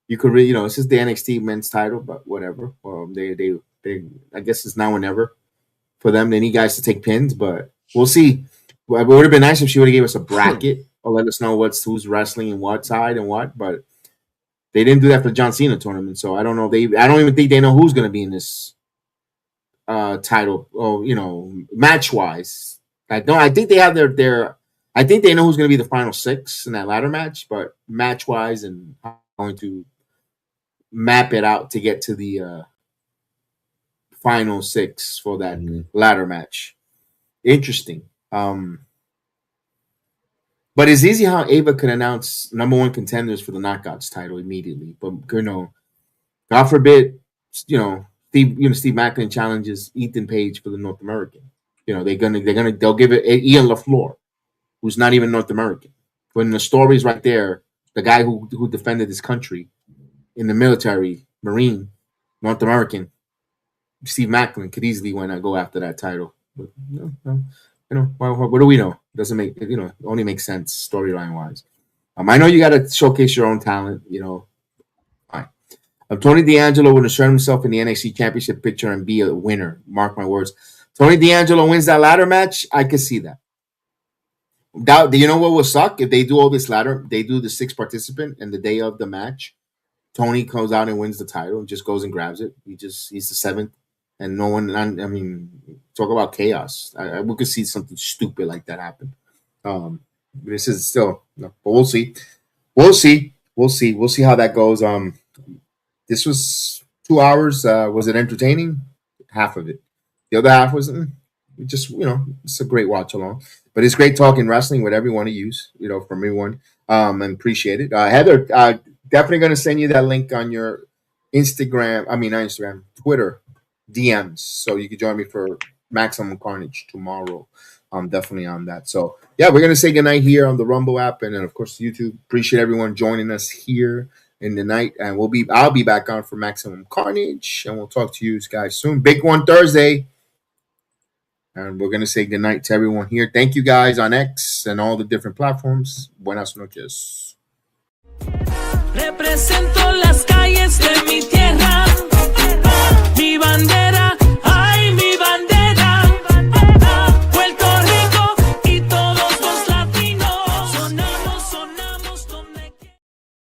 you could really, this is the NXT men's title, but whatever. They I guess it's now or never for them. They need guys to take pins, but we'll see. It would have been nice if she would have gave us a bracket or let us know who's wrestling and what side and what, but they didn't do that for the John Cena tournament, so I don't know. I don't even think they know who's going to be in this title. Or match wise, I think they have their. I think they know who's going to be the final 6 in that ladder match, but match wise and how they're going to map it out to get to the final 6 for that ladder match. Interesting. But it's easy how Ava could announce number 1 contenders for the Knockouts title immediately. But God forbid, Steve Macklin challenges Ethan Page for the North American. They'll give it Ian LaFleur, who's not even North American. When the story's right there, the guy who defended his country in the military, Marine, North American, Steve Macklin could easily go after that title. But what do we know? Doesn't make only makes sense storyline wise. I know you got to showcase your own talent. Fine. Tony D'Angelo would insert himself in the NXT Championship picture and be a winner. Mark my words. Tony D'Angelo wins that ladder match. I could see that. Do you know what will suck if they do all this ladder? They do the 6 participant, and the day of the match, Tony comes out and wins the title and just goes and grabs it. He's the 7th. And no one, I mean, talk about chaos. We could see something stupid like that happen. This is still, but we'll see. We'll see how that goes. This was 2 hours. Was it entertaining? Half of it. The other half was just, it's a great watch along. But it's great talking wrestling with every one of you, from everyone. And appreciate it. Heather, definitely going to send you that link on your Twitter. DMs, so you can join me for Maximum Carnage tomorrow. I'm definitely on that. So yeah, we're gonna say goodnight here on the Rumble app, and then of course YouTube. Appreciate everyone joining us here in the night, and I'll be back on for Maximum Carnage, and we'll talk to you guys soon. Big one Thursday, and we're gonna say goodnight to everyone here. Thank you guys on X and all the different platforms. Buenas noches. Representa